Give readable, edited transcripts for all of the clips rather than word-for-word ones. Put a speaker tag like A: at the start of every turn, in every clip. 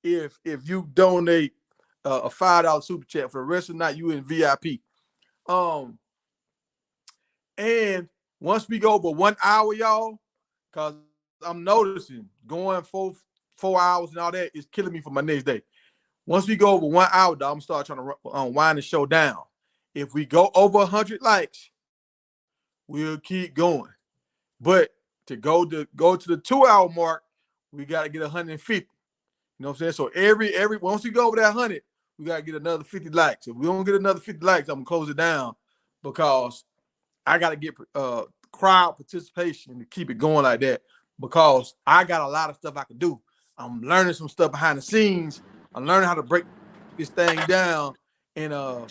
A: if you donate a $5 super chat for the rest of the night, you in VIP. And once we go over 1 hour, y'all, because I'm noticing going 4 hours and all that is killing me for my next day. Once we go over 1 hour, dog, I'm start trying to wind the show down. If we go over 100 likes, we'll keep going. But to go to the 2 hour mark, we got to get 150. You know what I'm saying? So every once we go over that 100, we got to get another 50 likes. If we don't get another 50 likes, I'm gonna close it down because I got to get crowd participation to keep it going like that because I got a lot of stuff I can do. I'm learning some stuff behind the scenes. I'm learning how to break this thing down, and I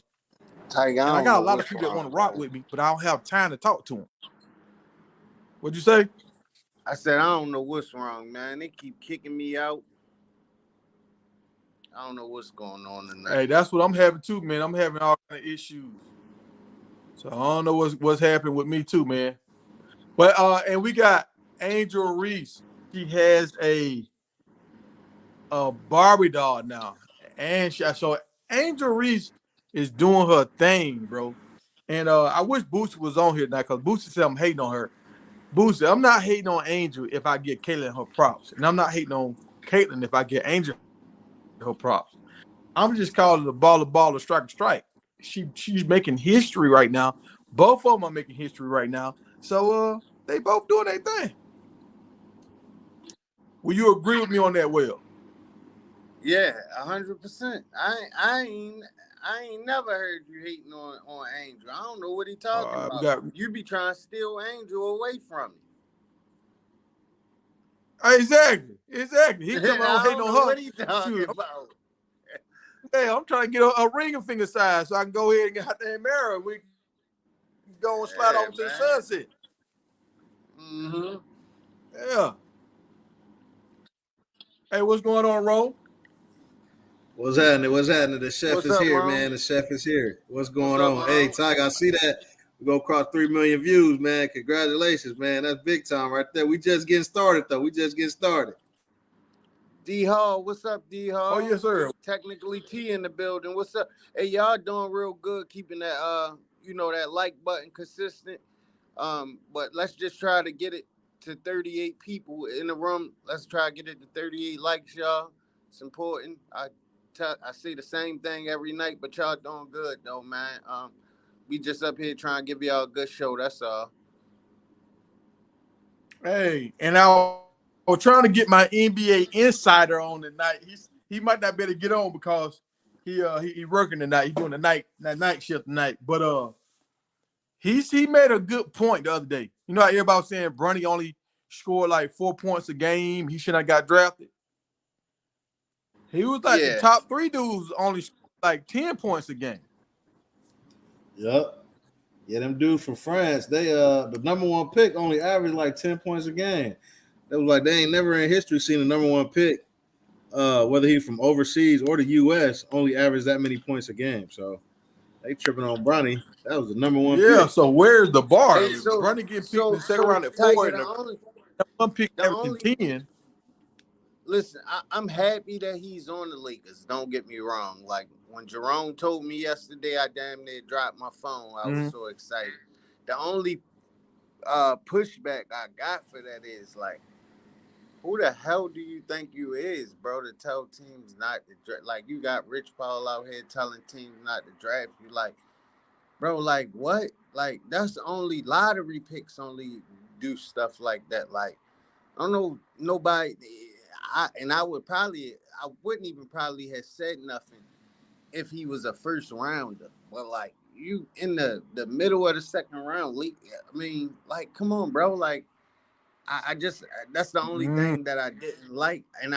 A: got a lot of people that want to rock with me, but I don't have time to talk to them. What'd you say?
B: I said, I don't know what's wrong, man. They keep kicking me out. I don't know what's going on tonight.
A: Hey, that's what I'm having too, man. I'm having all kind of issues. So I don't know what's happening with me too, man. But and we got Angel Reese. She has a Barbie doll now. And so Angel Reese is doing her thing, bro. And I wish Boosie was on here now because Boosie said I'm hating on her. Boosie, I'm not hating on Angel if I get Caitlin her props. And I'm not hating on Caitlin if I get Angel her props. I'm just calling the baller, strike. She's making history right now. Both of them are making history right now. So they both doing their thing. Will you agree with me on that, Will?
B: Yeah, 100%. I ain't never heard you hating on Angel. I don't know what he talking about. You be trying to steal Angel away from me.
A: Exactly. He come on hating on her.
B: What he talking about?
A: Hey, I'm trying to get a ring finger size so I can go ahead and get out there and marry her. We can go and slide off to the sunset.
B: Mm-hmm.
A: Yeah. Hey, what's going on, Ro?
C: What's happening? The chef is here, man. The chef is here. What's going on? Hey, Ty, I see that. We're going to cross 3 million views, man. Congratulations, man. That's big time right there. We just getting started, though.
B: D-Hall, what's up, D-Hall?
A: Oh, yes, sir.
B: Technically T in the building. What's up? Hey, y'all doing real good keeping that, that like button consistent. But let's just try to get it to 38 people in the room. Let's try to get it to 38 likes, y'all. It's important. I say the same thing every night, but y'all doing good, though, man. We just up here trying to give y'all a good show. That's all.
A: Hey, and I was trying to get my NBA insider on tonight. He might not be able to get on because he working tonight. He's doing the night shift tonight. But he made a good point the other day. You know how everybody was saying Bronny only scored like 4 points a game. He shouldn't have got drafted. He was like the top 3 dudes only scored like 10 points a game.
C: Yep. Yeah, them dudes from France, they the number 1 pick only averaged like 10 points a game. That was like they ain't never in history seen the number 1 pick, whether he's from overseas or the US, only average that many points a game. So they tripping on Bronny. That was the number 1 pick.
A: Yeah, so where's the bar? Hey, Bronny get picked in the second round at 4 and the 1 pick averaging 10.
B: Listen, I'm happy that he's on the Lakers. Don't get me wrong. Like when Jerome told me yesterday, I damn near dropped my phone. I was so excited. The only pushback I got for that is like, who the hell do you think you is, bro, to tell teams not to draft? Like you got Rich Paul out here telling teams not to draft you. Like, bro, like what? Like that's the only lottery picks only do stuff like that. Like I don't know nobody. I wouldn't even probably have said nothing if he was a first rounder. But like you in the middle of the second round, I mean, like, come on, bro. Like, I just that's the only thing that I didn't like, and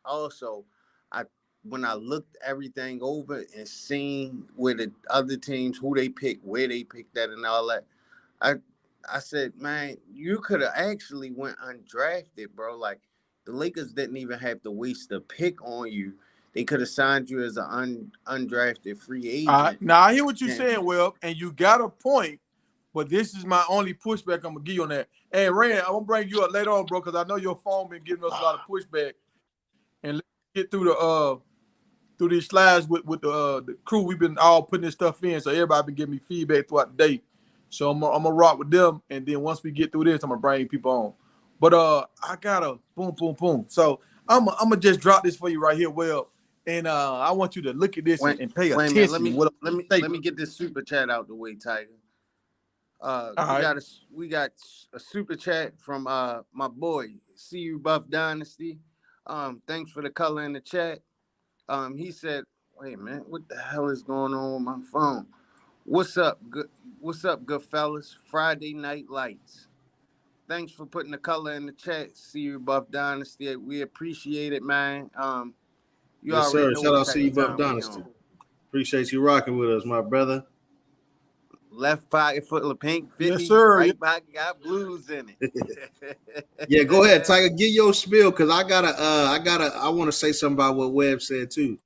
B: also when I looked everything over and seen where the other teams who they picked, where they picked that, and all that, I said, man, you could have actually went undrafted, bro. Like. The Lakers didn't even have to waste a pick on you. They could have signed you as an undrafted free agent.
A: Now, I hear what you're saying, Will, and you got a point, but this is my only pushback I'm going to give you on that. Hey, Rand, I'm going to bring you up later on, bro, because I know your phone been giving us a lot of pushback. And get through these slides with the crew. We've been all putting this stuff in, so everybody been giving me feedback throughout the day. So I'm gonna rock with them, and then once we get through this, I'm gonna bring people on. But I got a boom. So I'm gonna just drop this for you right here, Will, and I want you to look at this and pay
B: wait a
A: attention.
B: minute, let me get this super chat out the way, Tiger. We got a super chat from my boy, CU Buff Dynasty. Thanks for the color in the chat. He said, wait a minute, what the hell is going on with my phone? What's up, good fellas? Friday Night Lights. Thanks for putting the color in the chat, CU Buff Dynasty. We appreciate it, man. You
C: yes,
B: already
C: sir.
B: know
C: Shout
B: what
C: out CU Buff Dynasty. Appreciate you rocking with us, my brother.
B: Left pocket full of pink, 50.
A: Yes, sir.
B: Right pocket got blues in it.
C: Yeah, go ahead, Tiger. Get your spiel, because I want to say something about what Webb said too.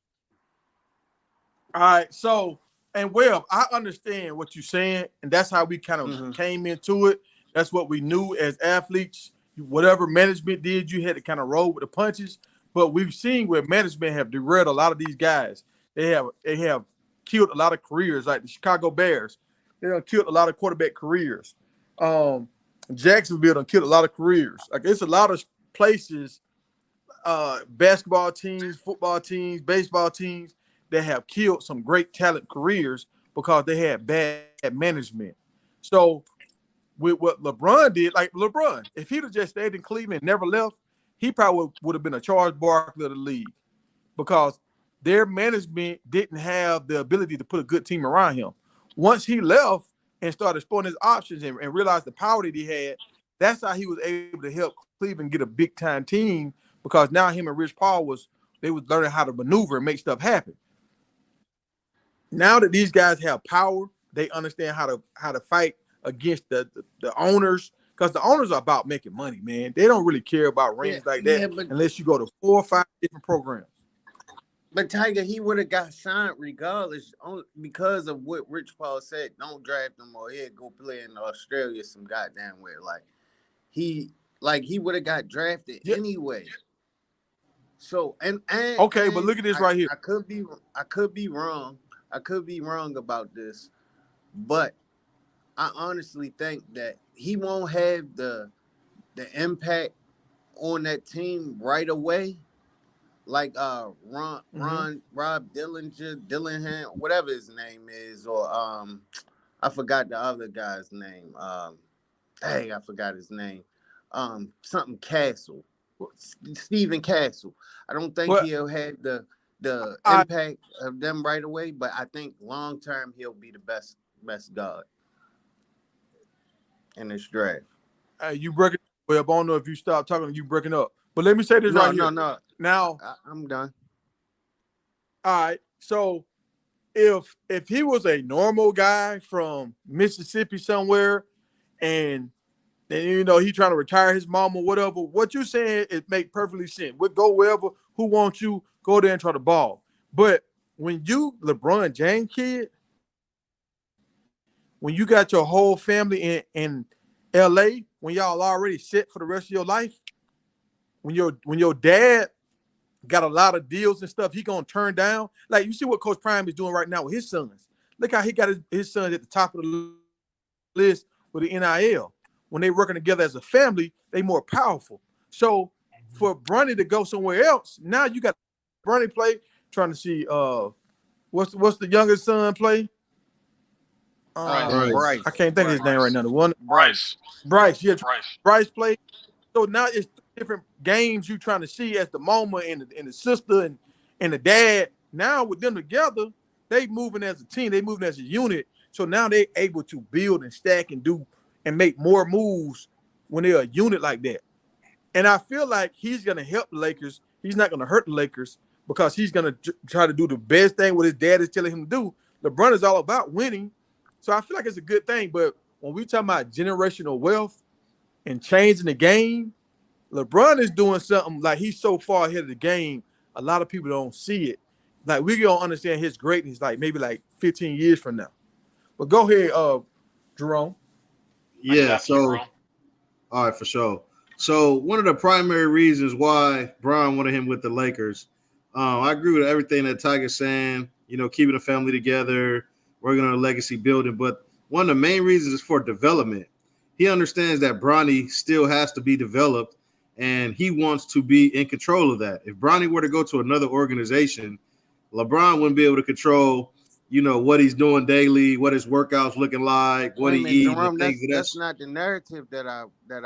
A: All right, so and Webb, I understand what you're saying, and that's how we kind of came into it. That's what we knew as athletes. Whatever management did, you had to kind of roll with the punches. But we've seen where management have derailed a lot of these guys. They have killed a lot of careers, like the Chicago Bears. They have killed a lot of quarterback careers. Jacksonville done killed a lot of careers. Like it's a lot of places, basketball teams, football teams, baseball teams that have killed some great talent careers because they had bad management. So with what LeBron did, like LeBron, if he'd have just stayed in Cleveland and never left, he probably would have been a Charles Barkley of the league because their management didn't have the ability to put a good team around him. Once he left and started exploring his options and realized the power that he had, that's how he was able to help Cleveland get a big-time team because now him and Rich Paul was learning how to maneuver and make stuff happen. Now that these guys have power, they understand how to fight against the owners, because the owners are about making money, man. They don't really care about rings like that unless you go to 4 or 5 different programs.
B: But Tiger, he would have got signed regardless, because of what Rich Paul said. Don't draft him or he'll go play in Australia some goddamn way. He would have got drafted anyway. So and
A: okay, but look at this right here.
B: I could be wrong. I could be wrong about this, but I honestly think that he won't have the impact on that team right away, like Rob Dillingham, whatever his name is, or I forgot the other guy's name. I forgot his name. Something Castle, Stephen Castle. I don't think he'll have the impact of them right away, but I think long term he'll be the best guard in this draft.
A: You breaking up, Webb. I don't know if you stop talking, you breaking up. But let me say this right here.
B: No.
A: Now
B: I'm done.
A: All right. So if he was a normal guy from Mississippi somewhere, and he trying to retire his mom or whatever, what you're saying it make perfectly sense. We'll go wherever. Who wants you? Go there and try to ball. But when you LeBron James kid, when you got your whole family in LA, when y'all already set for the rest of your life, when your dad got a lot of deals and stuff, he gonna turn down. Like you see what Coach Prime is doing right now with his sons. Look how he got his sons at the top of the list with the NIL. When they working together as a family, they more powerful. So for Bronny to go somewhere else, now you got Bronny play. Trying to see what's the youngest son play?
B: Bryce.
A: I can't think of his name right now. The one
D: Bryce.
A: Yeah, Bryce played. So now it's different games you trying to see as the mama and the sister and the dad. Now with them together, they moving as a team. They moving as a unit. So now they able to build and stack and do and make more moves when they're a unit like that. And I feel like he's gonna help the Lakers. He's not gonna hurt the Lakers because he's gonna try to do the best thing what his dad is telling him to do. LeBron is all about winning. So I feel like it's a good thing. But when we talk about generational wealth and changing the game, LeBron is doing something like he's so far ahead of the game, a lot of people don't see it. Like we don't understand his greatness like maybe like 15 years from now. But go ahead, Jerome.
C: Yeah, so all right, for sure. So one of the primary reasons why Bron wanted him with the Lakers I agree with everything that Tiger's saying. You know, keeping the family together, working on a legacy building. But one of the main reasons is for development. He understands that Bronny still has to be developed, and he wants to be in control of that. If Bronny were to go to another organization, LeBron wouldn't be able to control, you know, what he's doing daily, what his workouts looking like, what he eats,
B: Jerome,
C: and things of that.
B: that's not the narrative that I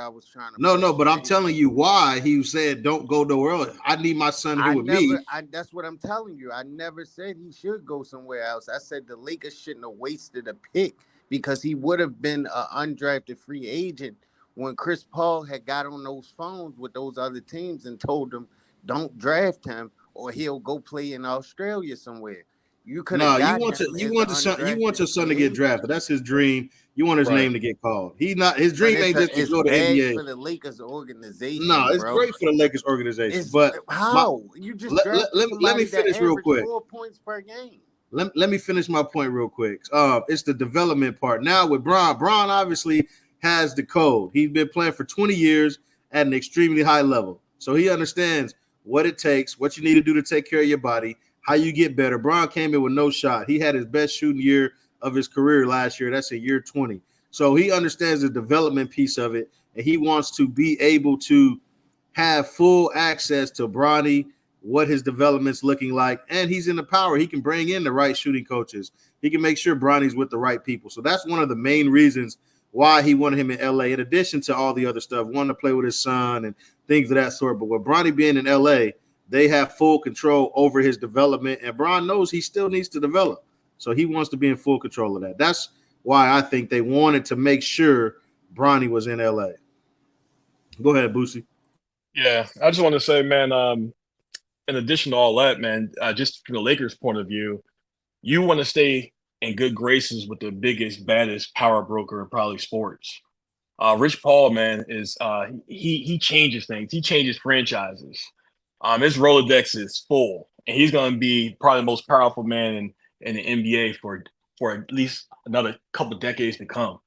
B: was trying to.
C: No, but I'm telling you why he said don't go nowhere else. I need my son to do with me.
B: That's what I'm telling you. I never said he should go somewhere else. I said the Lakers shouldn't have wasted a pick because he would have been an undrafted free agent when Chris Paul had got on those phones with those other teams and told them don't draft him or he'll go play in Australia somewhere. You could have.
C: You want your son to get drafted. That's his dream. You want his name to get called. His dream ain't just to go to NBA.
B: For the Lakers organization.
C: No, it's great for the Lakers organization. But
B: how you just
C: let me finish real quick.
B: 4 points per game.
C: Let me finish my point real quick. It's the development part. Now with Bron obviously has the code. He's been playing for 20 years at an extremely high level. So he understands what it takes, what you need to do to take care of your body, how you get better. Bron came in with no shot. He had his best shooting year of his career last year. That's a year 20. So he understands the development piece of it, and he wants to be able to have full access to Bronny, what his development's looking like, and he's in the power. He can bring in the right shooting coaches. He can make sure Bronny's with the right people. So that's one of the main reasons why he wanted him in LA, in addition to all the other stuff, wanting to play with his son and things of that sort. But with Bronny being in LA, they have full control over his development, and Bron knows he still needs to develop. So he wants to be in full control of that. That's why I think they wanted to make sure Bronny was in LA. Go ahead, Boosie.
D: Yeah, I just want to say, man, in addition to all that, man, just from the Lakers' point of view, you want to stay in good graces with the biggest, baddest power broker in probably sports. Rich Paul, man, is he changes things. He changes franchises. His Rolodex is full, and he's going to be probably the most powerful man in the NBA for at least another couple of decades to come.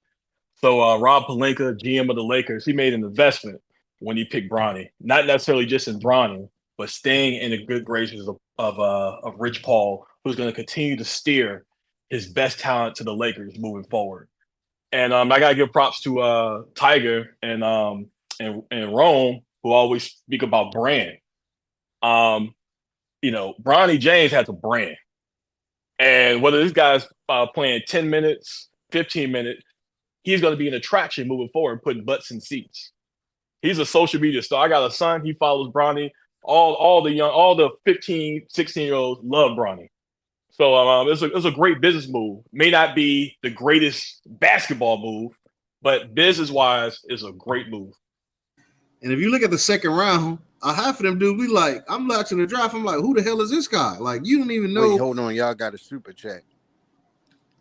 D: So Rob Pelinka, GM of the Lakers, he made an investment when he picked Bronny, not necessarily just in Bronny, but staying in the good graces of Rich Paul, who's going to continue to steer his best talent to the Lakers moving forward. And I got to give props to Tiger and Rome, who always speak about brand. You know, Bronny James has a brand. And whether this guy's playing 10 minutes, 15 minutes, he's going to be an attraction moving forward, putting butts in seats. He's a social media star. I got a son. He follows Bronny. All the 15, 16-year-olds love Bronny. So it's a great business move. May not be the greatest basketball move, but business-wise, it's a great move.
C: And if you look at the second round, half of them dudes, I'm watching the draft. I'm like, who the hell is this guy? Like, you don't even know.
B: Wait, hold on. Y'all got a super chat.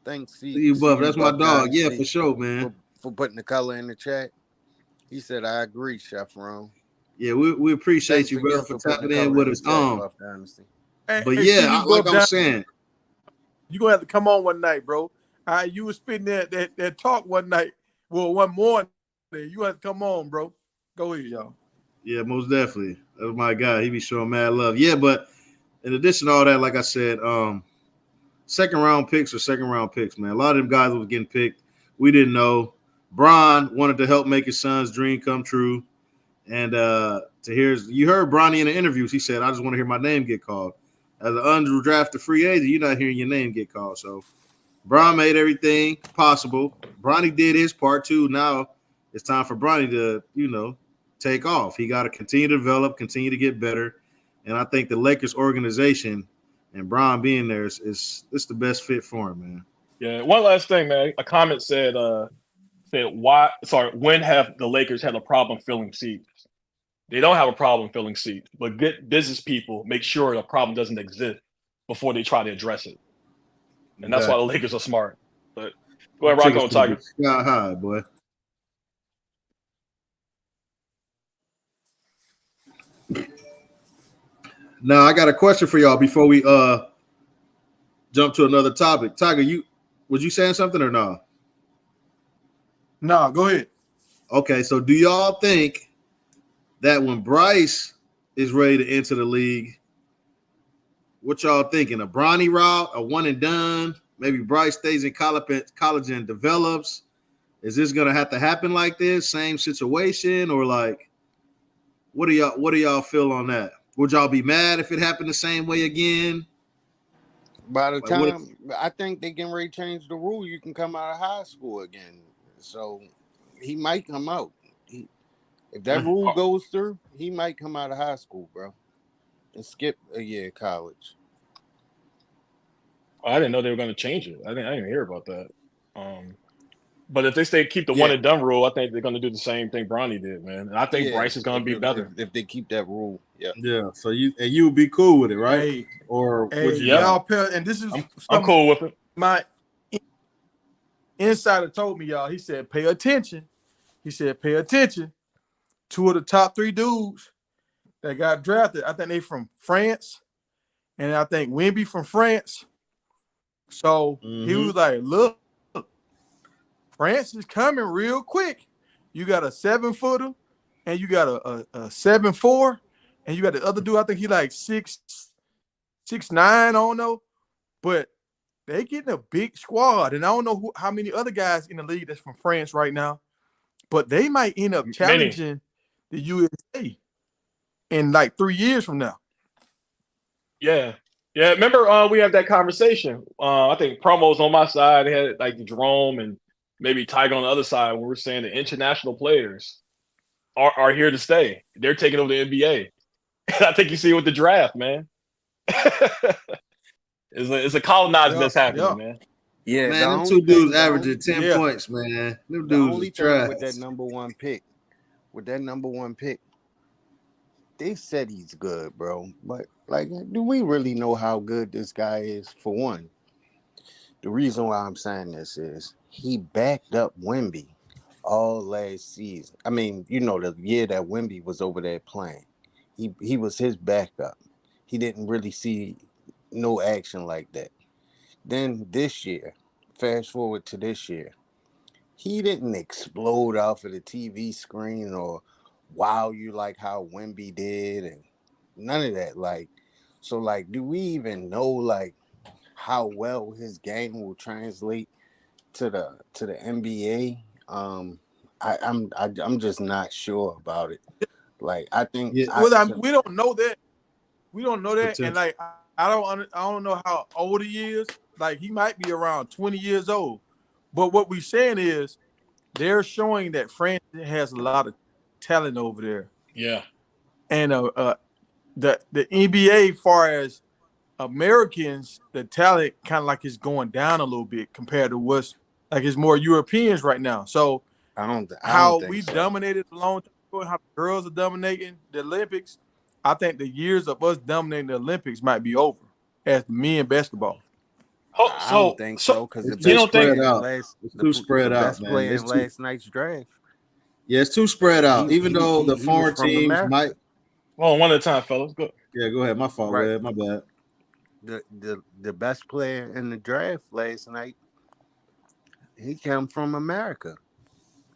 B: Thanks,
C: C. Buff. That's my dog. Yeah, for sure, man.
B: For putting the color in the chat. He said, I agree, Chef Ron.
C: Yeah, we appreciate you, bro, for tapping in with us. But yeah, like I'm saying,
A: you're going to have to come on one night, bro. You were spitting that talk one night. Well, one morning. You have to come on, bro. Go ahead, y'all.
C: Yeah, most definitely. That's my guy. He be showing mad love. Yeah, but in addition to all that, like I said, second round picks, man. A lot of them guys was getting picked. We didn't know. Bron wanted to help make his son's dream come true. And you heard Bronny in the interviews. He said, I just want to hear my name get called. As an undrafted free agent, you're not hearing your name get called. So Bron made everything possible. Bronny did his part too. Now it's time for Bronny to, take off. He got to continue to develop, continue to get better. And I think the Lakers organization and Bron being there is the best fit for him, man.
D: Yeah. One last thing, man. A comment said when have the Lakers had a problem filling seats? They don't have a problem filling seats, but good business people make sure the problem doesn't exist before they try to address it. And that's why the Lakers are smart. But go ahead, rock on, Tiger.
C: Sky high, boy. Now I got a question for y'all before we jump to another topic. Tiger, was you saying something or no?
A: No, go ahead.
C: Okay, so do y'all think that when Bryce is ready to enter the league, What y'all thinking? A Bronny route, a one and done? Maybe Bryce stays in college and develops. Is this gonna have to happen like this? Same situation, or like, what do y'all feel on that? Would y'all be mad if it happened the same way again?
B: By the time I think they can change the rule, you can come out of high school again. So he might come out. If that rule goes through, he might come out of high school, bro, and skip a year of college.
D: I didn't know they were going to change it. I didn't hear about that. But if they keep the one and done rule, I think they're going to do the same thing Bronny did, man. And I think Bryce is going to be better
B: if they keep that rule. Yeah.
C: Yeah. So you would be cool with it, right?
A: Hey,
C: or would you?
A: Y'all, and this is
D: I'm cool with it.
A: My insider told me, y'all. He said, "Pay attention." He said, "Pay attention." 2 of the top 3 dudes that got drafted, I think they from France, and I think Wemby from France. So he was like, "Look, France is coming real quick. You got a 7-footer, and you got a 7'4", and you got the other dude. I think he like 6'9". I don't know, but they getting a big squad, and I don't know how many other guys in the league that's from France right now, but they might end up challenging the USA in like 3 years from now."
D: Yeah. Yeah, remember we had that conversation. I think promos on my side, they had like Jerome and maybe Tiger on the other side when we're saying the international players are here to stay. They're taking over the NBA. I think you see it with the draft, man. It's a colonizing that's happening, man.
C: Yeah, man, them 2 dudes averaging 10 points, man. Them dudes are trash.
B: With that number one pick, they said he's good, bro. But like, do we really know how good this guy is? For one, the reason why I'm saying this is he backed up Wemby all last season. I mean, the year that Wemby was over there playing, he was his backup. He didn't really see no action like that. Then this year, fast forward to this year, he didn't explode off of the TV screen or wow you like how Wemby did, and none of that. Like, so like, do we even know like how well his game will translate to the NBA? I'm just not sure about it. Like, I think
A: we don't know that. We don't know that, and like I don't know how old he is. Like, he might be around 20 years old. But what we're saying is they're showing that France has a lot of talent over there.
D: Yeah.
A: And the NBA, far as Americans, the talent kind of like is going down a little bit compared to what's like it's more Europeans right now. So
B: I don't think so.
A: Dominated a long time ago, how the girls are dominating the Olympics. I think the years of us dominating the Olympics might be over as the men basketball.
B: I don't think so, because
C: it's too spread out. It's too spread out,
B: man. Player in last night's draft.
C: Yeah, it's too spread out. Even though the foreign teams might.
D: Well, one at a time, fellas. Go.
C: Yeah, go ahead. My fault, right. My bad.
B: The best player in the draft last night, he came from America.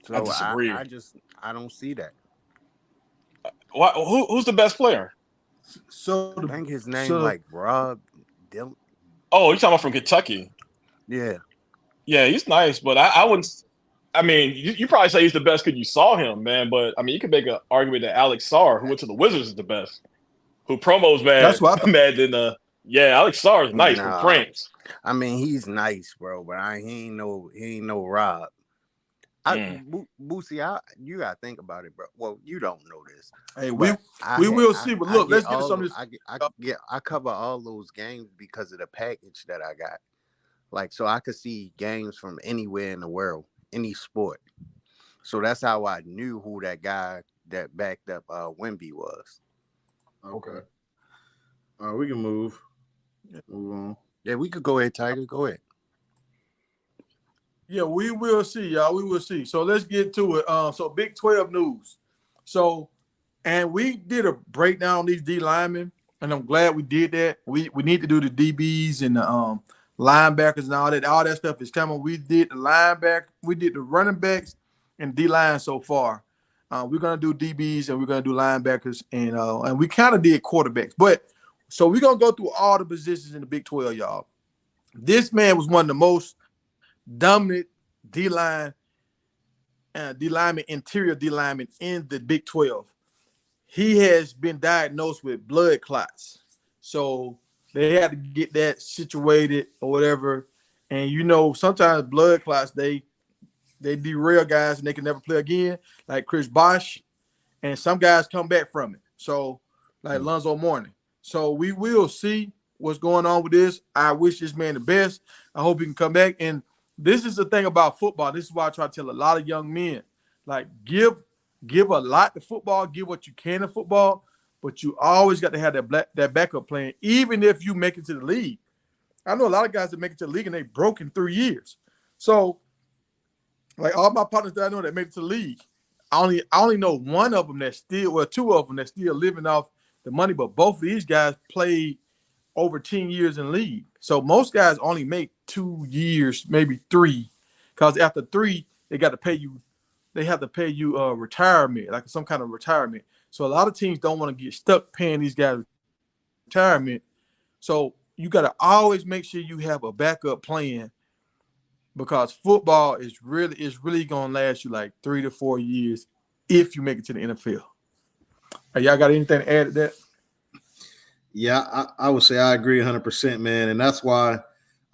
B: So I disagree. I don't see that.
D: Who's the best player?
B: So I think his name like Rob Dillon.
D: Oh, you're talking about from Kentucky?
B: Yeah.
D: Yeah, he's nice, but I wouldn't. I mean, you probably say he's the best because you saw him, man. But I mean, you could make an argument that Alex Sarr, who went to the Wizards, is the best. Who promos, man? That's what I'm mad in Alex Sarr is nice from France.
B: I mean, he's nice, bro, but he ain't no Rob. Boosie, you gotta think about it, bro. Well, you don't know this.
A: Hey, we will see. But look, let's get some of this.
B: I cover all those games because of the package that I got. Like, so I could see games from anywhere in the world, any sport. So that's how I knew who that guy that backed up Wemby was.
C: Okay. All right, we can move. Move on.
B: Yeah, we could go ahead, Tiger. Go ahead.
A: Yeah, we will see, y'all. We will see. So let's get to it. So Big 12 news. So, and we did a breakdown on these D linemen, and I'm glad we did that. We need to do the DBs and the linebackers and all that. All that stuff is coming. We did the linebacker, we did the running backs and D line so far. We're gonna do DBs and we're gonna do linebackers and we kind of did quarterbacks. But So we're gonna go through all the positions in the Big 12, y'all. This man was one of the most dominant interior D lineman in the Big 12. He has been diagnosed with blood clots. So they had to get that situated or whatever. And sometimes blood clots, they derail guys and they can never play again, like Chris Bosh. And some guys come back from it. So like Lonzo Mourning. So we will see what's going on with this. I wish this man the best. I hope he can come back. And this is the thing about football. This is why I try to tell a lot of young men, like give a lot to football, give what you can to football, but you always got to have that backup plan, even if you make it to the league. I know a lot of guys that make it to the league and they broke in 3 years. So, like all my partners that I know that made it to the league, I only know one of them that's still, well, two of them that's still living off the money, but both of these guys played over 10 years in the league. So most guys only make 2 years, maybe 3, because after 3, they got to pay you. They have to pay you retirement, like some kind of retirement. So a lot of teams don't want to get stuck paying these guys retirement. So you got to always make sure you have a backup plan, because football is really going to last you like 3 to 4 years if you make it to the NFL. Y'all got anything to add to that?
C: Yeah, I would say I agree 100%, man. And that's why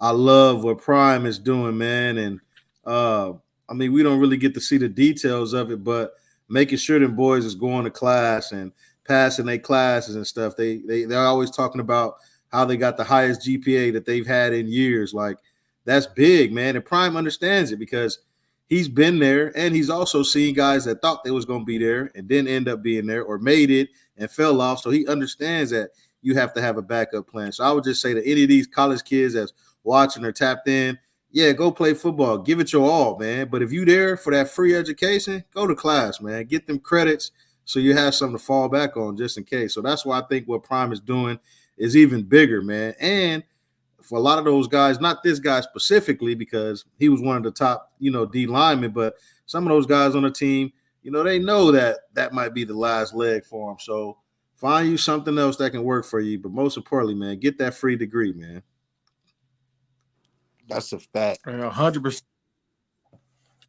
C: I love what Prime is doing, man. And I mean, we don't really get to see the details of it, but making sure them boys is going to class and passing their classes and stuff. They're always talking about how they got the highest GPA that they've had in years. Like, that's big, man. And Prime understands it because he's been there, and he's also seen guys that thought they was going to be there and didn't end up being there, or made it and fell off. So he understands that you have to have a backup plan. So I would just say to any of these college kids that's watching or tapped in, yeah, go play football. Give it your all, man. But if you there for that free education, go to class, man. Get them credits so you have something to fall back on just in case. So that's why I think what Prime is doing is even bigger, man. And for a lot of those guys, not this guy specifically because he was one of the top, D linemen, but some of those guys on the team, they know that might be the last leg for them. So find you something else that can work for you. But most importantly, man, get that free degree, man.
B: That's a fact.
A: 100%.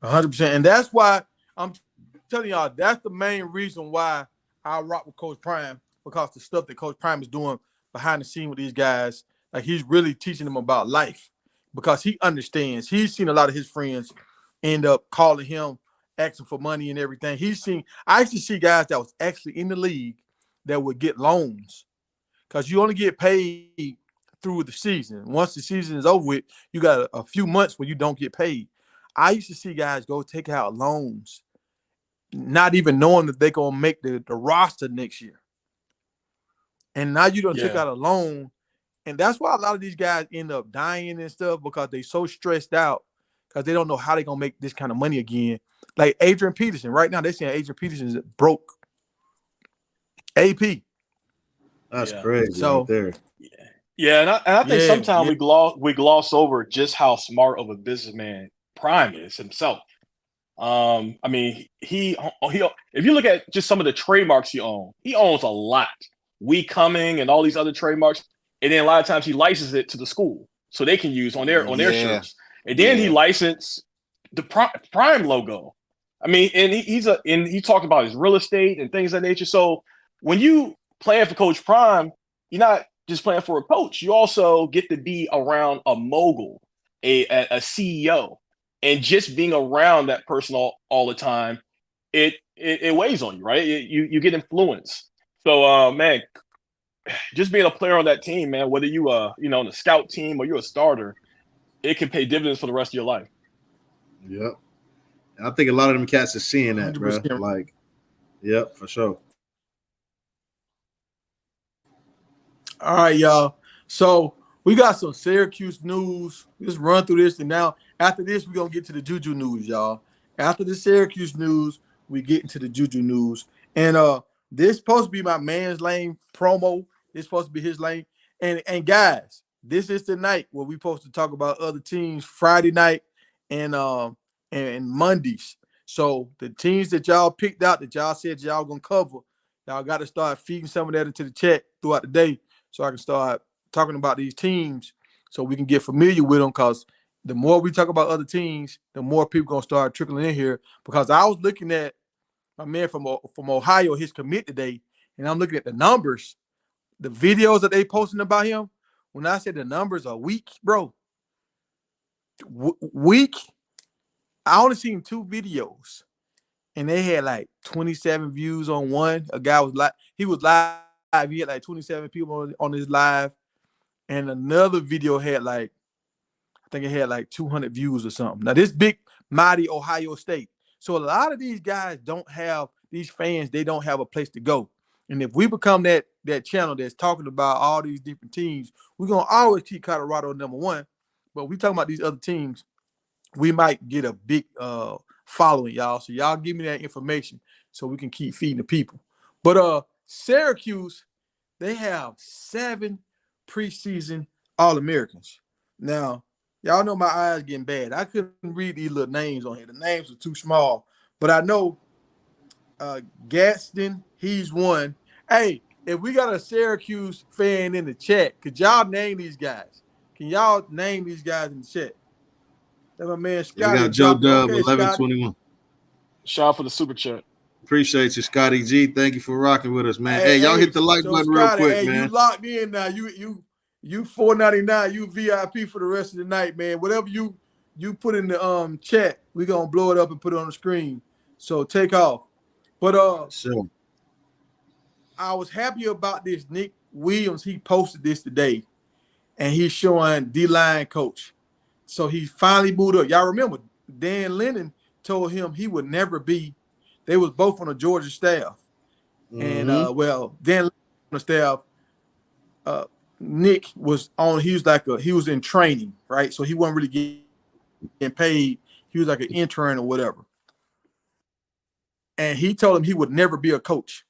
A: 100%. And that's why I'm telling y'all, that's the main reason why I rock with Coach Prime, because the stuff that Coach Prime is doing behind the scene with these guys, like he's really teaching them about life, because he understands. He's seen a lot of his friends end up calling him, asking for money and everything. I actually see guys that was actually in the league that would get loans, because you only get paid through the season. Once the season is over with, you got a few months where you don't get paid. I used to see guys go take out loans, not even knowing that they're going to make the roster next year. And now you don't take out a loan. And that's why a lot of these guys end up dying and stuff, because they're so stressed out because they don't know how they're going to make this kind of money again. Like Adrian Peterson. Right now, they're saying Adrian Peterson is broke. AP.
C: That's crazy right there.
D: Yeah, and I think sometimes we gloss over just how smart of a businessman Prime is himself. I mean, he if you look at just some of the trademarks he owns a lot. We Coming and all these other trademarks, and then a lot of times he licenses it to the school so they can use on their shirts. And then he licensed the Prime logo. I mean, and he talked about his real estate and things of that nature. So when you playing for Coach Prime, you're not just playing for a coach. You also get to be around a mogul, a CEO, and just being around that person all the time, it weighs on you, right? You get influence. So, man, just being a player on that team, man, whether you on the scout team or you're a starter, it can pay dividends for the rest of your life.
C: Yep. And I think a lot of them cats are seeing that,
A: 100%.
C: bro. Like, yep, for sure.
A: All right, y'all. So we got some Syracuse news. Let's run through this. And now after this, we're going to get to the Juju news, y'all. After the Syracuse news, we get into the Juju news. And this supposed to be my man's lane promo. This supposed to be his lane. And guys, this is the night where we supposed to talk about other teams Friday night and Mondays. So the teams that y'all picked out that y'all said y'all going to cover, y'all got to start feeding some of that into the chat throughout the day, so I can start talking about these teams so we can get familiar with them. Because the more we talk about other teams, the more people gonna start trickling in here. Because I was looking at my man from Ohio, his commit today, and I'm looking at the numbers, the videos that they posting about him. When I said the numbers are weak, bro, weak. I only seen 2 videos, and they had like 27 views on one. A guy was like, he was live. He had like 27 people on his live, and another video had like, I think it had like 200 views or something. Now this big mighty Ohio State. So a lot of these guys don't have these fans. They don't have a place to go. And if we become that channel that's talking about all these different teams, we're gonna always keep Colorado number one. But we talking about these other teams, we might get a big following, y'all. So y'all give me that information so we can keep feeding the people. But Syracuse, they have 7 preseason All-Americans. Now, y'all know my eyes getting bad. I couldn't read these little names on here. The names are too small. But I know Gaston, he's one. Hey, if we got a Syracuse fan in the chat, could y'all name these guys? Can y'all name these guys in the chat? That's my man Scotty.
C: We got Joe Dub,
A: okay,
C: 1121.
D: Shout out for the super chat.
C: Appreciate you, Scotty G. Thank you for rocking with us, man. Hey, y'all hit the like button real quick, man.
A: You locked in now. You $4.99. You VIP for the rest of the night, man. Whatever you put in the chat, we're gonna blow it up and put it on the screen. So take off. But
C: sure.
A: I was happy about this. Nick Williams, he posted this today, and he's showing D-line coach. So he finally moved up. Y'all remember Dan Lennon told him he would never be. They was both on the Georgia staff. And Dan Lennon on the staff, Nick was on, he was in training, right? So he wasn't really getting paid. He was like an intern or whatever. And he told him he would never be a coach.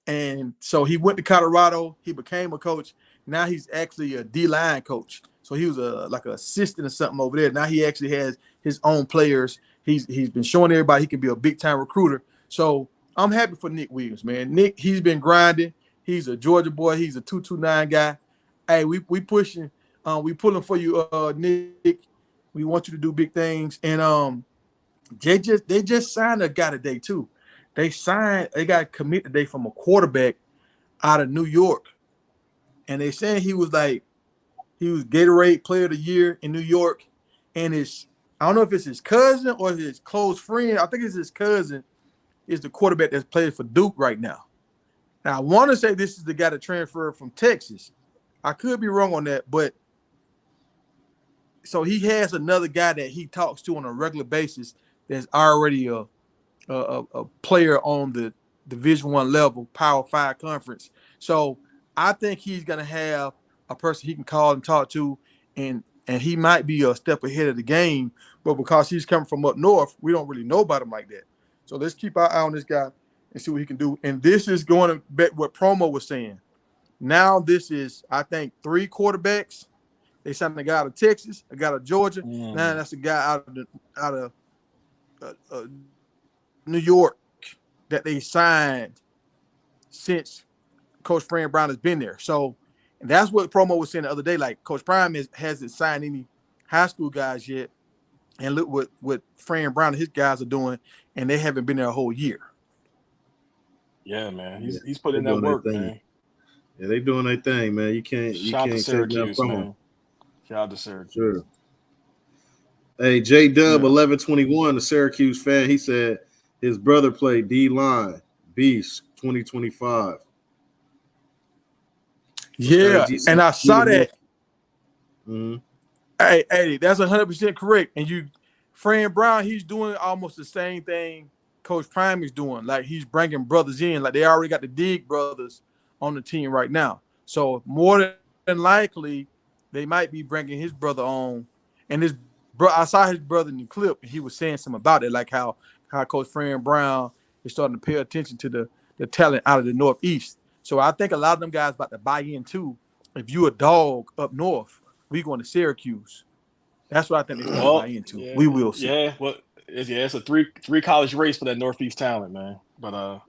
A: And so he went to Colorado. He became a coach. Now he's actually a D-line coach. So he was like an assistant or something over there. Now he actually has his own players. He's been showing everybody he can be a big-time recruiter. So I'm happy for Nick Williams, man. Nick, he's been grinding. He's a Georgia boy. He's a 229 guy. Hey, we pushing. We pulling for you, Nick. We want you to do big things. And they just signed a guy today too. They got committed today from a quarterback out of New York. And they saying he was Gatorade Player of the Year in New York. And I don't know if it's his cousin or his close friend. I think it's his cousin is the quarterback that's playing for Duke right now. Now, I want to say this is the guy that transferred from Texas. I could be wrong on that, but so he has another guy that he talks to on a regular basis that's already a player on the Division I level, Power 5 conference. So I think he's going to have a person he can call and talk to, and he might be a step ahead of the game, but because he's coming from up north, we don't really know about him like that. So let's keep our eye on this guy and see what he can do. And this is going to bet what Promo was saying. Now this is, I think, 3 quarterbacks. They signed a guy out of Texas, a guy out of Georgia. Now that's a guy out of New York that they signed since Coach Fran Brown has been there. So and that's what Promo was saying the other day. Like Coach Prime hasn't signed any high school guys yet. And look what Fran Brown and his guys are doing, and they haven't been there a whole year.
D: Yeah, man. He's putting in that work, man.
C: Yeah, they doing their thing, man. You can't take that from them.
D: Shout out to Syracuse.
C: Sure. Hey, J Dub 1121, the Syracuse fan, he said his brother played D-line, Beast 2025.
A: Yeah, and I saw that.
C: Mm-hmm.
A: Hey, that's 100% correct. And Fran Brown, he's doing almost the same thing Coach Prime is doing. Like he's bringing brothers in. Like they already got the Dig brothers on the team right now. So more than likely, they might be bringing his brother on. And I saw his brother in the clip, and he was saying something about it, like how Coach Fran Brown is starting to pay attention to the talent out of the Northeast. So I think a lot of them guys about to buy in too. If you a dog up north, we going to Syracuse. That's what I think they're going to buy into.
D: Yeah,
A: we will see.
D: Yeah, well, it's a three college race for that Northeast talent, man. But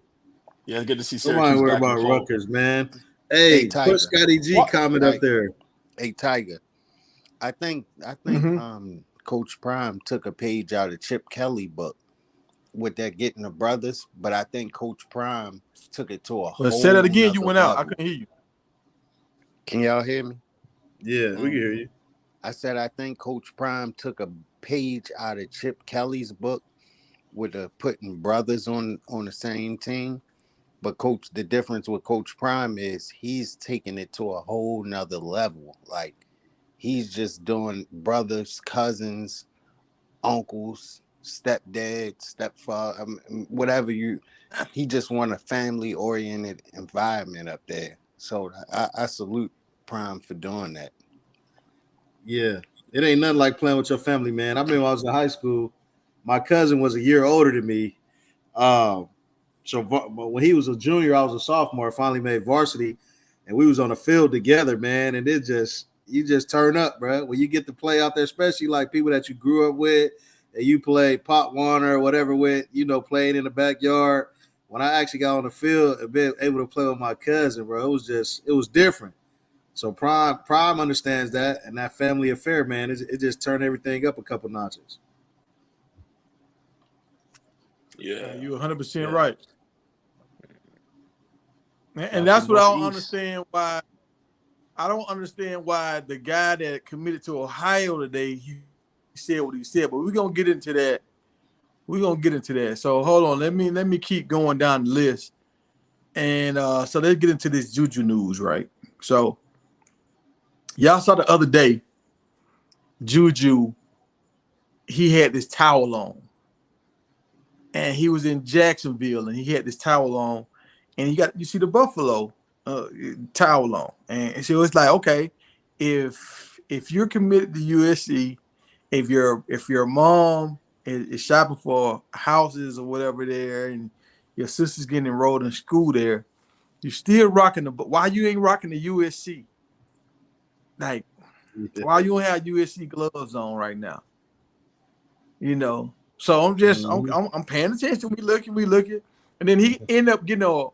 D: it's good to see Syracuse.
C: Nobody worry about Rutgers, man. Hey,
B: Tiger.
C: put Scotty G
D: What?
C: comment up there.
B: Hey, Tiger. I think Coach Prime took a page out of Chip Kelly book with that getting the brothers, but I think Coach Prime took it to a
A: Well,
B: whole
A: say that again. You
B: nother
A: went out. I
B: level.
A: couldn't hear you.
B: Can y'all hear me?
C: Yeah, we can hear you.
B: I said I think Coach Prime took a page out of Chip Kelly's book with putting brothers on the same team. But the difference with Coach Prime is he's taking it to a whole nother level. Like he's just doing brothers, cousins, uncles, stepdad, stepfather, whatever he just want a family oriented environment up there. So I salute Prime for doing that.
C: Yeah, it ain't nothing like playing with your family, man. I remember when I was in high school, my cousin was a year older than me. So when he was a junior, I was a sophomore. Finally made varsity, and we was on the field together, man. And you just turn up, bro. When you get to play out there, especially like people that you grew up with, and you play Pop Warner or whatever with, playing in the backyard. When I actually got on the field and been able to play with my cousin, bro, it was different. So Prime understands that, and that family affair, man, it just turned everything up a couple notches.
D: Yeah,
A: you're 100% right. And
D: Now
A: that's
D: from
A: what I don't
D: Northeast.
A: understand why. I don't understand why the guy that committed to Ohio today, he said what he said. But we're gonna get into that. So hold on. Let me keep going down the list. And so let's get into this Juju news, right? So y'all saw the other day, Juju, he had this towel on. And he was in Jacksonville and he had this towel on. And you see the Buffalo towel on. And so it's like, okay, if you're committed to USC, if your mom is shopping for houses or whatever there, and your sister's getting enrolled in school there, you're still rocking why you ain't rocking the USC? Like, why you don't have USC gloves on right now? So I'm just I'm paying attention. We looking, and then he ended up getting a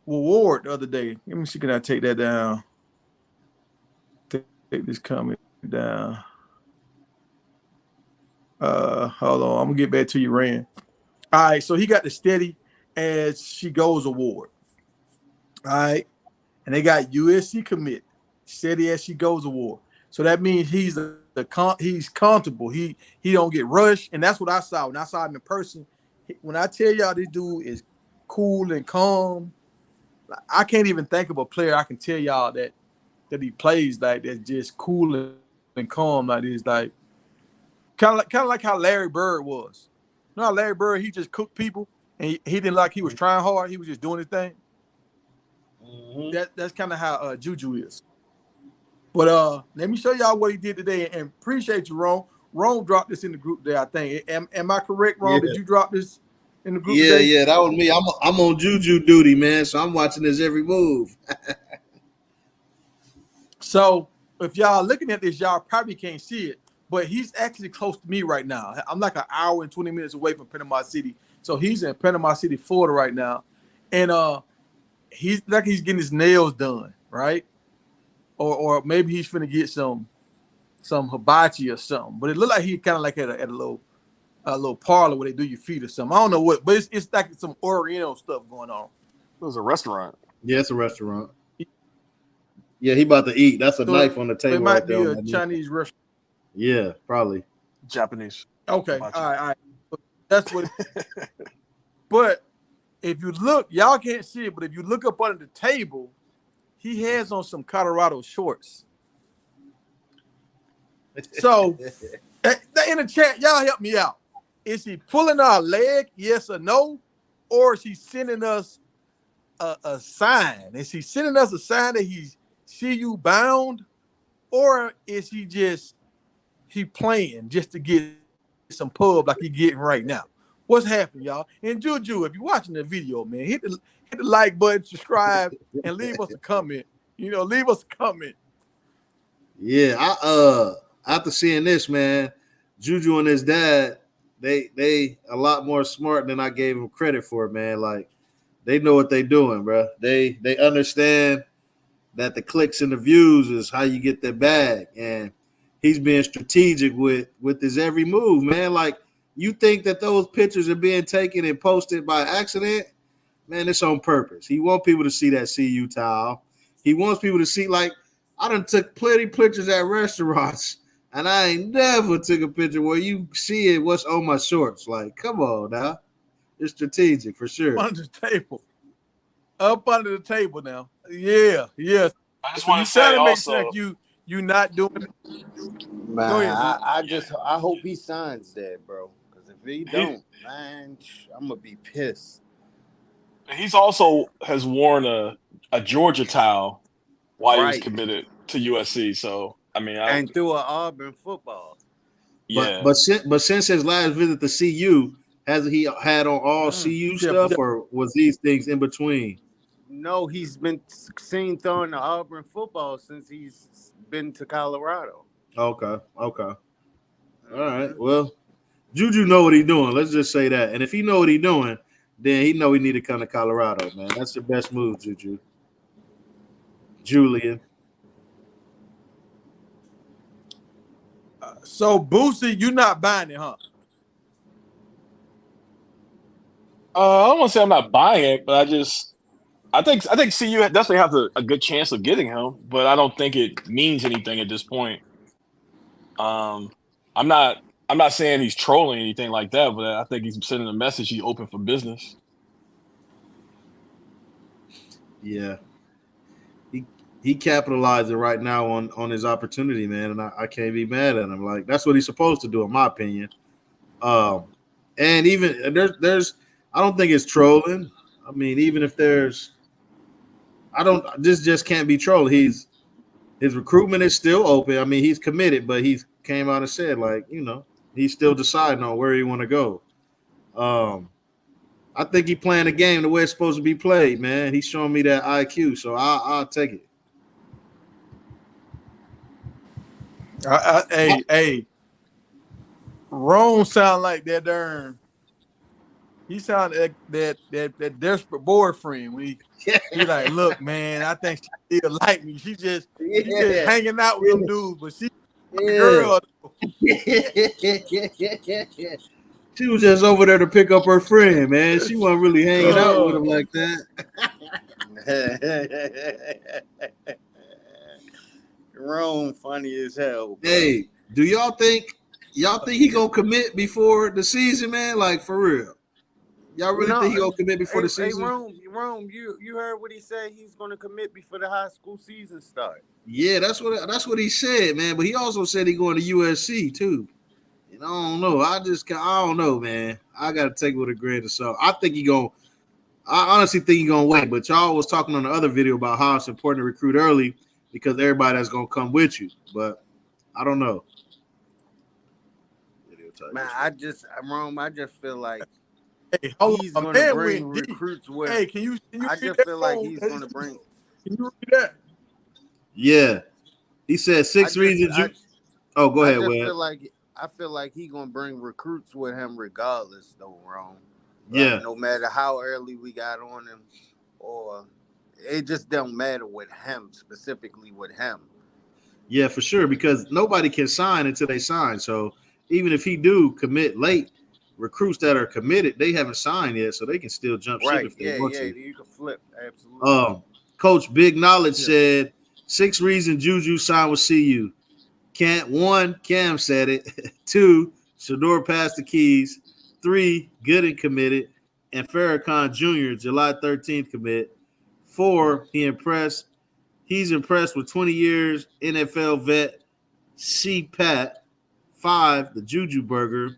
A: reward the other day. Let me see, can I take that down? Take this comment down. Hold on, I'm gonna get back to you, Rand. All right, so he got the Steady as She Goes award. All right, and they got USC commit Steady as She Goes award. So that means he's comfortable. He don't get rushed, and that's what I saw when I saw him in person. When I tell y'all this dude is cool and calm, I can't even think of a player I can tell y'all that he plays like that's just cool and calm like this, like kind of like how Larry Bird was. You know how Larry Bird, he just cooked people and he didn't like he was trying hard. He was just doing his thing. Mm-hmm. That's kind of how Juju is. But let me show y'all what he did today, and appreciate you, Ron. Ron dropped this in the group today, I think. Am I correct, Ron? Yeah. Did you drop this in the group today?
C: Yeah, that was me. I'm on Juju duty, man, so I'm watching his every move.
A: So if y'all looking at this, y'all probably can't see it, but he's actually close to me right now. I'm like an hour and 20 minutes away from Panama City. So he's in Panama City, Florida right now. And he's getting his nails done, right? Or maybe he's finna get some hibachi or something. But it looked like he kind of like at a little parlor where they do your feet or something. I don't know what, but it's like some Oriental stuff going on.
D: It was a restaurant.
C: Yeah, it's a restaurant. Yeah, he about to eat. That's a knife on the table.
A: It might be a Chinese restaurant.
C: Yeah, probably.
D: Japanese.
A: Okay, all right. That's what. But if you look, y'all can't see it, but if you look up under the table, he has on some Colorado shorts. So, in the chat, y'all help me out. Is he pulling our leg, yes or no? Or is he sending us a sign? Is he sending us a sign that he's CU bound? Or is he playing just to get some pub like he's getting right now? What's happening, y'all? And Juju, if you're watching the video, man, hit the like button, subscribe, and leave us a comment. Leave us a comment.
C: Yeah, after seeing this, man, Juju and his dad, they a lot more smart than I gave them credit for, man. Like, they know what they're doing, bro. They understand that the clicks and the views is how you get that bag. And he's being strategic with his every move, man. Like, you think that those pictures are being taken and posted by accident? Man, it's on purpose. He wants people to see that CU towel. He wants people to see, like, I done took plenty pictures at restaurants, and I ain't never took a picture where you see it, what's on my shorts. Like, come on now. It's strategic for sure.
A: Under the table. Up under the table now. Yeah.
D: I just want to say also,
A: you not doing it.
B: Man, I hope he signs that, bro. Because if he don't, man, I'm gonna be pissed.
D: He's also has worn a Georgia towel while he was committed to USC. So I mean,
B: and through an Auburn football.
D: Yeah,
C: but since his last visit to CU, has he had on all CU stuff, or was these things in between?
B: No, he's been seen throwing the Auburn football since he's been to Colorado.
C: Okay. All right. Well, Juju know what he's doing. Let's just say that. And if he know what he's doing, then he know he need to come to Colorado, man. That's the best move, Juju. Julian.
A: So Boosie, you not buying it, huh?
D: I don't want to say I'm not buying it, but I think CU definitely has a good chance of getting him, but I don't think it means anything at this point. I'm not saying he's trolling anything like that, but I think he's sending a message he's open for business.
C: Yeah. He capitalizing right now on his opportunity, man, and I can't be mad at him. Like, that's what he's supposed to do, in my opinion. And even there's I don't think it's trolling. I mean, even if there's this just can't be trolling. His recruitment is still open. I mean, he's committed, but he's came out and said, like, you know, he's still deciding on where he want to go. I think he playing the game the way it's supposed to be played, man. He's showing me that IQ, so I'll take it.
A: Hey, Rome sound like that darn. He sound like that desperate boyfriend when he like, look, man, I think she still like me. She just hanging out with them dudes, but she a girl.
C: She was just over there to pick up her friend, man. She wasn't really hanging out with him like that.
B: Rome funny as hell, bro.
C: Hey, do y'all think he gonna commit before the season, man? Like, for real? Y'all really think he gonna commit before the season?
B: Hey, Rome, you heard what he said? He's gonna commit before the high school season starts.
C: Yeah, that's what he said, man. But he also said he going to USC too. And I don't know. I don't know, man. I gotta take it with a grain of salt. I honestly think he gonna wait. But y'all was talking on the other video about how it's important to recruit early because everybody that's gonna come with you. But I don't know.
B: Man, I just feel like he's
A: going
B: to bring recruits with.
A: Hey, can you
B: I just feel like he's going to bring.
A: Can you read that?
C: Yeah, he said six reasons. Go ahead, Will.
B: I feel like he's going to bring recruits with him regardless, though, Ron.
C: Yeah.
B: No matter how early we got on him, or it just don't matter with him, specifically with him.
C: Yeah, for sure, because nobody can sign until they sign. So even if he do commit late, recruits that are committed, they haven't signed yet, so they can still jump ship if they want to.
B: Yeah, you can flip, absolutely.
C: Coach Big Knowledge said 6 reasons Juju signed with CU. One, Cam said it. 2, Shadeur passed the keys. 3, Gooden committed. And Farrakhan Jr., July 13th commit. 4, he's impressed with 20 years NFL vet C. Pat. 5, the Juju Burger.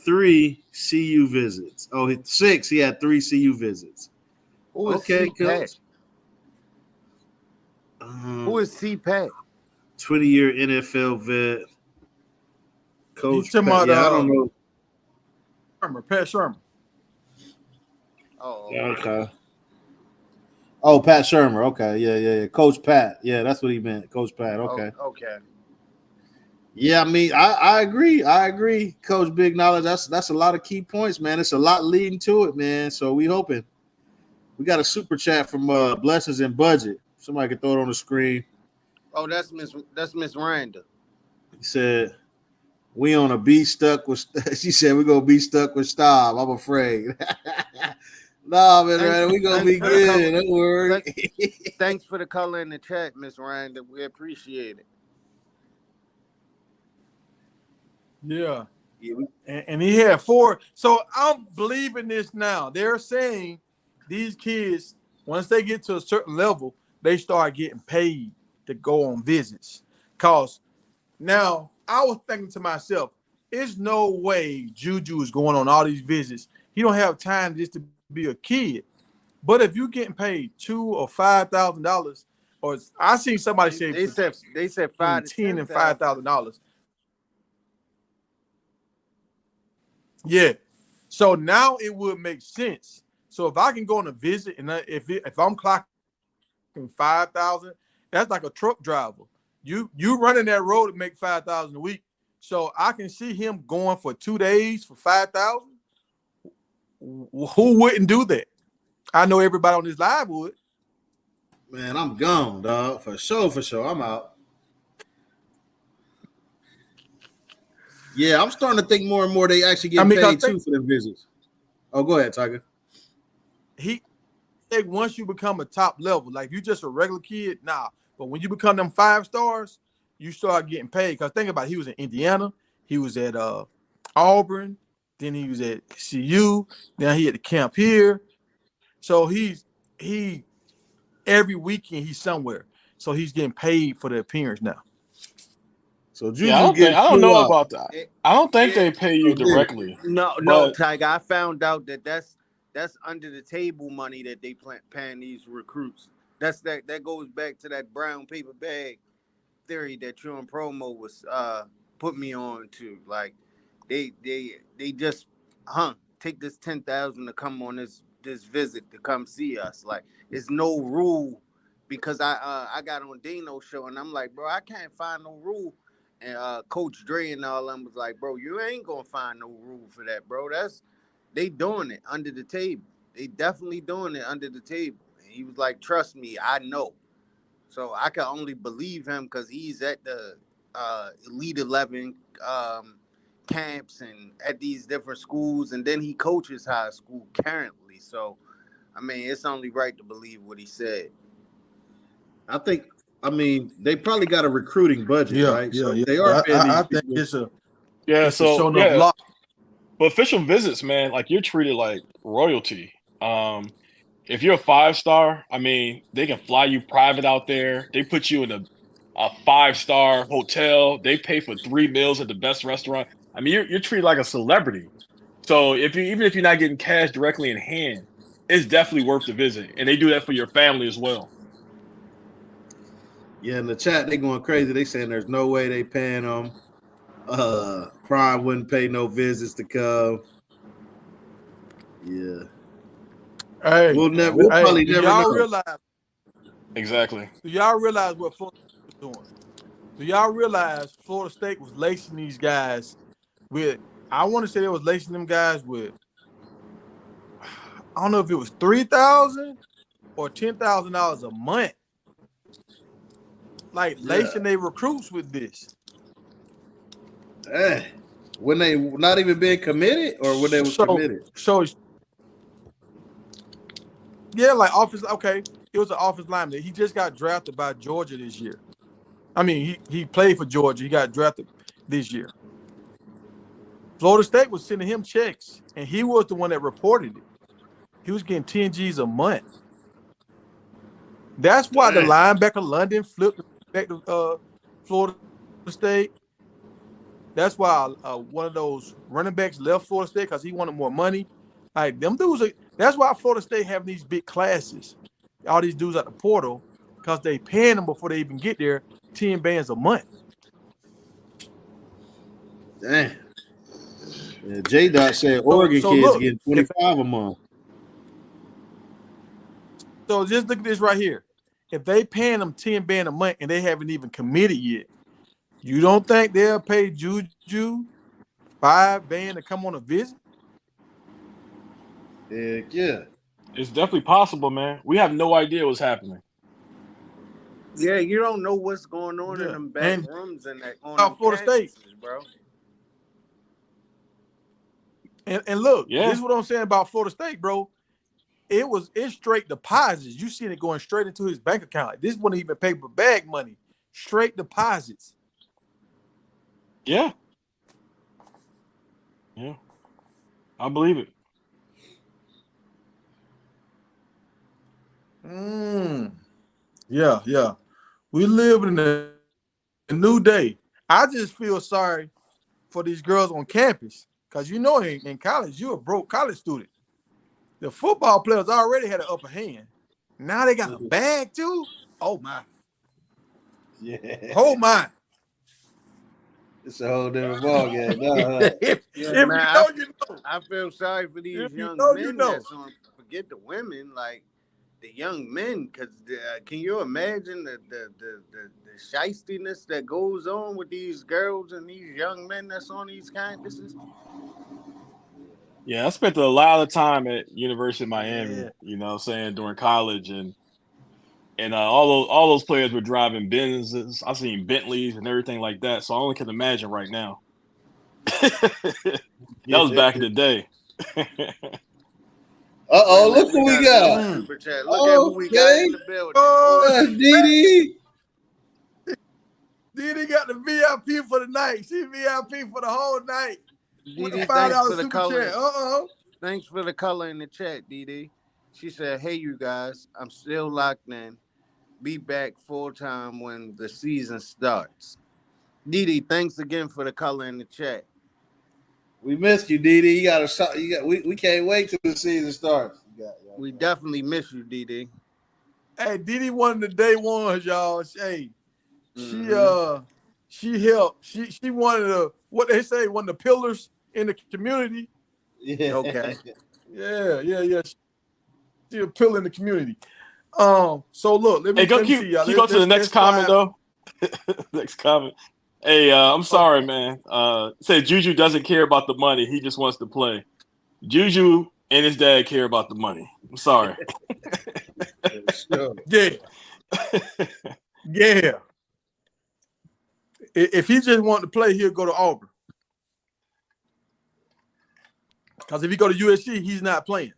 C: 3, CU visits. 6, he had 3 CU visits.
B: Who is Coach. Who is C-Pat?
C: 20-year NFL vet. Coach
A: Pat.
C: I don't know.
A: Pat Shermer.
B: Oh,
C: okay. Oh, Pat Shermer. Okay, yeah. Coach Pat. Yeah, that's what he meant. Coach Pat. Okay.
B: Okay.
C: Yeah, I mean, I agree. Coach Big Knowledge. That's a lot of key points, man. It's a lot leading to it, man. So we hoping. We got a super chat from Blessings and Budget. Somebody can throw it on the screen.
B: Oh, that's Miss Randa.
C: He said, "We on a be stuck with." She said, "We're gonna be stuck with Staub. I'm afraid." Nah, man, Randa, we gonna be good. Don't worry.
B: Thanks for the color in the chat, Miss Randa. We appreciate it.
A: Yeah. And he had 4. So I'm believing this now. They're saying these kids, once they get to a certain level, they start getting paid to go on visits. Because now I was thinking to myself, there's no way Juju is going on all these visits. He don't have time just to be a kid. But if you're getting paid $2,000 or $5,000, or I seen somebody say
B: they said $5,000 to
A: $10,000 and $5,000. Yeah. So now it would make sense. So if I can go on a visit and if I'm clocking 5,000, that's like a truck driver. You running that road to make 5,000 a week. So I can see him going for 2 days for 5,000. Who wouldn't do that? I know everybody on this live would.
C: Man, I'm gone, dog. For sure. I'm out. Yeah, I'm starting to think more and more they actually get paid too for the visits. Oh, go ahead, Tiger.
A: Once you become a top level, like you just a regular kid, nah. But when you become them 5 stars, you start getting paid. Because think about it, he was in Indiana, he was at Auburn, then he was at CU, now he at the camp here. So he every weekend he's somewhere. So he's getting paid for the appearance now.
C: So Juju
D: I don't know about that. I don't think they pay you directly.
B: No, Tiger. I found out that that's under the table money that they paying these recruits. That goes back to that brown paper bag theory that you on promo was put me on to. Like they just take this 10,000 to come on this visit to come see us. Like it's no rule, because I got on Dino's show and I'm like, bro, I can't find no rule. And Coach Dre and all them was like, bro, you ain't gonna find no rule for that, bro. They doing it under the table. They definitely doing it under the table. And he was like, trust me, I know. So I can only believe him because he's at the Elite 11 camps and at these different schools, and then he coaches high school currently. So, I mean, it's only right to believe what he said.
C: I mean, they probably got a recruiting budget, right?
A: Yeah,
C: so
A: yeah.
C: They are paying
A: I
C: these
A: think it's a
D: But official visits, man, like you're treated like royalty. If you're a 5-star, I mean, they can fly you private out there. They put you in a 5-star hotel. They pay for 3 meals at the best restaurant. I mean, you're treated like a celebrity. So even if you're not getting cash directly in hand, it's definitely worth the visit. And they do that for your family as well.
C: Yeah, in the chat, they going crazy. They saying there's no way they paying them. Prime wouldn't pay no visits to come. Yeah.
A: Hey,
C: we'll probably never know.
A: Realize,
D: exactly.
A: Do y'all realize what Florida State was doing? Do y'all realize Florida State was lacing these guys with, I want to say they was lacing them guys with, I don't know if it was $3,000 or $10,000 a month. Like lacing their recruits with this.
C: When they not even being committed, or when they was committed?
A: So yeah, like office. Okay, it was an offensive lineman. He just got drafted by Georgia this year. I mean, he played for Georgia. He got drafted this year. Florida State was sending him checks, and he was the one that reported it. He was getting 10 G's a month. That's why the linebacker London flipped back to Florida State. That's why one of those running backs left Florida State because he wanted more money. Like them dudes, that's why Florida State have these big classes. All these dudes at the portal, because they paying them before they even get there 10 bands a month.
C: Damn. Yeah, J-Dot said Oregon kids getting 25 a month.
A: So just look at this right here. If they paying them 10 band a month and they haven't even committed yet, you don't think they'll pay Juju 5 band to come on a visit?
C: Heck yeah.
D: It's definitely possible, man. We have no idea what's happening.
B: Yeah, you don't know what's going on in
A: Yeah.
B: them back
A: And
B: rooms and that on
A: South
B: them
A: Florida State.
B: campuses, bro.
A: And look,
D: Yeah.
A: this is what I'm saying about Florida State, bro. It's straight deposits. You seen it going straight into his bank account. This wasn't even paper bag money. Straight deposits.
D: Yeah. Yeah. I believe it.
A: Yeah, yeah. We live in a new day. I just feel sorry for these girls on campus. Because you know in college, you're a broke college student. The football players already had an upper hand. Now they got a bag too? Oh my.
C: Yeah.
A: Oh my.
C: It's a whole different ball game. No,
A: if
B: Yeah,
A: you
B: man,
A: know, you know.
B: I feel sorry for these
A: If you
B: young
A: know,
B: men
A: you know.
B: that's on. Forget the women, like the young men, because can you imagine the shystiness that goes on with these girls and these young men that's on these campuses?
D: Yeah, I spent a lot of time at University of Miami,
A: Yeah.
D: you know, saying during college, and all those players were driving Benzes. I seen Bentleys and everything like that. So I only can imagine right now. That was back in the day.
C: Uh-oh, look who we got.
B: Super chat. Look at who we got in the building.
A: Oh,
C: Didi.
A: Didi got the VIP for the night. She VIP for the whole night. With
B: Didi,
A: the
B: thanks
A: $5
B: for the
A: super
B: color.
A: chat.
B: Thanks for the color in the chat, Didi. She said, "Hey, you guys, I'm still locked in. Be back full time when the season starts." Didi, thanks again for the color in the chat.
C: We missed you, Didi. You got a shot. We can't wait till the season starts.
B: We definitely miss you, Didi.
A: Hey, Didi one of the day ones, y'all. Hey, she helped. She one of the what they say, one of the pillars in the community.
C: Yeah.
B: Okay.
A: Yeah. She a pillar in the community. So look, let me see y'all.
D: Can you go to the next comment though? Next comment. Hey, I'm sorry, man. Say Juju doesn't care about the money. He just wants to play. Juju and his dad care about the money. I'm sorry.
C: Sure.
A: Yeah. If he just wanted to play, he'll go to Auburn. Because if he go to USC, he's not playing.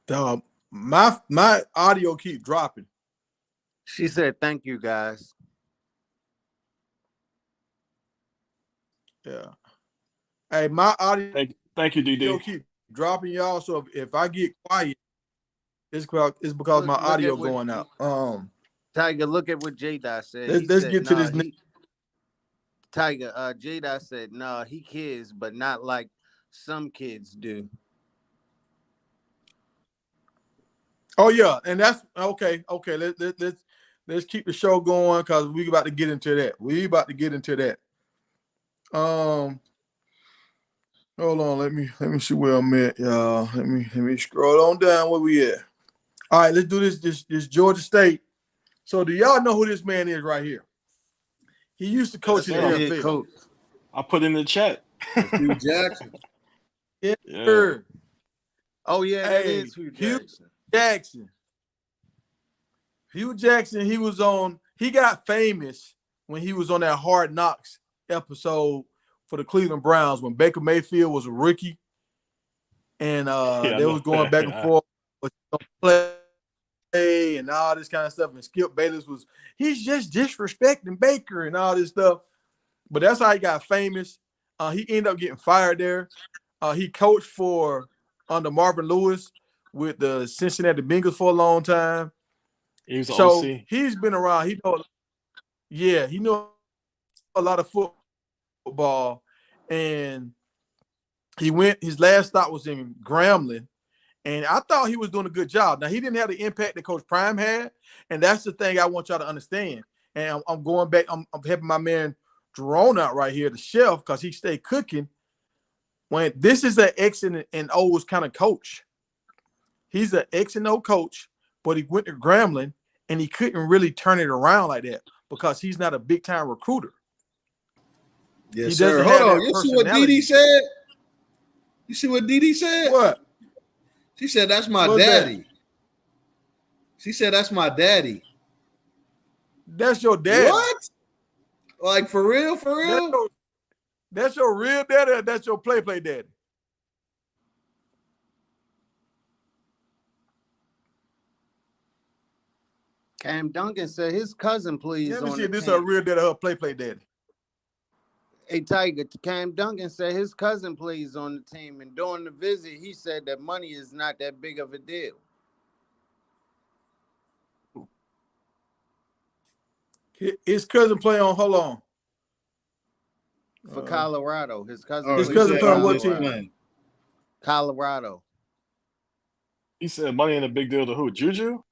A: Dog, my audio keep dropping.
B: She said, "Thank you, guys."
A: Yeah. Hey, my audio
D: thank you, DD.
A: keep dropping, y'all. So if I get quiet, it's because my audio going out.
B: Tiger, look at what J-Dot said.
A: Let's get to this.
B: Tiger, J-Dot said, "Nah, he cares, but not like some kids do."
A: Oh yeah, and that's okay. Let's keep the show going because we about to get into that. Hold on, let me see where I'm at, y'all. Let me scroll on down where we at. All right, let's do this Georgia State. So do y'all know who this man is right here? He used to coach in the NFL.
D: I put in the chat.
C: Hugh Jackson.
A: Yeah.
B: Oh yeah, that is Hugh
A: Jackson. Hugh Jackson, he got famous when he was on that Hard Knocks episode for the Cleveland Browns when Baker Mayfield was a rookie. And they was going back and forth with play and all this kind of stuff. And Skip Bayless he's just disrespecting Baker and all this stuff. But that's how he got famous. He ended up getting fired there. He coached under Marvin Lewis with the Cincinnati Bengals for a long time.
D: He was OC.
A: He's been around. He knows a lot of football. And his last stop was in Grambling. And I thought he was doing a good job. Now, he didn't have the impact that Coach Prime had. And that's the thing I want y'all to understand. And I'm going back. I'm helping my man Jerome out right here, the chef, because he stayed cooking. When this is an X and O's kind of coach. He's an X and O coach, but he went to Grambling and he couldn't really turn it around like that because he's not a big time recruiter.
C: Yes,
A: He
C: sir.
A: doesn't
C: Hold
A: have
C: on.
A: that
C: You see what
A: personality.
C: Didi said? You see what Didi said?
A: What?
C: She said, "That's my
A: What's
C: daddy."
A: that?
C: She said, "That's my daddy."
A: That's your daddy.
C: What? Like for real? For real?
A: That's your real daddy, or that's your play daddy?
B: Cam Duncan said his cousin plays
A: Let me
B: on
A: see
B: the
A: if this is her
B: team.
A: real daddy or her play daddy.
B: Hey, Tiger, Cam Duncan said his cousin plays on the team, and during the visit, he said that money is not that big of a deal.
A: His cousin play on. Hold on.
B: For Colorado. His cousin
A: His
B: plays
A: cousin
B: for
A: play on what
B: Colorado.
A: team?
B: Colorado.
D: He said money ain't a big deal to who? Juju?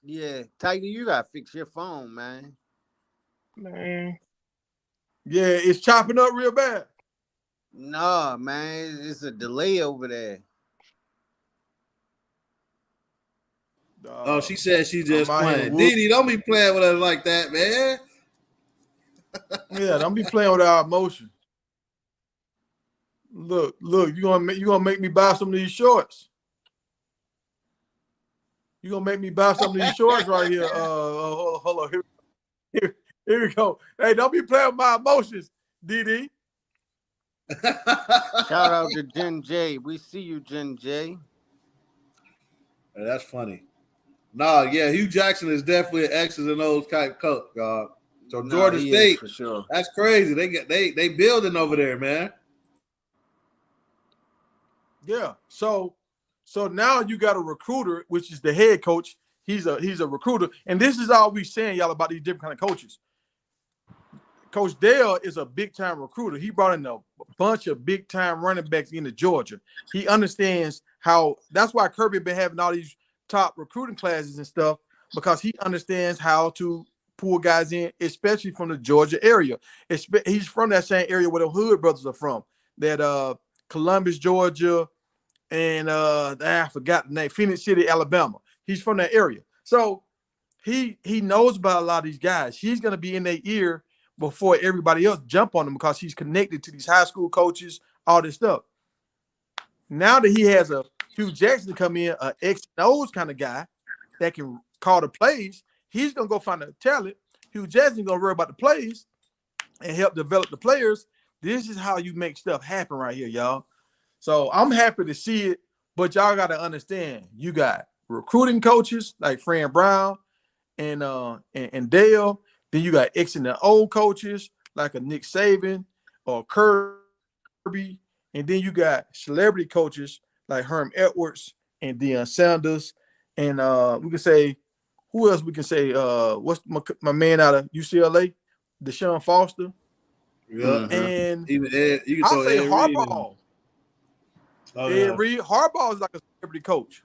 B: Yeah, Tiger, you gotta fix your phone, man.
D: Man.
A: Yeah, it's chopping up real bad.
B: Nah, man, it's a delay over there.
C: Oh, she said she just
A: I'm out here
C: playing.
A: with
C: Didi, don't be playing with us like that, man.
A: Yeah, don't be playing with our emotions. Look, you gonna make me buy some of these shorts. You gonna make me buy some of these shorts right here. Hold on. Here we go. Hey, don't be playing with my emotions, DD.
B: Shout out to Jen J. We see you, Jen J.
C: That's funny. Nah, yeah, Hugh Jackson is definitely an X's and O's type coach, dog. So Georgia State,
B: for sure.
C: that's crazy. They building over there, man.
A: Yeah. So now you got a recruiter, which is the head coach. He's a recruiter, and this is all we saying, y'all, about these different kind of coaches. Coach Dale is a big time recruiter. He brought in a bunch of big time running backs into Georgia. He understands how. That's why Kirby been having all these top recruiting classes and stuff, because he understands how to pull guys in, especially from the Georgia area. He's from that same area where the Hood brothers are from. That Columbus, Georgia, and I forgot the name, Phoenix City, Alabama. He's from that area. So he knows about a lot of these guys. He's going to be in their ear before everybody else jump on them, because he's connected to these high school coaches, all this stuff. Now that he has a Hugh Jackson come in, an X and O's kind of guy that can call the plays, he's going to go find the talent. Hugh Jackson's going to worry about the plays and help develop the players. This is how you make stuff happen right here, y'all. So I'm happy to see it, but y'all got to understand, you got recruiting coaches like Fran Brown and Dale. Then you got X and O coaches like a Nick Saban or Kirby. And then you got celebrity coaches like Herm Edwards and Deion Sanders. And we can say, who else we can say? What's my man out of UCLA? Deshaun Foster.
C: Yeah.
A: And
C: even Ed, you can
A: I
C: throw
A: say
C: Ed
A: Harbaugh.
C: Reed
A: Reed. Harbaugh is like a celebrity coach.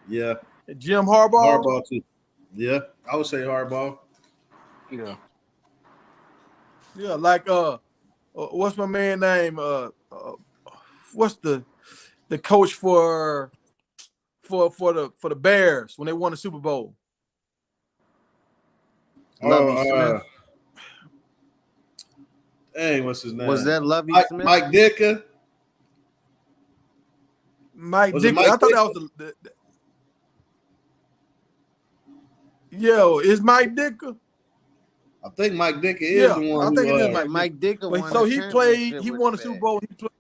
C: Yeah.
A: Jim Harbaugh.
C: Harbaugh too. Yeah, I would say Harbaugh.
D: Yeah.
A: Yeah, like what's my man name? What's the coach for the Bears when they won the Super Bowl?
B: Lovie Smith.
C: Hey, what's his name?
B: Was that Lovie Smith?
C: Mike Dicker.
A: Mike Dicker. I thought that was the Yo, is Mike Dicker?
C: I think Mike Dicker is the one.
A: I think it is
B: Mike Dicker.
A: So he played. He won the Super Bowl. He played.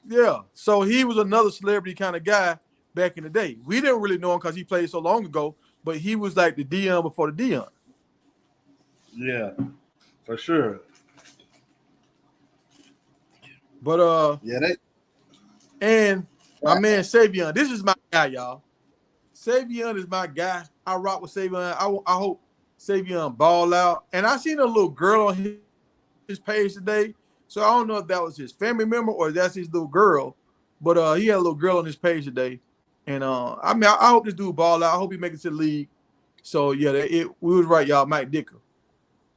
A: Yeah. So he was another celebrity kind of guy back in the day. We didn't really know him because he played so long ago, but he was like the Dion before the Dion.
C: Yeah, for sure.
A: But and my man Savion, this is my guy, y'all. Savion is my guy. I rock with Savion. I hope Savion ball out. And I seen a little girl on his page today. So I don't know if that was his family member or that's his little girl. But he had a little girl on his page today. And I hope this dude ball out. I hope he make it to the league. So yeah, we was right, y'all. Mike Dicker.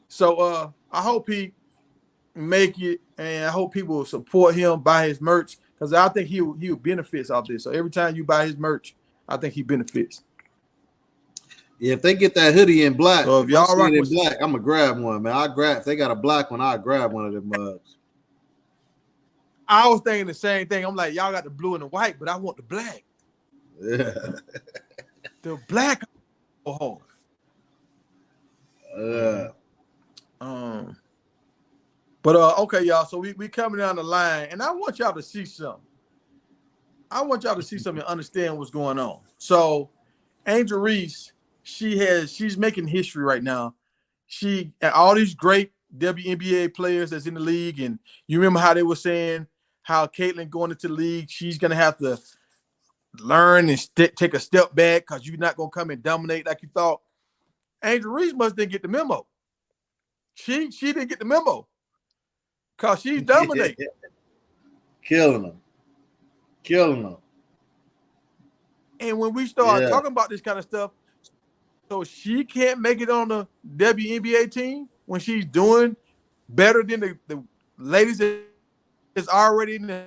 A: So I hope he make it, and I hope people will support him, buy his merch, because I think he benefits off this. So every time you buy his merch, I think he benefits.
C: Yeah, if they get that hoodie in black,
A: So if y'all
C: I see
A: rock
C: it in
A: with
C: black, I'm gonna grab one, man. If they got a black one, I'll grab one of them mugs.
A: I was thinking the same thing. I'm like, y'all got the blue and the white, but I want the black.
C: Yeah.
A: The black. Oh. But okay, y'all. So we coming down the line, and I want y'all to see something. I want y'all to see something and understand what's going on. So, Angel Reese, she's making history right now. She and all these great WNBA players that's in the league, and you remember how they were saying how Caitlin going into the league, she's gonna have to learn and take a step back because you're not gonna come and dominate like you thought. Angel Reese must didn't get the memo. She didn't get the memo because she's dominating.
C: Killing them.
A: And when we start talking about this kind of stuff, so she can't make it on the WNBA team when she's doing better than the ladies that is already in the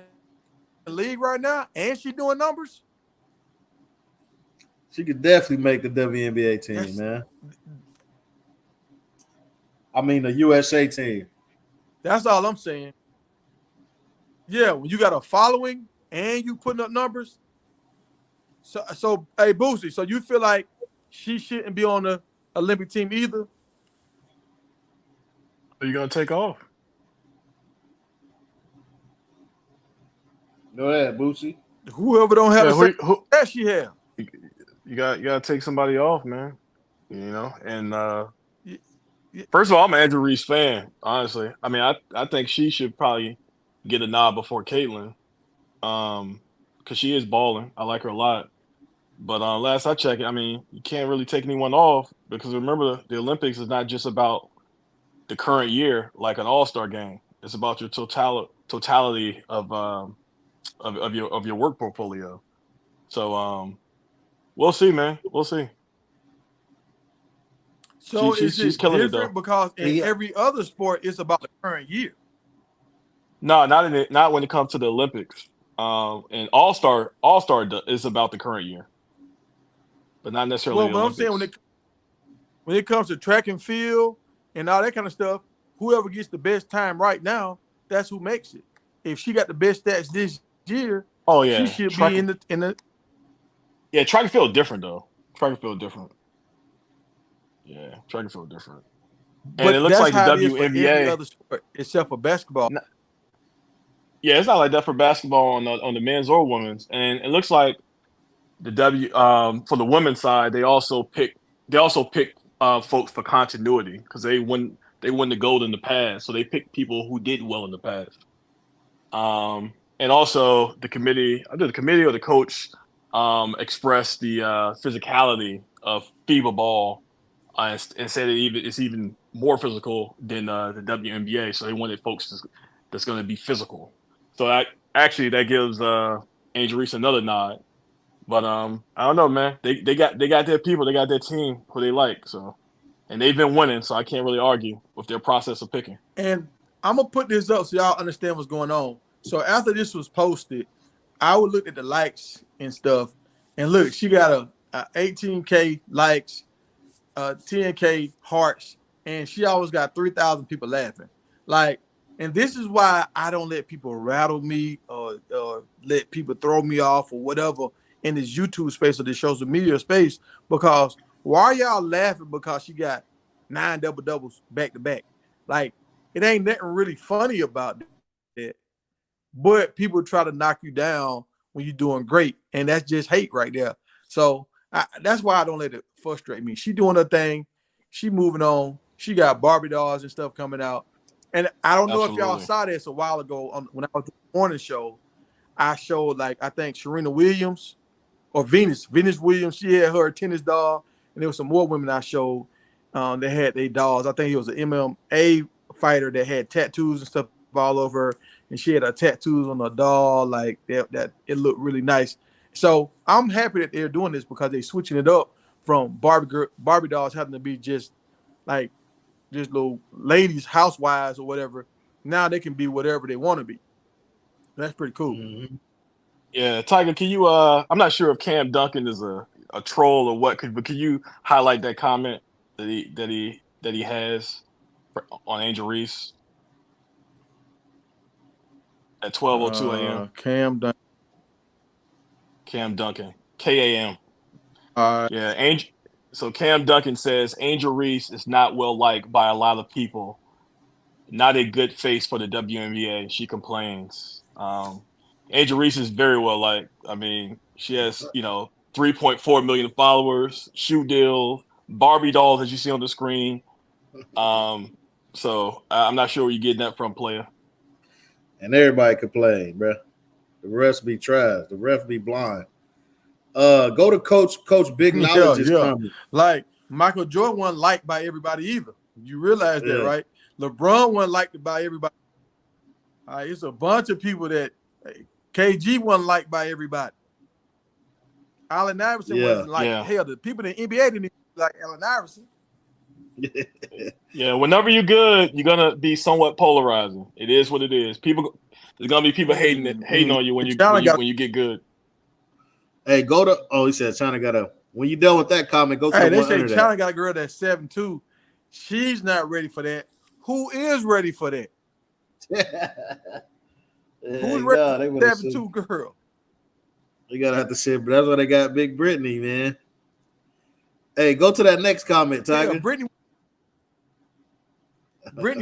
A: league right now, and she's doing numbers.
C: She could definitely make the WNBA team, man. I mean the USA team.
A: That's all I'm saying. Yeah, when you got a following and you putting up numbers. So hey Boosie, so you feel like she shouldn't be on the Olympic team either?
D: Are you gonna take off?
C: Know that, Boosie.
A: Whoever don't have
D: who
A: that she have.
D: You gotta take somebody off, man. You know, and first of all, I'm an Andrew Reese fan, honestly. I mean, I think she should probably get a nod before Caitlin. Because she is balling. I like her a lot. But last I checked, I mean, you can't really take anyone off because remember the Olympics is not just about the current year like an all-star game. It's about your totality of your work portfolio. So we'll see, man. We'll see.
A: So
D: she's killing it though.
A: Because in every other sport it's about the current year.
D: No, not when it comes to the Olympics. And All-Star is about the current year. But not necessarily.
A: Well, what I'm saying when it comes to track and field and all that kind of stuff, whoever gets the best time right now, that's who makes it. If she got the best stats this year, she should be in the.
D: Yeah, track and field different though. Track and field different. Yeah, track and field different. And
A: but
D: it looks like the WNBA.
A: For every other sport except for basketball.
D: Yeah, it's not like that for basketball on the men's or women's, and it looks like the for the women's side they also pick folks for continuity because they won the gold in the past, so they picked people who did well in the past. And also the committee, either the committee or the coach, expressed the physicality of FIBA ball and said it's even more physical than the WNBA. So they wanted folks that's going to be physical. So that gives Angel Reese another nod. But I don't know, man. They got their people, they got their team who they like. So, and they've been winning, so I can't really argue with their process of picking.
A: And I'm gonna put this up so y'all understand what's going on. So after this was posted, I would look at the likes and stuff, and look, she got a 18K likes, 10K hearts, and she always got 3,000 people laughing. Like, and this is why I don't let people rattle me or let people throw me off or whatever in this YouTube space or this social media space, because why are y'all laughing because she got 9 double-doubles back-to-back? Like, it ain't nothing really funny about that. But people try to knock you down when you're doing great, and that's just hate right there. So that's why I don't let it frustrate me. She doing her thing. She moving on. She got Barbie dolls and stuff coming out. And I don't know if y'all saw this a while ago when I was doing the morning show. I showed, like, I think Serena Williams or Venus Williams. She had her tennis doll, and there was some more women I showed that had their dolls. I think it was an MMA fighter that had tattoos and stuff all over her, and she had her tattoos on her doll, like that it looked really nice. So I'm happy that they're doing this because they're switching it up from Barbie dolls having to be just little ladies, housewives or whatever. Now they can be whatever they want to be. That's pretty cool.
C: Mm-hmm.
D: Yeah, Tiger, can you I'm not sure if Cam Duncan is a a troll or what? But can you highlight that comment that he has on Angel Reese at 12:02 a.m.? Cam Duncan, KAM. Yeah, Angel. So Cam Duncan says Angel Reese is not well liked by a lot of people. Not a good face for the WNBA. She complains. Angel Reese is very well liked. I mean, she has 3.4 million followers, shoe deal, Barbie dolls that you see on the screen. So I'm not sure where you're getting that from, player.
C: And everybody complain, bro. The refs be trash. The ref be blind. Go to Coach Big Knowledge is coming.
A: Like Michael Jordan wasn't liked by everybody either. You realize that, right? LeBron wasn't liked by everybody. It's a bunch of people that KG wasn't liked by everybody. Allen Iverson wasn't liked. Hell, the people in the NBA didn't even like Allen Iverson.
D: Yeah, whenever you're good, you're gonna be somewhat polarizing. It is what it is. There's gonna be people hating on you when you get good.
C: Hey, go to he said China got a. When you done with that comment, go to
A: the one under that. China got a girl that's 7'2". She's not ready for that. Who is ready for that? Who's ready for 7'2" girl?
C: You gotta have to say, but that's why they got Big Brittany, man. Hey, go to that next comment, Tiger.
A: Yeah, Brittany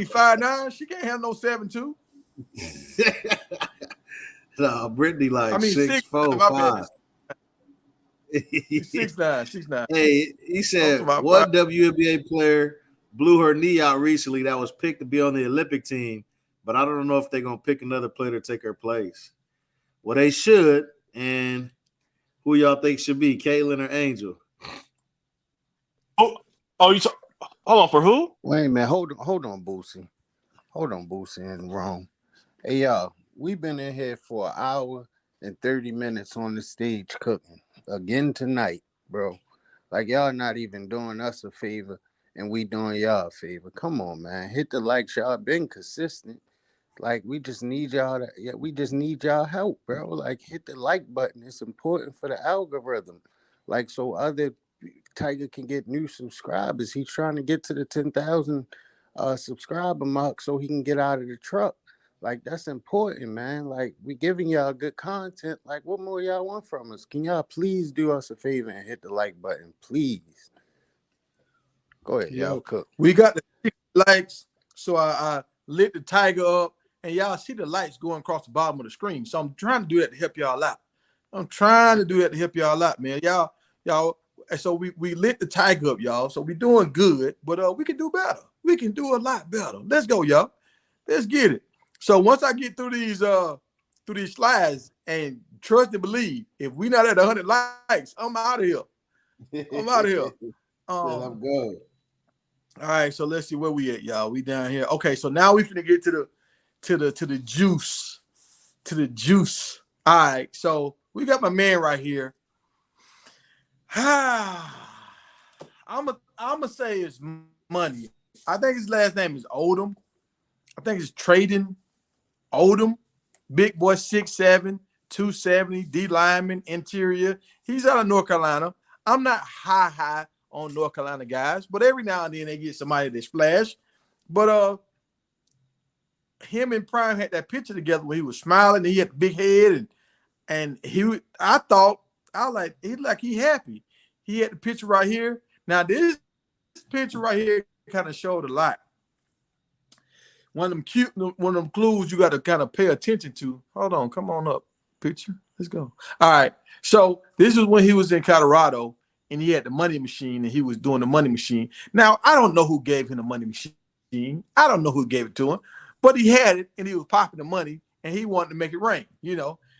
A: 5'9", she can't have no 7'2".
C: No, Brittany 6'4", 5".
A: 6'9", she's not.
C: Hey, he said one WNBA player blew her knee out recently that was picked to be on the Olympic team, but I don't know if they're gonna pick another player to take her place. Well, they should. And who y'all think should be, Caitlin or Angel?
D: Hold on, for who?
B: Wait a minute, hold on, Boosie. Hold on, Boosie and Rome. Hey, y'all, we've been in here for an hour and 30 minutes on the stage cooking. Again tonight, bro. Like, y'all not even doing us a favor, and we doing y'all a favor. Come on, man. Hit the likes. Y'all been consistent. Like, we just need y'all help, bro. Like, hit the like button. It's important for the algorithm. Like, so other Tiger can get new subscribers. He's trying to get to the 10,000 subscriber mark so he can get out of the truck. Like, that's important, man. Like, we giving y'all good content. Like, what more y'all want from us? Can y'all please do us a favor and hit the like button, please? Go ahead, y'all cook.
A: We got the likes, so I lit the Tiger up, and y'all see the lights going across the bottom of the screen. So I'm trying to do that to help y'all out. Man. Y'all. And so we lit the Tiger up, y'all. So we doing good, but we can do better. We can do a lot better. Let's go, y'all. Let's get it. So once I get through these slides, and trust and believe, if we not at 100 likes, I'm out of here. I'm
C: good.
A: All right, so let's see where we at, y'all. We down here. Okay, so now we finna get to the juice. To the juice. All right, so we got my man right here. I'm gonna say it's money. I think his last name is Odom. I think it's Trading Odom. Big boy, 6'7", 270, D lineman, interior. He's out of North Carolina. I'm not high on North Carolina guys, but every now and then they get somebody that splash. But him and Prime had that picture together where he was smiling and he had the big head and he happy. He had the picture right here. Now this picture right here kind of showed a lot. One of them clues you got to kind of pay attention to. Hold on, come on up, picture. Let's go. All right. So this is when he was in Colorado and he had the money machine and he was doing the money machine. Now I don't know who gave him the money machine. I don't know who gave it to him, but he had it and he was popping the money and he wanted to make it rain.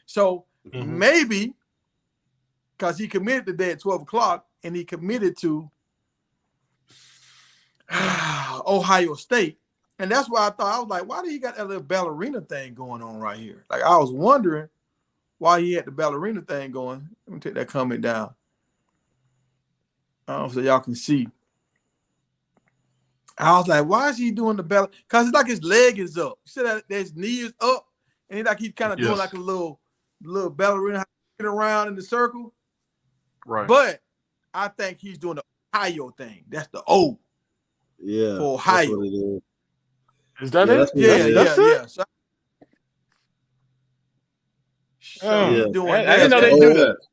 A: So maybe because he committed today at 12 o'clock and he committed to Ohio State. And that's why I was like, why do he got that little ballerina thing going on right here? Like, I was wondering why he had the ballerina thing going. Let me take that comment down. So y'all can see. I was like, why is he doing the ballerina? Because it's like his leg is up. You see that his knee is up? And he's kind of doing like a little ballerina around in the circle.
D: Right.
A: But I think he's doing the Ohio thing. That's the O.
C: Yeah,
A: for Ohio.
C: That's what it is.
D: Is that
C: Yeah,
D: it?
C: that's what it is.
D: That's it?
A: Yeah. So
C: Yeah.
A: he's doing
D: I
A: that.
D: didn't know
C: That's
D: they
C: the
D: do that.
C: OS.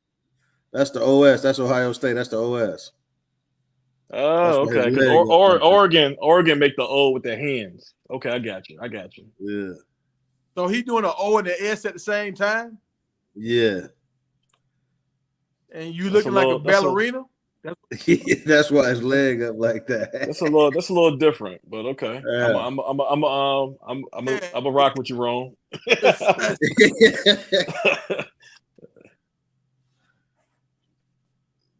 C: That's the OS. That's Ohio State. That's the OS.
D: Oh,
C: That's why
D: okay.
C: his
D: Because
C: leg up.
D: Oregon make the O with their hands. Okay, I got you.
C: Yeah.
A: So he's doing an O and an S at the same time,
C: Yeah.
A: and you
D: That's
A: looking
D: a
A: like
D: little-
A: a
D: that's a-
A: ballerina.
C: That's why his leg up like that.
D: That's a little different, but okay.
C: Yeah.
D: I'm a rock with you, Ron.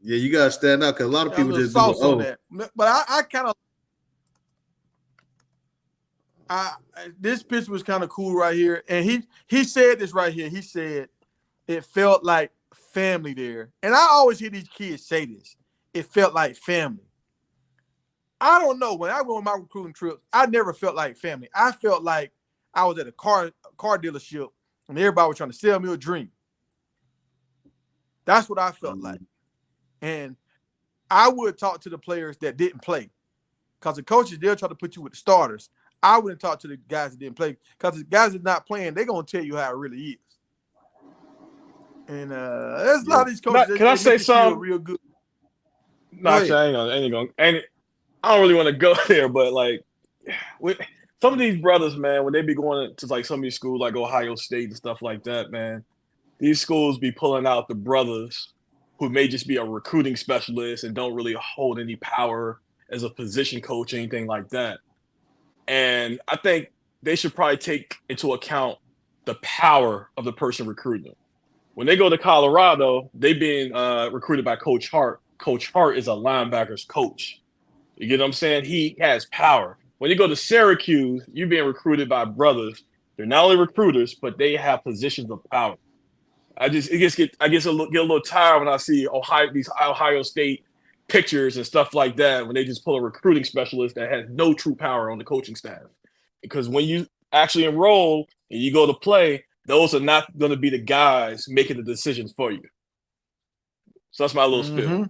C: Yeah, you gotta stand out because a lot of people just do the
A: sauce on
C: O.
A: that. But I kind of this picture was kind of cool right here, and he said this right here. He said it felt like family there, and I always hear these kids say this. It felt like family. I don't know. When I go on my recruiting trips, I never felt like family. I felt like I was at a car dealership, and everybody was trying to sell me a dream. That's what I felt like. And I would talk to the players that didn't play, because the coaches, they'll try to put you with the starters. I wouldn't talk to the guys that didn't play, because the guys that not playing, they're going to tell you how it really is. And there's a lot of these coaches.
D: Can I say something
A: real good?
D: No, actually, I ain't gonna. I don't really want to go there, but like, some of these brothers, man, when they be going to like some of these schools like Ohio State and stuff like that, man, these schools be pulling out the brothers who may just be a recruiting specialist and don't really hold any power as a position coach or anything like that. And I think they should probably take into account the power of the person recruiting them. When they go to Colorado, they being recruited by Coach Hart. Coach Hart is a linebackers coach. You get what I'm saying? He has power. When you go to Syracuse, you're being recruited by brothers. They're not only recruiters, but they have positions of power. I get a little tired when I see these Ohio State pictures and stuff like that when they just pull a recruiting specialist that has no true power on the coaching staff. Because when you actually enroll and you go to play, those are not going to be the guys making the decisions for you. So that's my little spiel.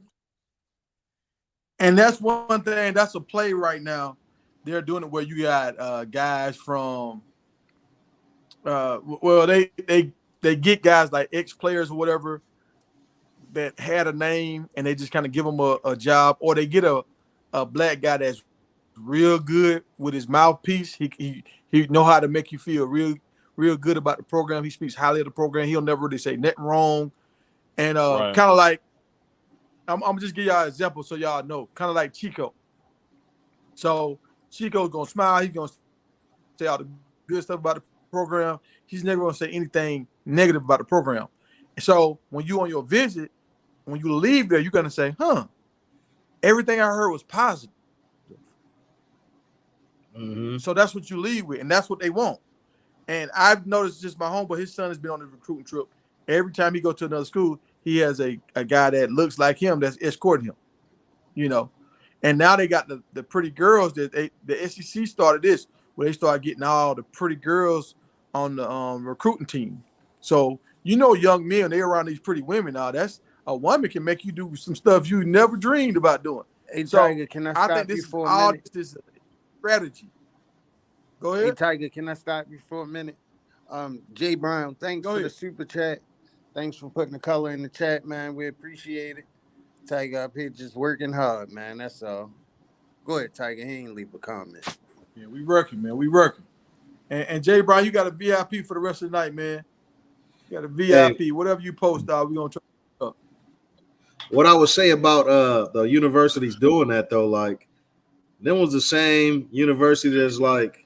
A: And that's one thing. That's a play right now. They're doing it where you got guys from. They get guys like ex-players or whatever that had a name, and they just kind of give them a job, or they get a black guy that's real good with his mouthpiece. He know how to make you feel real good about the program. He speaks highly of the program. He'll never really say nothing wrong. And kind of like, I'm just give y'all an example so y'all know, kind of like Chico. So Chico's going to smile. He's going to say all the good stuff about the program. He's never going to say anything negative about the program. So when you on your visit, when you leave there, you're going to say, everything I heard was positive. So that's what you leave with, and that's what they want. And I've noticed just my homeboy, his son has been on a recruiting trip. Every time he goes to another school, he has a guy that looks like him that's escorting him, you know. And now they got the pretty girls that the SEC started this, where they started getting all the pretty girls on the recruiting team. So, young men, they're around these pretty women now. That's a woman can make you do some stuff you never dreamed about doing.
B: Hey,
A: so
B: Tiger, can I stop
A: think
B: you
A: this
B: for
A: is
B: a
A: all
B: minute?
A: this is strategy. Go ahead.
B: Hey, Tiger, can I stop you for a minute? Jay Brown, thanks for the super chat. Thanks for putting the color in the chat, man. We appreciate it. Tiger up here just working hard, man. That's all. Go ahead, Tiger. He ain't leave a comment.
A: Yeah, we working, man. We working. And Jay Brown, you got a VIP for the rest of the night, man. You got a VIP. Hey, whatever you post, we're gonna try.
C: What I would say about the universities doing that though, like, them was the same university that's like,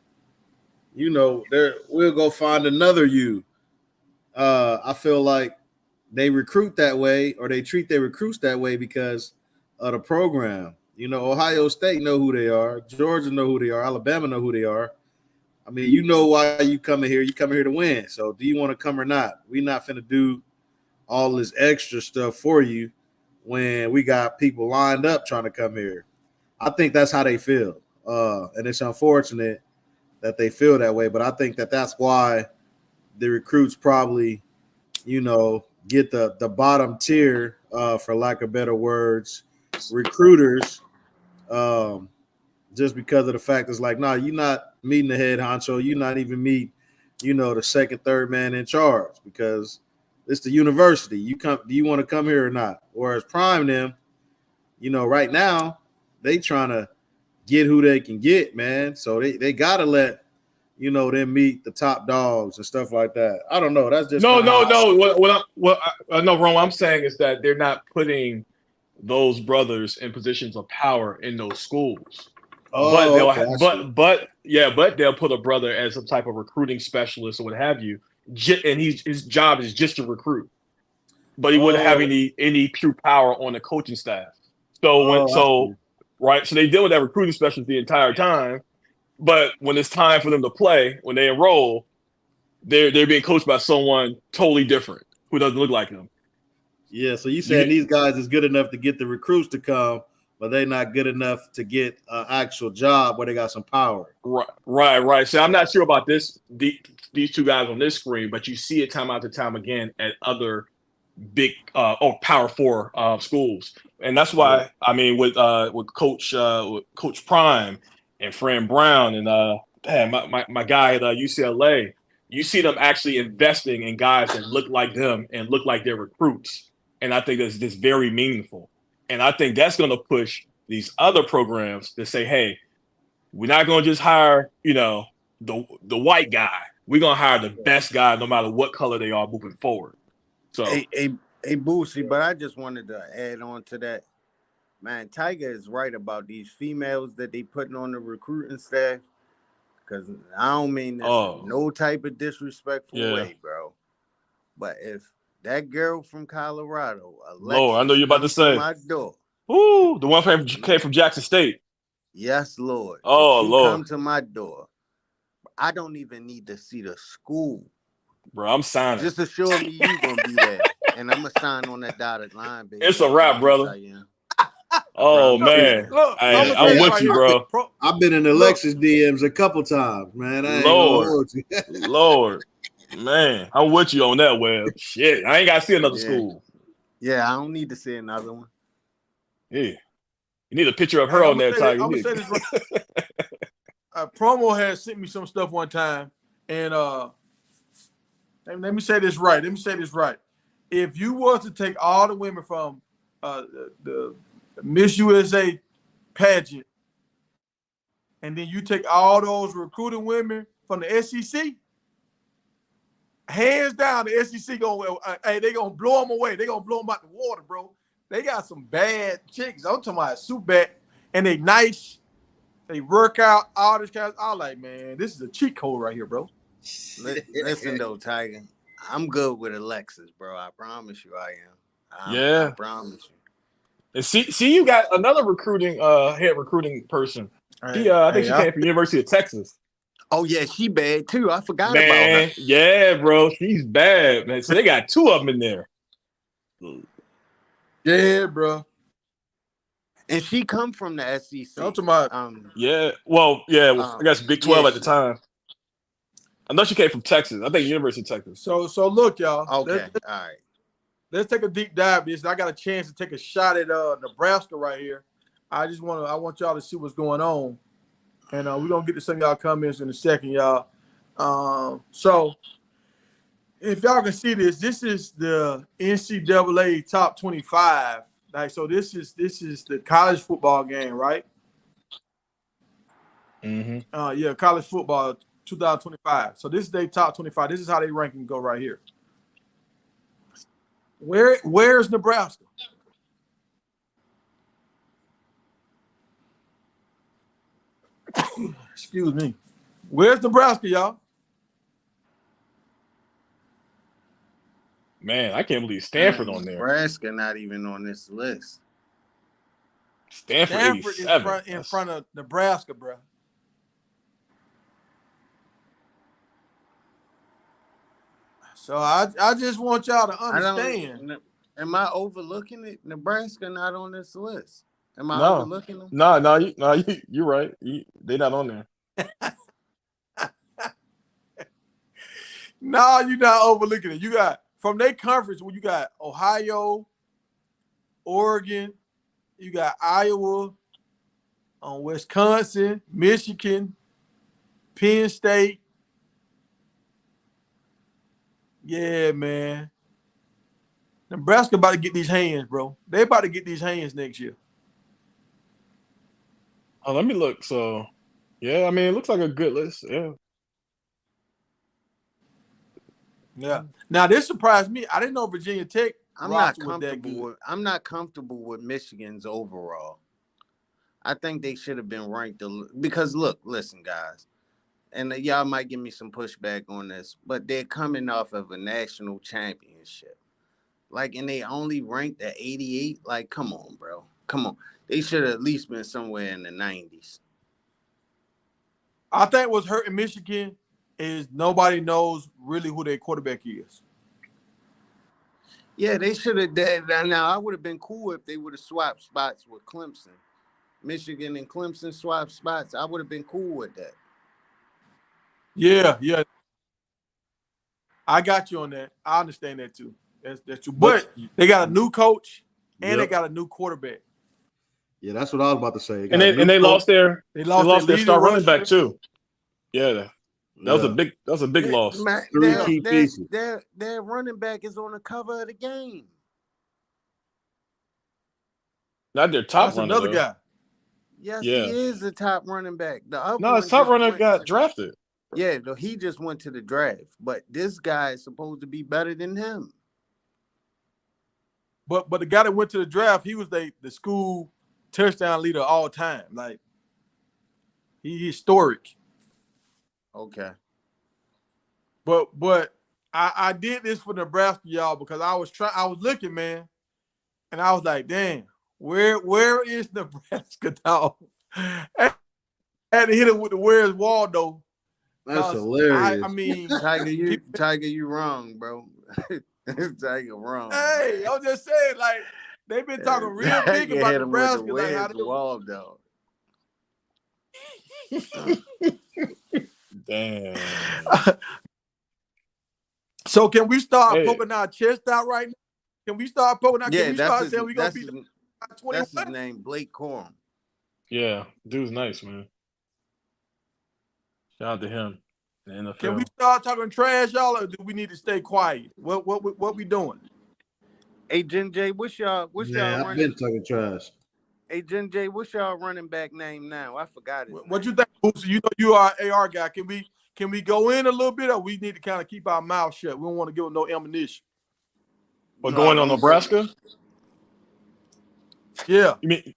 C: we'll go find another you. I feel like they recruit that way, or they treat their recruits that way because of the program. Ohio State know who they are. Georgia know who they are. Alabama know who they are. I mean, you know why you coming here. You coming here to win. So do you want to come or not? We're not finna do all this extra stuff for you when we got people lined up trying to come here. I think that's how they feel. And it's unfortunate that they feel that way. But I think that's why the recruits probably, get the bottom tier, for lack of better words, recruiters, just because of the fact it's like, nah, you're not meeting the head honcho. You're not even meet, the second, third man in charge because it's the university. Do you want to come here or not? Whereas Prime them, right now they trying to get who they can get, man. So they gotta let them meet the top dogs and stuff like that. I don't know. That's just
D: no. Ron, what I'm saying is that they're not putting those brothers in positions of power in those schools. But they'll put a brother as some type of recruiting specialist or what have you, and his job is just to recruit. But he wouldn't have any pure power on the coaching staff. So they deal with that recruiting specialist the entire time. But when it's time for them to play, when they enroll, they're being coached by someone totally different who doesn't look like them.
C: Yeah, so you saying these guys is good enough to get the recruits to come, but they're not good enough to get an actual job where they got some power.
D: Right. So I'm not sure about these two guys on this screen, but you see it time after time again at other big Power 4 schools, and that's why with Coach Prime and Fran Brown and my guy at UCLA, you see them actually investing in guys that look like them and look like they're recruits, and I think that's very meaningful. And I think that's going to push these other programs to say, hey, we're not going to just hire, the white guy. We're going to hire the best guy no matter what color they are moving forward. So,
B: hey, Boosie, but I just wanted to add on to that. Man, Tiger is right about these females that they putting on the recruiting staff. Because I don't mean this in no type of disrespectful way, bro. But if that girl from Colorado, Alexis,
D: Lord, I know you're about to say
B: my door.
D: Ooh, the one came from Jackson State.
B: Yes, Lord.
D: Oh,
B: if she
D: Lord.
B: Come to my door. I don't even need to see the school.
D: Bro, I'm signing.
B: Just assure me you're going to be there. And I'm going to sign on that dotted line, baby.
D: It's a wrap, brother. Oh, man.
A: Look,
D: I'm with you, bro.
C: I've been in Alexis DMs a couple times, man.
D: Lord. Man, I'm with you on that, Web. Shit, I ain't got to see another school.
B: Yeah, I don't need to see another one.
D: Yeah. You need a picture of her on there, Tiger.
A: I'm going to say this right. Promo had sent me some stuff one time, and let me say this right. If you was to take all the women from the Miss USA pageant, and then you take all those recruiting women from the SEC, hands down, the SEC they gonna blow them away. They gonna blow them out the water, bro. They got some bad chicks. I'm talking about super bad, and they nice. They work out all this kind of. I'm like, man, this is a cheat code right here, bro.
B: Listen though, Tiger, I'm good with Alexis, bro. I promise you, I am. I promise you.
D: And see, you got another head recruiting person. I think she came from the University of Texas.
B: Oh yeah, she bad too. I forgot about her.
D: Yeah, bro, she's bad, man. So they got two of them in there.
A: Yeah, bro.
B: And she come from the SEC.
A: I'm talking about,
D: I guess Big 12 at the time. I know she came from Texas. I think University of Texas.
A: So look, y'all.
B: Okay, all right.
A: Let's take a deep dive. I got a chance to take a shot at Nebraska right here. I want y'all to see what's going on, and we're gonna get to some of y'all comments in a second, y'all. So if y'all can see this is the NCAA top 25. Like, so this is the college football game, right?
D: Mm-hmm.
A: College football 2025. So this is their top 25. This is how they ranking go right here. Where's Nebraska? Excuse me. Where's Nebraska, y'all?
D: Man, I can't believe Stanford on there.
B: Nebraska not even on this list.
D: Stanford
A: is in front of Nebraska, bro. So I just want y'all to understand.
B: Am I overlooking it? Nebraska not on this list. Am I overlooking them?
D: No, you're right. They're not on there.
A: No, you're not overlooking it. You got from their conference where you got Ohio, Oregon, You got Iowa, Wisconsin, Michigan, Penn State. Yeah, man. Nebraska about to get these hands, bro. They about to get these hands next year.
D: Oh, let me look. So, yeah, I mean, it looks like a good list. Yeah.
A: Yeah. Now this surprised me. I didn't know Virginia Tech
B: I'm not
A: roster was that good.
B: I'm not comfortable with Michigan's overall. I think they should have been ranked because listen, guys, and y'all might give me some pushback on this, but they're coming off of a national championship. Like, and they only ranked at 88. Like, come on, bro. Come on. They should have at least been somewhere in the 90s.
A: I think what's hurting Michigan is nobody knows really who their quarterback is.
B: Yeah, they should have. Now, I would have been cool if they would have swapped spots with Clemson. Michigan and Clemson swapped spots. I would have been cool with that.
A: Yeah. I got you on that. I understand that too. That's true. But they got a new coach and they got a new quarterback.
C: Yeah, that's what I was about to say.
D: And they lost their star running back too. Yeah. That was a big loss.
C: Three key pieces.
B: Their running back is on the cover of the game.
D: Not their top
A: That's
D: runner.
A: Another guy.
B: Yes, he is the top running back. The other
D: his top runner got drafted.
B: Yeah, he just went to the draft. But this guy is supposed to be better than him.
A: But the guy that went to the draft, he was the school touchdown leader all time. Like, he's historic.
B: Okay.
A: But I did this for Nebraska, y'all, because I was looking, man, and I was like, damn, where is Nebraska, dog? I had to hit it with the where's Waldo.
C: That's hilarious.
A: I mean,
B: Tiger, you wrong, bro. Tiger wrong.
A: Hey, I was just saying, like, they've been talking real big about Nebraska, like how they
B: Waldo.
D: Damn.
A: So can we start poking our chest out right now? Can we start poking out?
B: Yeah,
A: can we start saying we're gonna beat 21?
B: That's his name, Blake Corum.
D: Yeah, dude's nice, man. Shout out to him. The NFL.
A: Can we start talking trash, y'all, or do we need to stay quiet? What we doing?
B: Hey, Jen J, what's y'all
C: I've been talking trash.
B: Hey, Jen J, what's y'all running back name now? I forgot it.
A: What you think, Boosie? You know you are an AR guy. Can we go in a little bit, or we need to kind of keep our mouth shut? We don't want to give them no ammunition.
D: But going on Nebraska?
A: Yeah.
D: You mean?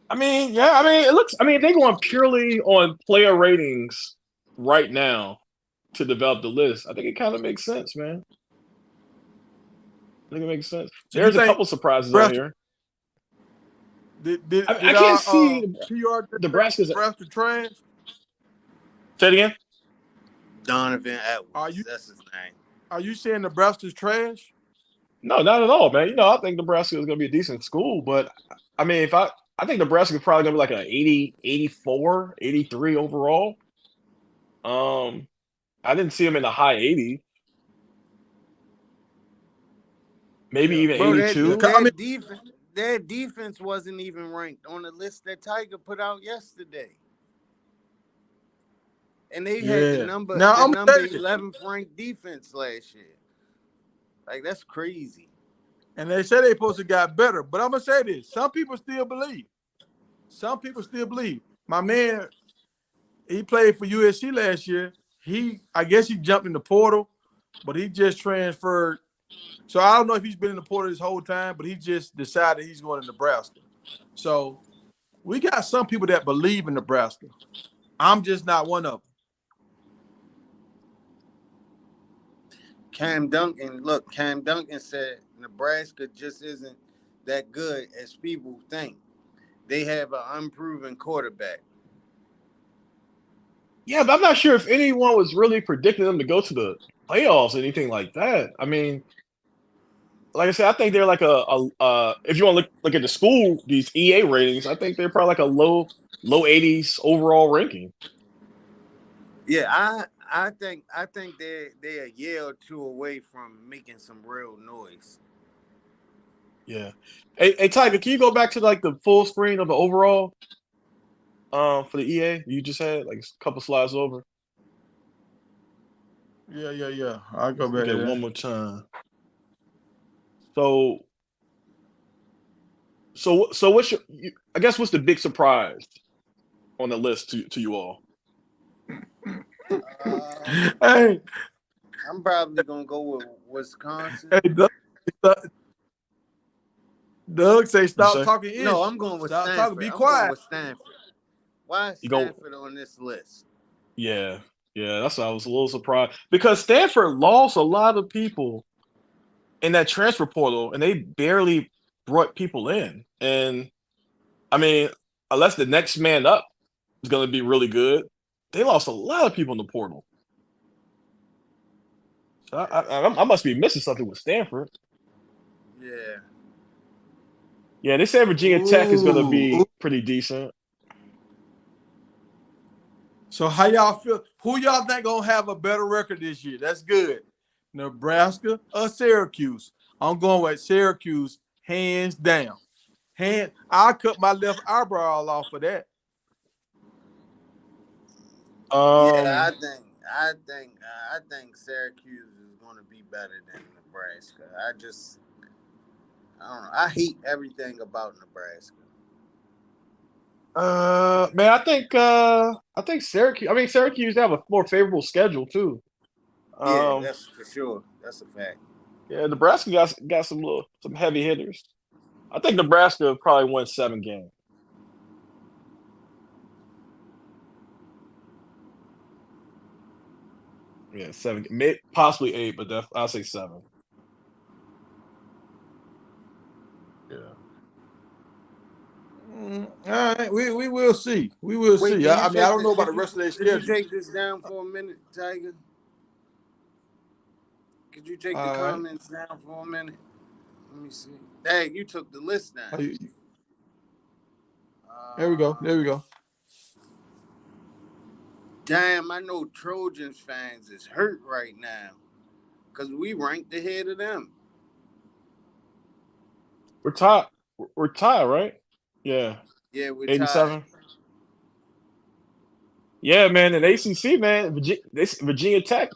D: It looks. They're going purely on player ratings right now to develop the list. I think it kind of makes sense, man. I think it makes sense.
A: So
D: there's a couple surprises out here. I can't see Nebraska's
A: trash.
D: Say it again.
B: Donovan Edwards. That's his name.
A: Are you saying Nebraska's trash?
D: No, not at all, man. I think Nebraska is going to be a decent school, but I mean, I think Nebraska is probably going to be like an 80, 84, 83 overall. I didn't see them in the high 80s. Maybe even 82.
B: Their defense wasn't even ranked on the list that Tiger put out yesterday. And they had the number 11th ranked defense last year. Like, that's crazy.
A: And they say they supposed to got better. But I'm going to say this. Some people still believe. My man, he played for USC last year. I guess he jumped in the portal, but he just transferred. So I don't know if he's been in the portal this whole time, but he just decided he's going to Nebraska. So we got some people that believe in Nebraska. I'm just not one of them.
B: Cam Duncan said Nebraska just isn't that good as people think. They have an unproven quarterback.
D: Yeah, but I'm not sure if anyone was really predicting them to go to the playoffs or anything like that. I mean, like I said, I think they're like if you want to look at the school, these EA ratings, I think they're probably like a low 80s overall ranking.
B: Yeah, I think they're a year or two away from making some real noise.
D: Yeah. Hey, Tiger, can you go back to like the full screen of the overall for the EA you just had, like a couple slides over?
A: Yeah. I'll go back
D: Okay,
A: to that.
D: one more time. So what's I guess what's the big surprise on the list to you all?
A: Hey,
B: I'm probably gonna go with Wisconsin.
A: hey, Doug say stop
D: say?
A: talking ish.
B: No, I'm going with
A: Stop
B: Stanford.
A: talking. Be
B: I'm going
A: quiet.
B: with Stanford. Why is
D: You go
B: Stanford on this list?
D: Yeah. That's why I was a little surprised because Stanford lost a lot of people in that transfer portal, and they barely brought people in. And I mean, unless the next man up is going to be really good, they lost a lot of people in the portal. So I must be missing something with Stanford.
B: Yeah.
D: Yeah, they said Virginia Tech is going to be
A: Ooh.
D: pretty decent.
A: So how y'all feel? Who y'all think gonna have a better record this year? That's good. Nebraska or Syracuse? I'm going with Syracuse, hands down. I cut my left eyebrow off for that.
B: Yeah, I think Syracuse is going to be better than Nebraska. I don't know. I hate everything about Nebraska.
D: Man, I think Syracuse. I mean, Syracuse have a more favorable schedule too.
B: Yeah, that's for sure. That's a fact.
D: Yeah, Nebraska got some heavy hitters. I think Nebraska probably won 7 games. Yeah, 7, possibly 8, but I'll say 7. Yeah.
A: All right, we will see. We will
B: Wait,
A: see. I mean, I don't know about the rest of their
B: Could you
A: schedule.
B: take this down for a minute, Tiger? Could you take the
A: All right.
B: comments down for a minute? Let me see. Dang, you took the list down.
A: There we go. There we go.
B: Damn, I know Trojans fans is hurt right now because we ranked ahead of them.
D: We're tied. We're tied, right? Yeah.
B: Yeah, we're
D: 87.
B: tied.
D: Yeah, man. And ACC, man. Virginia Tech.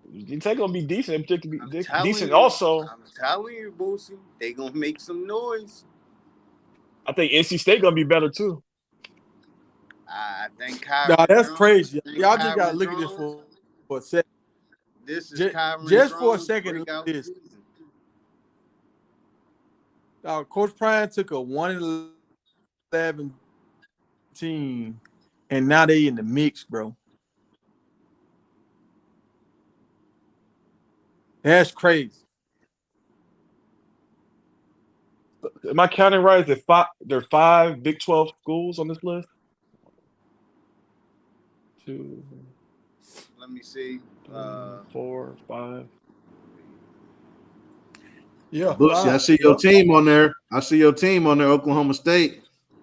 D: Virginia Tech gonna be decent. Decent. Also,
B: I'm telling you, Boosie, they gonna make some noise.
D: I think NC State gonna be better too.
B: I think
A: Nah, that's
B: Jones,
A: crazy. Y'all just
B: Kyron
A: gotta look at this for a second.
B: This is Kyron
A: Just for a
B: Drones'
A: second. Look
B: breakout
A: at this.
B: season.
A: Coach Prime took a 1-11 team, and now they in the mix, bro. That's crazy.
D: Am I counting right? There are 5 Big 12 schools on this list. 2.
B: Let me see.
D: 4, 5.
A: Yeah,
C: Boosie, I see your team on there. Oklahoma State.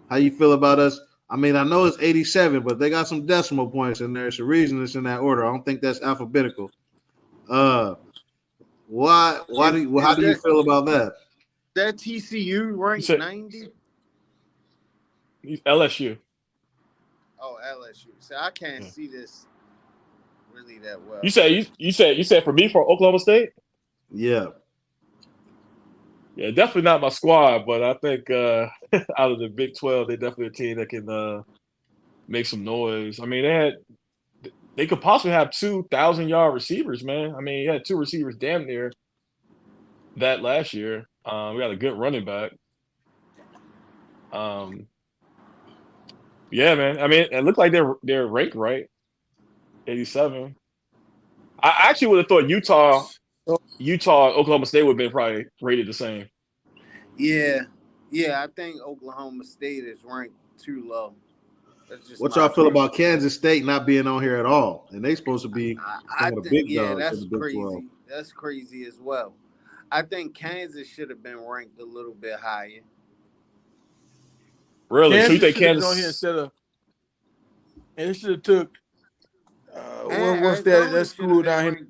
C: How you feel about us? I mean, I know it's 87, but they got some decimal points in there. It's a reason it's in that order. I don't think that's alphabetical. How do you feel about that?
B: That TCU ranked 90?
D: LSU.
B: Oh, LSU. So I can't see this really that well.
D: You said for me for Oklahoma State?
C: Yeah.
D: Yeah, definitely not my squad, but I think out of the Big 12, they're definitely a team that can make some noise. I mean, they could possibly have 2,000-yard receivers, man. I mean, you had 2 receivers damn near that last year. We got a good running back. Yeah, man. I mean, it looked like they're ranked right, 87. I actually would have thought Utah, Oklahoma State would have been probably rated the same.
B: Yeah, I think Oklahoma State is ranked too low.
C: What y'all feel about Kansas State not being on here at all? And they supposed to be some of the big dogs.
B: That's crazy. That's crazy as well. I think Kansas should have been ranked a little bit higher.
D: Really?
A: Kansas
D: so you think Kansas
A: on here instead of? And it should have took. What's that school down here?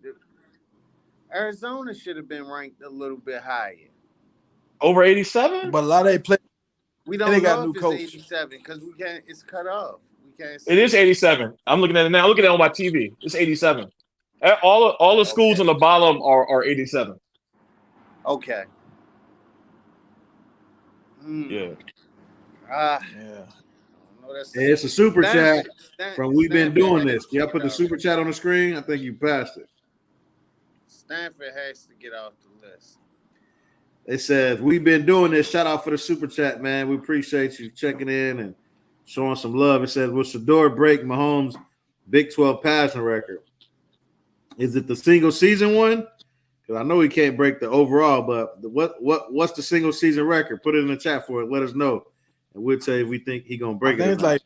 B: Arizona should have been ranked a little bit higher.
D: Over 87?
A: But a lot of they play.
B: We
A: And
B: don't
A: they got
B: know
A: a new
B: if it's
A: coach.
B: 87 because we can't. It's cut off. We can't see
D: It is 87. I'm looking at it now. Look at it on my TV. It's 87. All the schools
B: Okay.
D: on the bottom are 87.
B: Okay.
D: Yeah.
A: Yeah.
B: No, that's
C: It's a super chat from We've Been
B: Stanford
C: Doing
B: has
C: This.
B: to
C: Y'all
B: get
C: put the
B: off.
C: super chat on the screen? I think you passed it.
B: Stanford has to get off the list.
C: It says, we've been doing this. Shout out for the super chat, man. We appreciate you checking in and showing some love. It says, will Shadeur break Mahomes' Big 12 passing record? Is it the single season one? Because I know he can't break the overall, but what's the single season record? Put it in the chat for it. Let us know. And we'll tell you if we think he's going to break
A: I
C: it.
A: think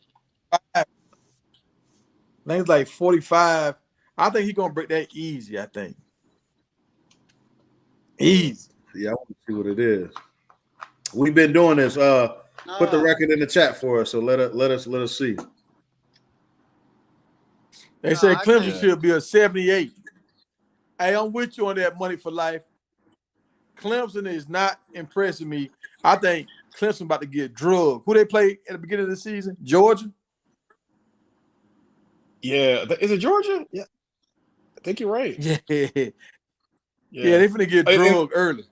A: it's like 45. I think he's going to break that easy, I think. Easy.
C: Yeah, I want to see what it is. We've been doing this. Put the record in the chat for us. So let us see.
A: They said Clemson should be a 78. Hey, I'm with you on that money for life. Clemson is not impressing me. I think Clemson about to get drugged. Who they play at the beginning of the season? Georgia?
D: Yeah. Is it Georgia? Yeah. I think you're right.
A: Yeah. Yeah, they finna get drugged early.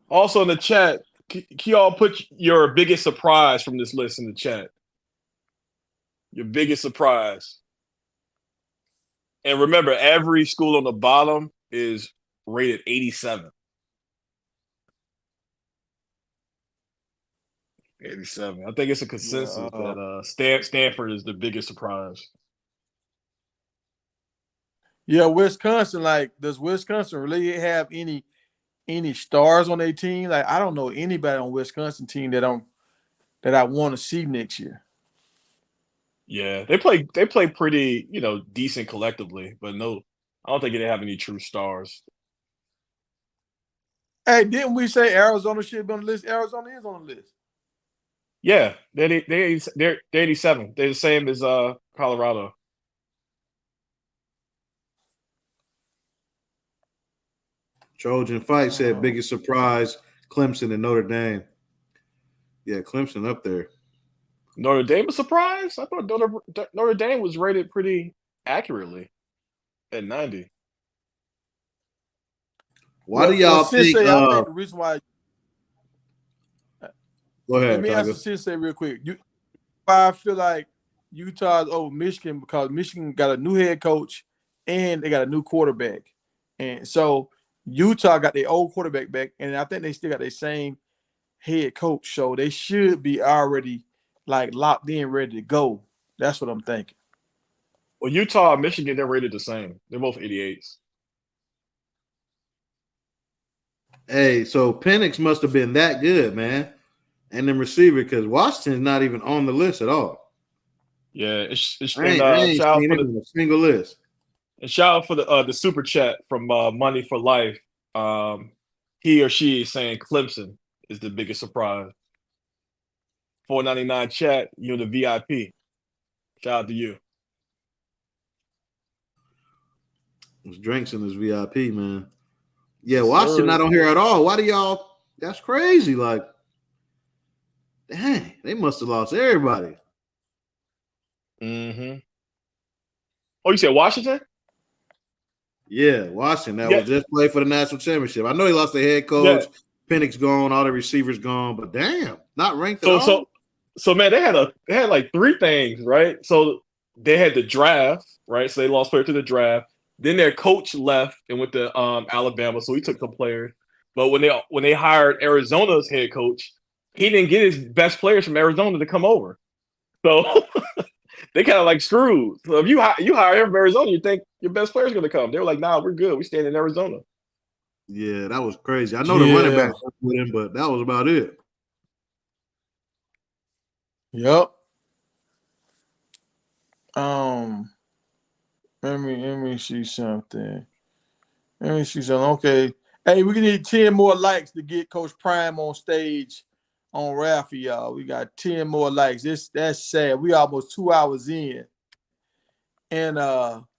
D: Also in the chat, can y'all put your biggest surprise from this list in the chat? Your biggest surprise. And remember, every school on the bottom is rated 87. 87. I think it's a consensus that Stanford is the biggest surprise.
A: Yeah, Wisconsin. Like, does Wisconsin really have any stars on their team? Like, I don't know anybody on Wisconsin team that I want to see next year.
D: Yeah, they play pretty, decent collectively, but no, I don't think they have any true stars.
A: Hey, didn't we say Arizona should be on the list? Arizona is on the list.
D: Yeah, they're 87. They're the same as Colorado.
C: Trojan Fight said biggest surprise, Clemson and Notre Dame. Yeah, Clemson up there.
D: Notre Dame a surprise? I thought Notre Dame was rated pretty accurately at 90.
C: Why do y'all think?
A: I think the reason why.
C: Go ahead.
A: Let me answer Sensei real quick. I feel like Utah's over Michigan because Michigan got a new head coach and they got a new quarterback, and so Utah got their old quarterback back, and I think they still got their same head coach, so they should be already like locked in, ready to go. That's what I'm thinking.
D: Well, Utah and Michigan, they're rated the same. They're both 88s.
C: Hey, so Penix must have been that good, man. And then receiver, because Washington's not even on the list at all.
D: Yeah,
C: I ain't seen him in a single list.
D: And shout out for the super chat from Money for Life. He or she is saying Clemson is the biggest surprise. $4.99 chat, you're the VIP. Shout out to you.
C: There's drinks in this VIP, man. Yeah, Washington not on here at all. Why do y'all? That's crazy. Like, dang, they must have lost everybody.
D: Mm-hmm. Oh, you said Washington?
C: Yeah, Washington. That was just played for the national championship. I know they lost their head coach. Yeah. Penix gone, all the receivers gone, but damn, not ranked at all.
D: So man, they had like three things, right? So they had the draft, right? So they lost players to the draft. Then their coach left and went to Alabama, so he took some players. But when they hired Arizona's head coach, he didn't get his best players from Arizona to come over. So they kind of like screwed. So if you hire him from Arizona, you think your best player's going to come. They were like, nah, we're good. We staying in Arizona.
C: Yeah, that was crazy. I know the running back with him, but that was about it.
A: Yep. Let me see something. Okay. Hey, we need 10 more likes to get Coach Prime on stage on Raffy, y'all. We got 10 more likes. That's sad. We almost 2 hours in. And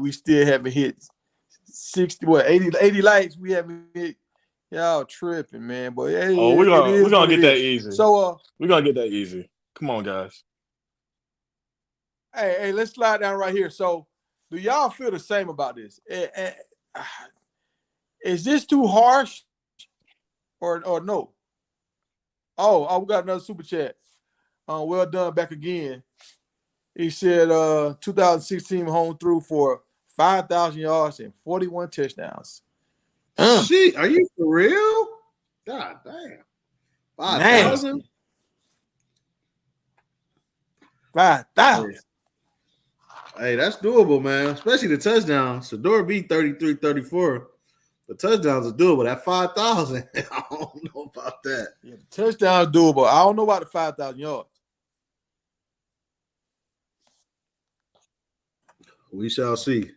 A: we still haven't hit 80 likes. We haven't hit Y'all tripping, man. But hey,
D: Oh,
A: it
D: we're
A: is
D: gonna
A: what
D: get
A: it
D: that
A: is.
D: easy.
A: So
D: We're gonna get that easy. Come on, guys.
A: hey, let's slide down right here. So, do y'all feel the same about this? Is this too harsh or no? Oh, we got another super chat. Well done back again. He said 2016 home through for 5,000 yards and 41 touchdowns.
C: Shit, are you for real? God damn. 5,000?
A: 5,000.
C: Hey, that's doable, man. Especially the touchdowns. Shadeur beat 33-34. The touchdowns are doable. That 5,000, I don't know about that.
A: Yeah, the touchdown is doable. I don't know about the 5,000 yards.
C: We shall see.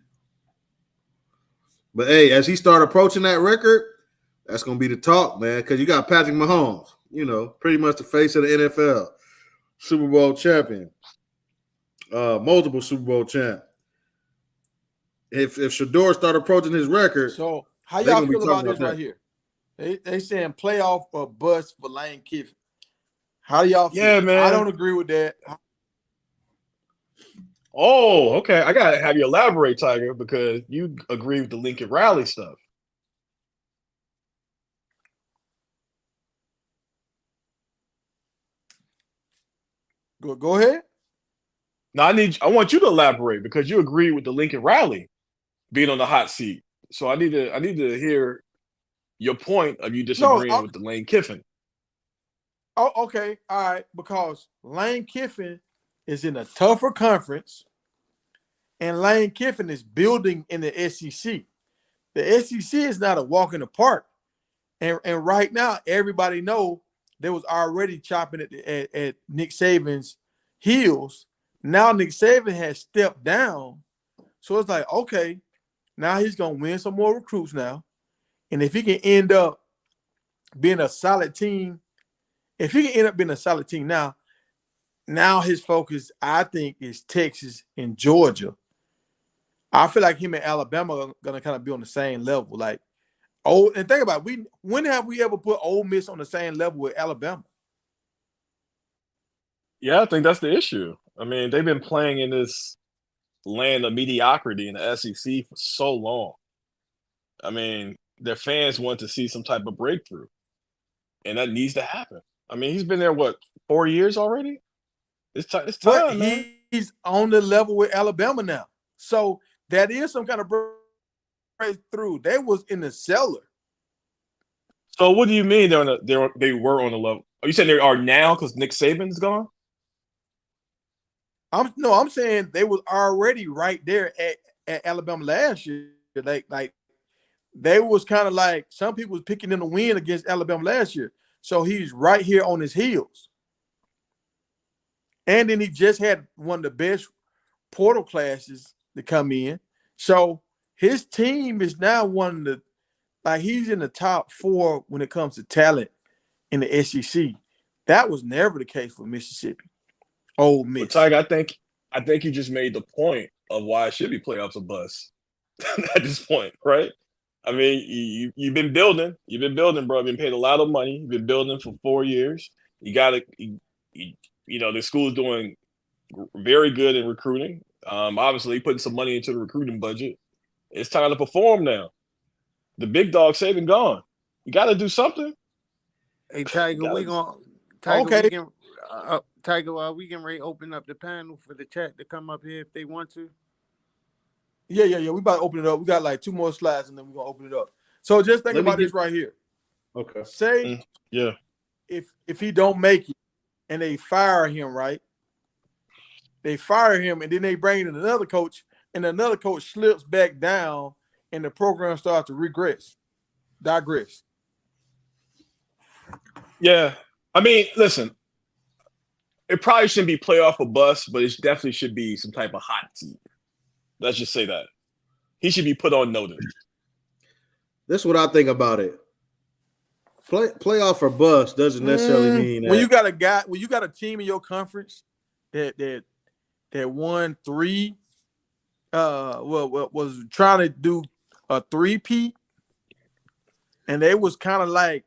C: But hey, as he start approaching that record, that's gonna be the talk, man. Because you got Patrick Mahomes, pretty much the face of the NFL, Super Bowl champion, multiple Super Bowl champ. If Shadeur start approaching his record,
A: so how y'all feel about this right here? They saying playoff or bust for Lane Kiffin. How do y'all feel?
D: Yeah, man.
A: I don't agree with that.
D: Oh, okay. I gotta have you elaborate, Tiger, because you agree with the Lincoln Riley stuff.
A: Go ahead.
D: No, I want you to elaborate because you agree with the Lincoln Riley being on the hot seat. So I need to hear your point of you disagreeing with the Lane Kiffin.
A: Oh, okay. All right. Because Lane Kiffin is in a tougher conference, and Lane Kiffin is building in the SEC. The SEC is not a walk in the park. And right now, everybody know they was already chopping at Nick Saban's heels. Now Nick Saban has stepped down. So it's like, okay, now he's going to win some more recruits now. And if he can end up being a solid team, now his focus, I think, is Texas and Georgia. I feel like him and Alabama are going to kind of be on the same level. Like, and think about it, when have we ever put Ole Miss on the same level with Alabama?
D: Yeah, I think that's the issue. I mean, they've been playing in this land of mediocrity in the SEC for so long. I mean, their fans want to see some type of breakthrough, and that needs to happen. I mean, he's been there, 4 years already? It's time,
A: But
D: man.
A: He's on the level with Alabama now. So that is some kind of breakthrough. They was in the cellar.
D: So what do you mean they were on the level? Are you saying they are now because Nick Saban's gone?
A: I'm saying they was already right there at Alabama last year. Like they was kind of like some people was picking in the win against Alabama last year. So he's right here on his heels. And then he just had one of the best portal classes to come in. So his team is now one of the, like he's in the top 4 when it comes to talent in the SEC. That was never the case for Mississippi. Ole Miss.
D: But Tiger, I think you just made the point of why it should be playoffs or bust at this point, right? I mean, you've been building, bro. You've been paid a lot of money. You've been building for 4 years. You got to, the school's doing very good in recruiting. Obviously, putting some money into the recruiting budget. It's time to perform now. The big dog Saban gone. You got to do something.
B: Hey, Tiger, we can open up the panel for the chat to come up here if they want to.
A: Yeah. We about to open it up. We got like 2 more slides and then we're gonna open it up. So just think about this right here.
C: Okay.
A: Say if he don't make it and they fire him, right? They fire him and then they bring in another coach and another coach slips back down and the program starts to digress.
D: Yeah. I mean, listen, it probably shouldn't be playoff or bust, but it definitely should be some type of hot seat. Let's just say that. He should be put on notice.
C: This is what I think about it. Playoff or bust doesn't necessarily mean that.
A: When you got a team in your conference that won 3, was trying to do a 3-peat, and they was kind of like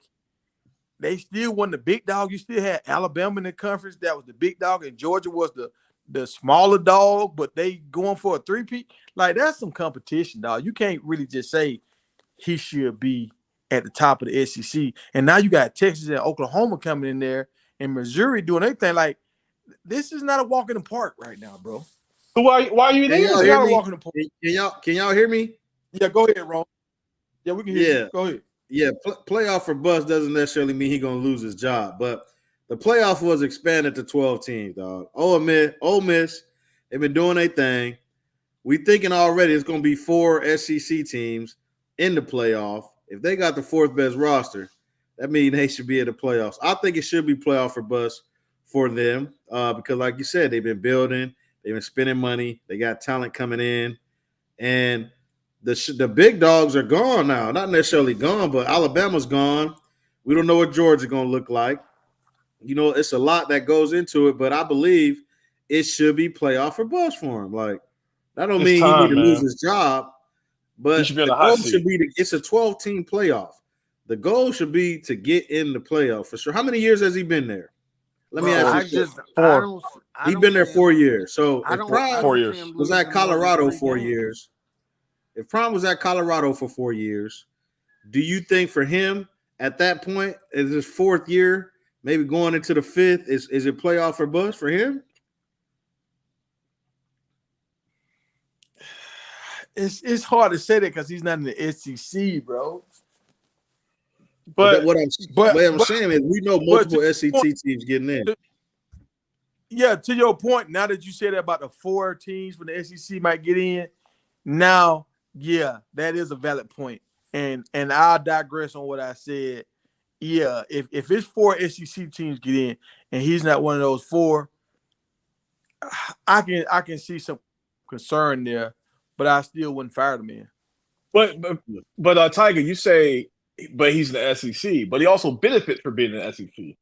A: they still wasn't the big dog. You still had Alabama in the conference that was the big dog, and Georgia was the smaller dog, but they going for a three-peat. Like, that's some competition, dog. You can't really just say he should be at the top of the SEC. And now you got Texas and Oklahoma coming in there and Missouri doing everything. Like, this is not a walk in the park right now, bro.
D: So why are you there?
C: Y'all
A: It's
C: hear
A: not a
C: me?
A: walk in the park.
C: Can y'all hear me?
A: Yeah, go ahead, Ron. Yeah, we can hear you. Go ahead.
C: Yeah, playoff for Bus doesn't necessarily mean he's going to lose his job, but the playoff was expanded to 12 teams, dog. Ole Miss, they've been doing their thing. We thinking already it's going to be 4 SEC teams in the playoff. If they got the 4th best roster, that means they should be in the playoffs. I think it should be playoff for Bus for them because, like you said, they've been building, they've been spending money, they got talent coming in, and the big dogs are gone now. Not necessarily gone, but Alabama's gone. We don't know what Georgia's going to look like. You know, it's a lot that goes into it, but I believe it should be playoff for Bus for him. Like, that don't mean he need to lose his job, but
D: the
C: goal should be it's a 12-team playoff. The goal should be to get in the playoff for sure. How many years has he been there? Let me ask you. He's been there 4 years. So if Prime
D: 4 years
C: was at Colorado 4 years, if Prime was at Colorado for 4 years, do you think for him at that point, is his 4th year, maybe going into the 5th, is it playoff for Bus for him?
A: It's hard to say that because he's not in the SEC, bro.
C: But what I'm saying is we know multiple SEC teams getting in.
A: Yeah, to your point, now that you said that about the 4 teams from the SEC might get in, now, yeah, that is a valid point. And I'll digress on what I said. Yeah, if it's 4 SEC teams get in and he's not one of those 4, I can see some concern there, but I still wouldn't fire the man.
D: But Tiger, you say, but he's in the SEC, but he also benefits from being in the SEC.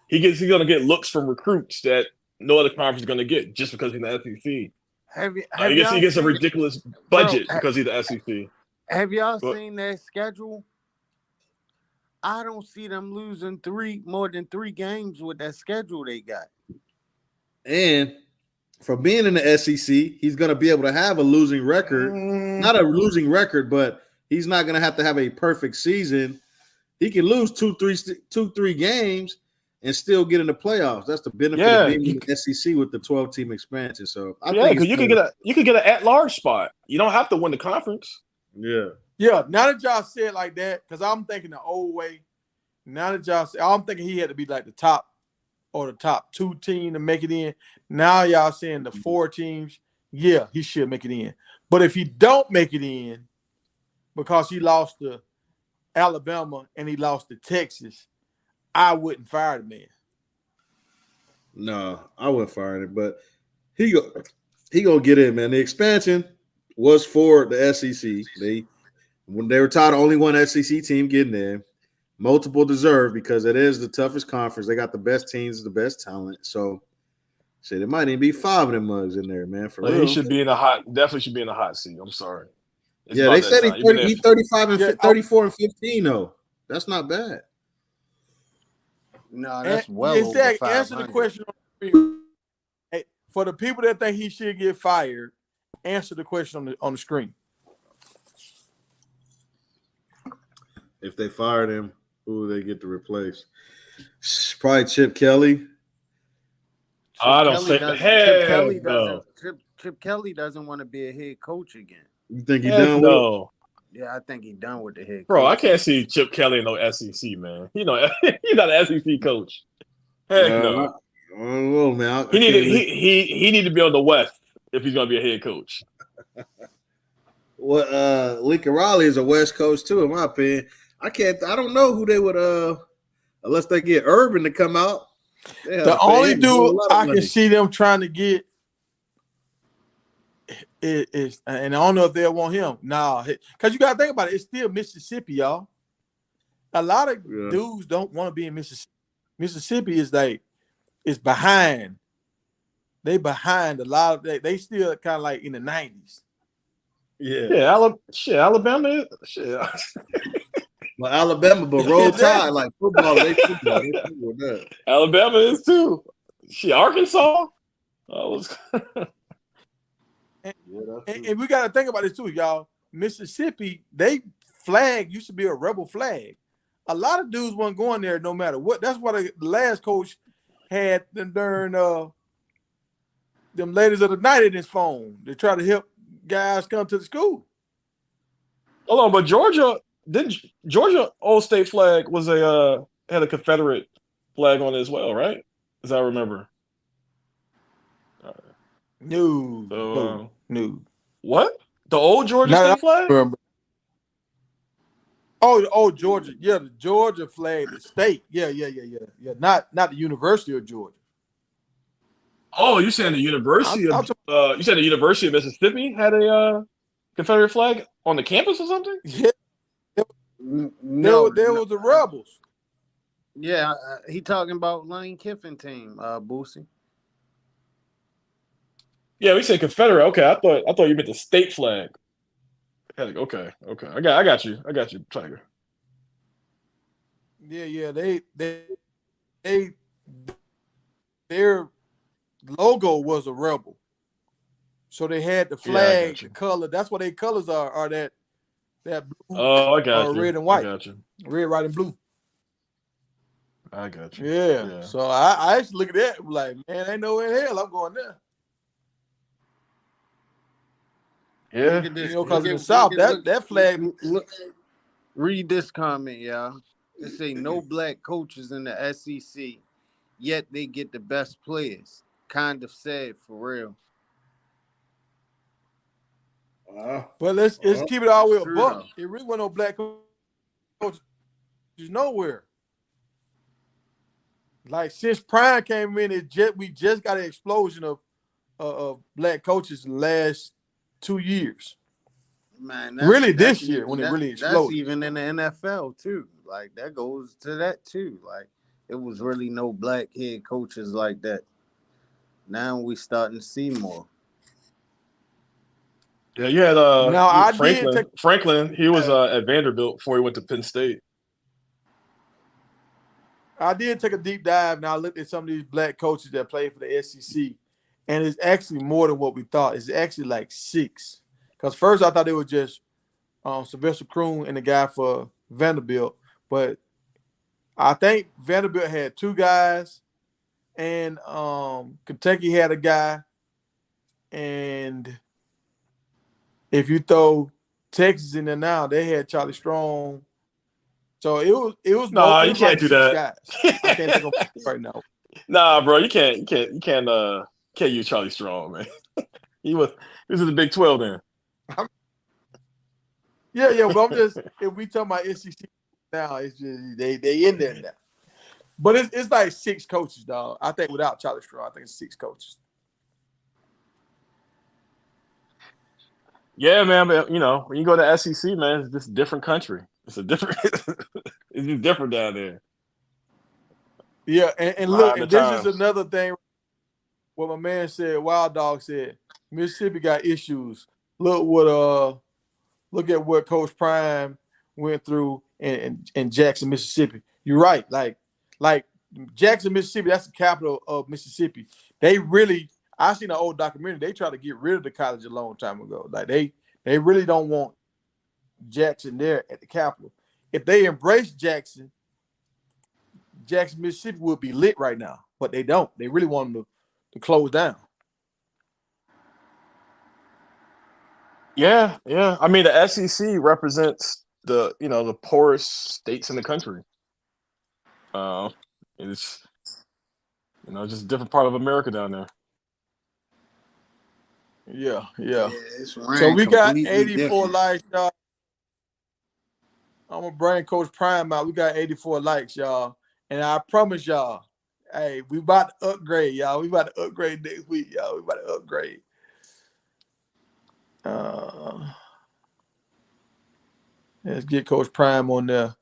D: He's going to get looks from recruits that no other conference is going to get just because he's in the SEC. He gets a ridiculous budget because he's the SEC.
B: Have y'all seen that schedule? I don't see them losing more than 3 games with that schedule they got.
C: And for being in the SEC, he's going to be able to have a losing record. Not a losing record, but he's not going to have a perfect season. He can lose 2-3 games and still get in the playoffs. That's the benefit of being in the SEC with the 12-team expansion. So I think
D: because you can get an at-large spot. You don't have to win the conference.
C: Yeah.
A: Yeah, now that y'all say it like that, because I'm thinking the old way. Now that y'all say, I'm thinking he had to be like the top 2 team to make it in. Now y'all saying the 4 teams, yeah, he should make it in. But if he don't make it in because he lost to Alabama and he lost to Texas, I wouldn't fire the man.
C: No, I wouldn't fire him, but he gonna get in, man. The expansion was for the SEC. When they were tired of only one SEC team getting in, multiple deserve because it is the toughest conference. They got the best teams, the best talent. So, there might even be 5 of them mugs in there, man. For real,
D: he should be in definitely should be in the hot seat. I'm sorry.
C: They said he's 35 and 34 and 15 though. That's not bad.
B: No, that's well over 500.
A: Answer the question hey, for the people that think he should get fired. Answer the question on the screen.
C: If they fired him, who would they get to replace? Probably Chip Kelly.
D: I don't say hell.
B: Chip Kelly doesn't want to be a head coach again.
C: You think he's done with it?
B: Yeah, I think he's done with the head coach.
D: Bro, I can't see Chip Kelly in no SEC, man. He's not an SEC coach. Heck no.
C: I don't know, man.
D: He need to be on the West if he's gonna be a head coach.
C: Well, Lincoln Riley is a West Coast too, in my opinion. I don't know who they would unless they get Urban to come out.
A: The only dude I can see them trying to get is and I don't know if they'll want him. Nah, because you gotta think about it, it's still Mississippi, y'all. A lot of dudes don't want to be in Mississippi. Mississippi is behind. They behind a lot of they still kind of like in the 90s.
D: Yeah, Alabama. Shit.
C: But Alabama, but roll tide like football. They football. They football that.
D: Alabama is too. Arkansas.
A: And we got to think about this too, y'all. Mississippi, they flag used to be a rebel flag. A lot of dudes weren't going there no matter what. That's why the last coach had them during them ladies of the night in his phone. They try to help guys come to the school.
D: Hold on, but Georgia Old State flag was had a Confederate flag on it as well, right? As I remember.
A: No.
D: What? The old Georgia State flag?
A: Remember. Oh, the old Georgia. Yeah, the Georgia flag, the state. Yeah. Not the University of Georgia.
D: Oh, you saying the University of Mississippi had a Confederate flag on the campus or something?
A: Yeah.
B: No,
A: there was the rebels.
B: Yeah, he talking about Lane Kiffin team, Boosie.
D: Yeah, we said Confederate. Okay, I thought you meant the state flag. Okay. I got you, Tiger.
A: Yeah. Their logo was a rebel, so they had the flag, the color. That's what their colors are that blue.
D: Oh, I got you.
A: Red and white.
D: I got you.
A: Red, white, and blue.
D: I got you.
A: Yeah. So I actually look at that like, man, ain't no way in hell I'm going there.
D: Yeah,
A: because in the South, that flag.
B: Read this comment, y'all. It say no black coaches in the SEC, yet they get the best players. Kind of sad for real.
A: But let's keep it all the way a buck. It really wasn't no black coaches nowhere. Like since Prime came in, we just got an explosion of black coaches in the last 2 years.
B: Man,
A: really this year when it really exploded.
B: That's even in the NFL too. Like that goes to that too. Like it was really no black head coaches like that. Now we starting to see more.
D: Yeah, you had Franklin. He was at Vanderbilt before he went to Penn State.
A: I did take a deep dive. And I looked at some of these black coaches that played for the SEC, and it's actually more than what we thought. It's actually like 6. Because first I thought it was just Sylvester Croom and the guy for Vanderbilt, but I think Vanderbilt had 2 guys, and Kentucky had a guy, and if you throw Texas in there now, they had Charlie Strong. So it was.
D: No, you can't do that.
A: Guys. I can't think of right now.
D: Nah, bro, you can't use Charlie Strong, man. He was in the Big 12 then.
A: Yeah, but I'm just, if we talk about SEC now, it's just they in there now. But it's like 6 coaches, dog. I think without Charlie Strong, I think it's 6 coaches.
D: Yeah, man, but when you go to SEC, man, it's just a different country. It's just different down there.
A: Yeah, and look, and this is another thing. What my man said, Wild Dog said, Mississippi got issues. Look at what Coach Prime went through in Jackson, Mississippi. You're right. Like Jackson, Mississippi, that's the capital of Mississippi. I seen an old documentary. They tried to get rid of the college a long time ago. Like they really don't want Jackson there at the capital. If they embrace Jackson, Mississippi would be lit right now. But they don't. They really want them to close down.
D: Yeah. I mean, the SEC represents the poorest states in the country. It's just a different part of America down there.
A: Yeah. So we got 84 likes, y'all. I'm gonna bring Coach Prime out. We got 84 likes, y'all, and I promise y'all, hey, we about to upgrade, y'all. We about to upgrade next week, y'all. We about to upgrade. Let's get Coach Prime on there.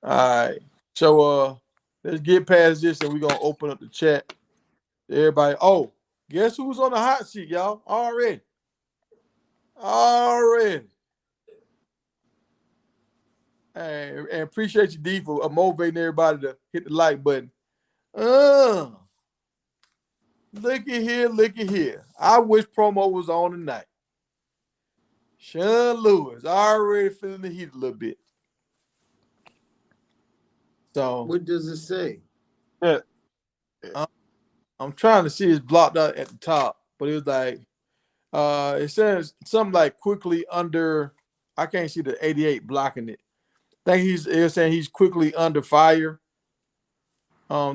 A: All right. So let's get past this and we're gonna open up the chat. Everybody. Oh, guess who's on the hot seat, y'all? Already. And man. And appreciate you, D, for motivating everybody to hit the like button. Look at here. I wish promo was on tonight. Sean Lewis, already feeling the heat a little bit. So
B: what does it say?
D: Yeah.
A: I'm trying to see it's blocked out at the top, but it was like it says something like quickly under. I can't see the 88 blocking it. I think it's saying he's quickly under fire.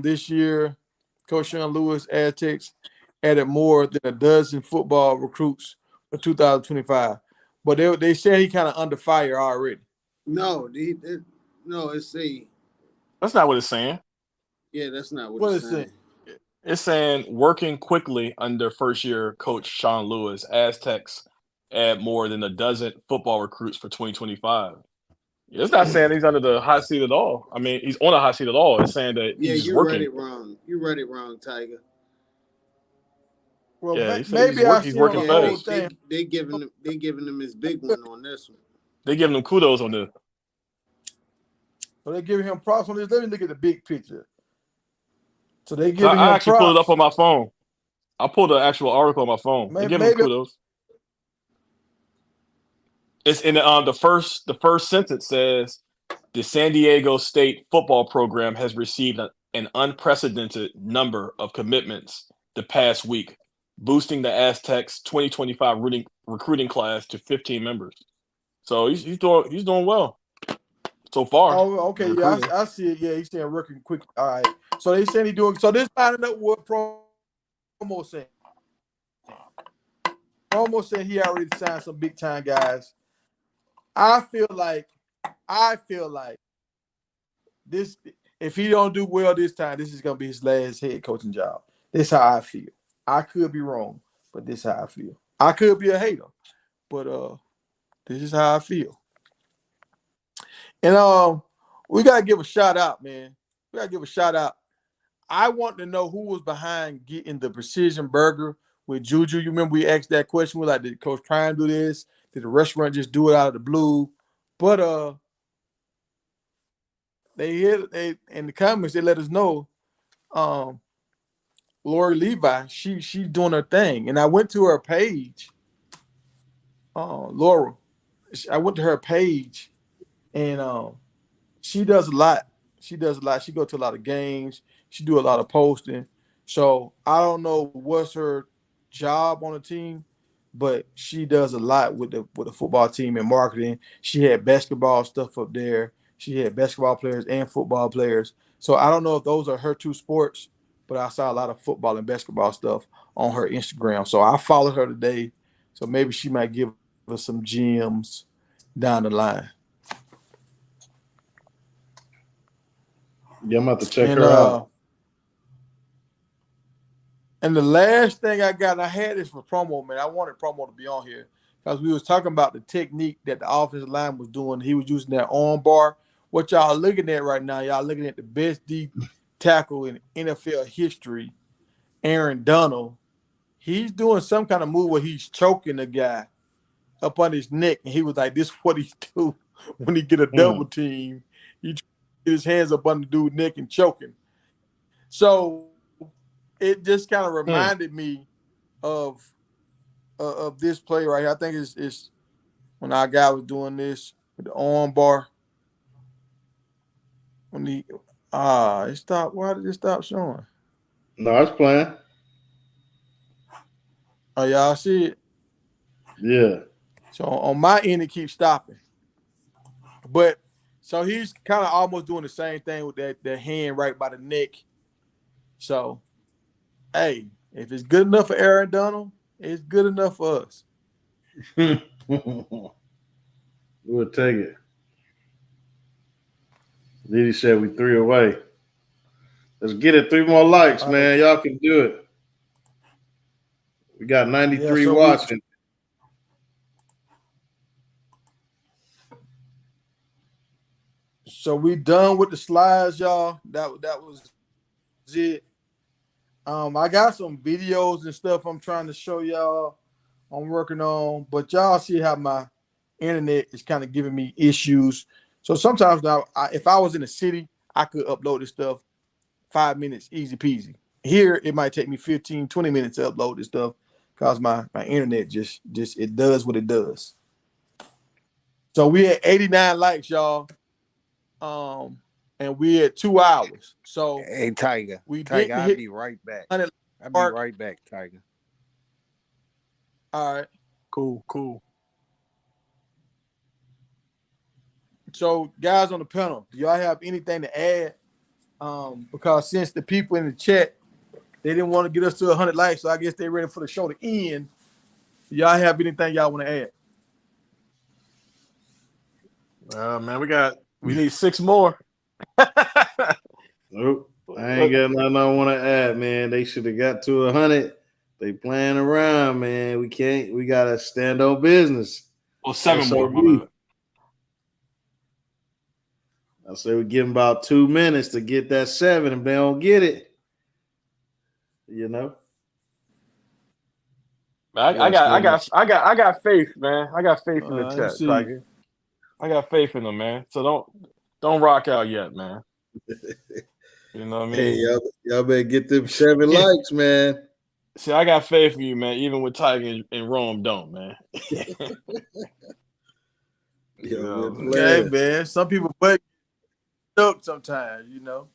A: This year, Coach Sean Lewis Aztecs added more than a dozen football recruits for 2025. But they said he kind of under fire already.
B: No, it's say.
D: That's not what it's saying.
B: Yeah, that's not what it's saying.
D: It's saying working quickly under first-year coach Sean Lewis, Aztecs add more than a dozen football recruits for 2025. It's not saying he's under the hot seat at all. I mean, he's on a hot seat at all. It's saying that he's
B: you
D: working.
B: read it wrong. You read it wrong, Tiger.
A: Well,
D: Yeah,
A: maybe
D: he's working
A: the
D: better.
A: whole thing.
B: They giving him his big one on this one.
D: They giving him kudos on this.
A: So they giving him props on this. Let me look at the big picture. So they giving him
D: I actually
A: props.
D: pulled it up on my phone. I pulled the actual article on my phone. They give him kudos. It's in the first sentence says the San Diego State football program has received an unprecedented number of commitments the past week, boosting the Aztecs 2025 recruiting class to 15 members. So he's doing well so far.
A: Oh, okay, yeah, I see it. Yeah, he's saying working quick. All right. So they saying he's doing. So this lining up what promo saying. Promo said he already signed some big time guys. I feel like this. If he don't do well this time, this is gonna be his last head coaching job. This is how I feel. I could be wrong, but this is how I feel. I could be a hater, but this is how I feel. And we gotta give a shout out, man. We gotta give a shout out. I want to know who was behind getting the precision burger with Juju. You remember we asked that question? We're like, did Coach Prime do this? Did the restaurant just do it out of the blue? But they in the comments they let us know. Lori Levi, she's doing her thing, and I went to her page. Laura, I went to her page, and she does a lot. She does a lot. She goes to a lot of games. She do a lot of posting. So I don't know what's her job on the team, but she does a lot with the football team and marketing. She had basketball stuff up there. She had basketball players and football players. So I don't know if those are her two sports, but I saw a lot of football and basketball stuff on her Instagram. So I followed her today. So maybe she might give us some gems down the line.
C: Yeah, I'm about to check her out.
A: And the last thing I got, I had this for promo, man. I wanted promo to be on here because we was talking about the technique that the offensive line was doing. He was using that arm bar. What y'all looking at right now, y'all looking at the best deep tackle in NFL history, Aaron Donald. He's doing some kind of move where he's choking the guy up on his neck, and he was like, this is what he do when he get a double team. He get his hands up on the dude's neck and choke him. So it just kind of reminded me of this play right here. I think it's when our guy was doing this with the arm bar. When he it stopped. Why did it stop showing?
C: No, it's playing.
A: Oh, y'all see it?
C: Yeah.
A: So on my end, it keeps stopping. But so he's kind of almost doing the same thing with that hand right by the neck. So, hey, if it's good enough for Aaron Donald, it's good enough for us.
C: We'll take it. Didi said we 3 away. Let's get it. 3 more likes, man. Y'all can do it. We got 93 watching.
A: So we done with the slides, y'all. That was it. I got some videos and stuff I'm trying to show y'all. I'm working on, but y'all see how my internet is kind of giving me issues. So sometimes now, if I was in the city, I could upload this stuff 5 minutes, easy peasy. Here, it might take me 15, 20 minutes to upload this stuff because my internet just it does what it does. So we had 89 likes, y'all. And we had 2 hours. So
B: hey, Tiger, I'll be right back. I'll be right back, Tiger.
A: All right.
D: Cool.
A: So, guys on the panel, do y'all have anything to add? Because since the people in the chat, they didn't want to get us to 100 likes, so I guess they're ready for the show to end. Do y'all have anything y'all want to add?
D: Man, we need 6 more.
C: Nope. I ain't got nothing I want to add, man. They should have got to 100. They playing around, man. We gotta stand on business.
D: Well, 7 more.
C: I say we give them about 2 minutes to get that 7. If they don't get it, you know.
D: I got faith, man. I got faith in the chat, Tiger. I got faith in them, man. So don't rock out yet, man. You know what I mean?
C: Hey, y'all better get them 7 likes, man.
D: See, I got faith in you, man. Even with Tiger and Rome, don't, man.
A: Okay, man. Some people but up sometimes, you know.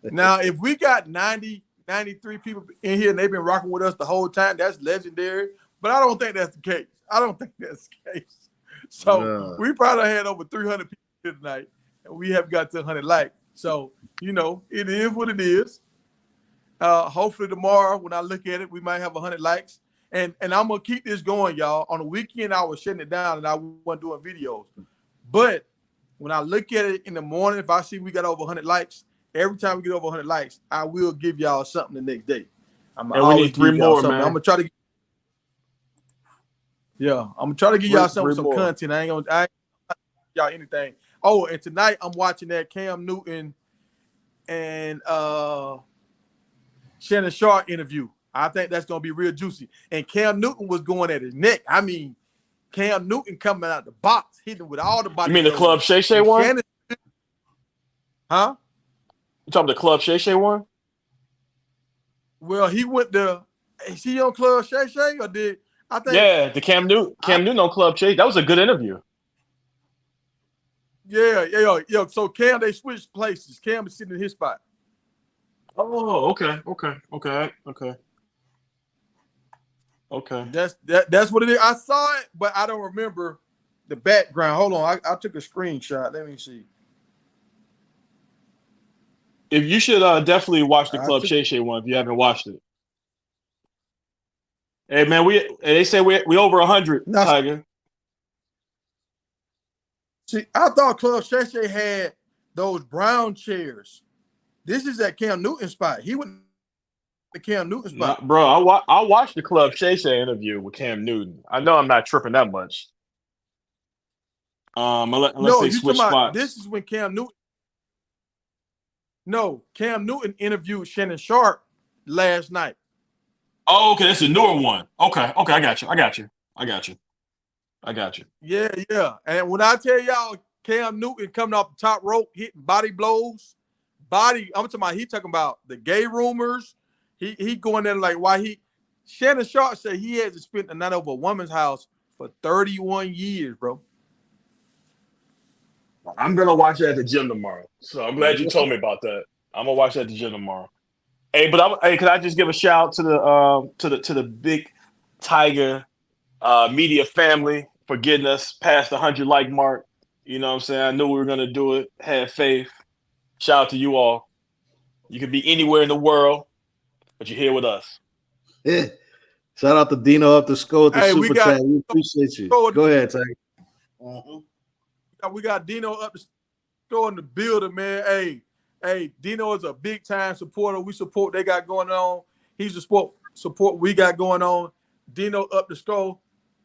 A: Now, if we got 90, 93 people in here and they've been rocking with us the whole time, that's legendary. But I don't think that's the case. So we probably had over 300 people here tonight, and we have got to 100 likes. So, you know, it is what it is. Hopefully tomorrow when I look at it, we might have 100 likes. And I'm going to keep this going, y'all. On the weekend, I was shutting it down and I wasn't doing videos. But when I look at it in the morning, if I see we got over 100 likes, every time we get over 100 likes, I will give y'all something the next day.
D: And we need 3 more, man.
A: I'm going to try to give y'all some content. I ain't going to y'all anything. Oh, and tonight I'm watching that Cam Newton and Shannon Sharp interview. I think that's going to be real juicy. And Cam Newton was going at his neck. I mean, Cam Newton coming out the box, hitting with all the body.
D: You mean the Club Shay Shay one?
A: Shannon, huh?
D: You talking the Club Shay Shay one?
A: Well, he went to. Is he on Club Shay Shay or did I think?
D: Yeah, the Cam Newton on Club Shay. That was a good interview.
A: Yeah. So Cam, they switched places. Cam is sitting in his spot.
D: Oh, okay.
A: That's what it is. I saw it, but I don't remember the background. Hold on, I took a screenshot. Let me see.
D: If you should definitely watch the Club Shay Shay one if you haven't watched it. Hey man, they say we over 100, Tiger.
A: See, I thought Club Shay Shay had those brown chairs. This is at Cam Newton spot. He went the Cam Newton spot.
D: Nah, bro, I watched the Club Shay Shay interview with Cam Newton. I know I'm not tripping that much. Unless they switch spots.
A: This is when Cam Newton. No, Cam Newton interviewed Shannon Sharp last night.
D: Oh, okay, that's a newer one. Okay, I got you.
A: Yeah. And when I tell y'all Cam Newton coming off the top rope, hitting body blows, I'm talking about the gay rumors. He going there like why Shannon Sharp said he had to spend the night over a woman's house for 31 years, bro.
D: I'm gonna watch it at the gym tomorrow. So I'm glad you told me about that. I'm gonna watch it at the gym tomorrow. Hey, but can I just give a shout out to the big Tiger media family for getting us past the 100 like mark. You know what I'm saying? I knew we were gonna do it. Had faith. Shout out to you all. You could be anywhere in the world, but you're here with us.
C: Yeah. Shout out to Dino up the score with the super chat. We appreciate you. Go ahead, Tiger.
A: We got Dino up the score in the building, man. Hey, Dino is a big time supporter. We support they got going on. He's the support we got going on. Dino up the score.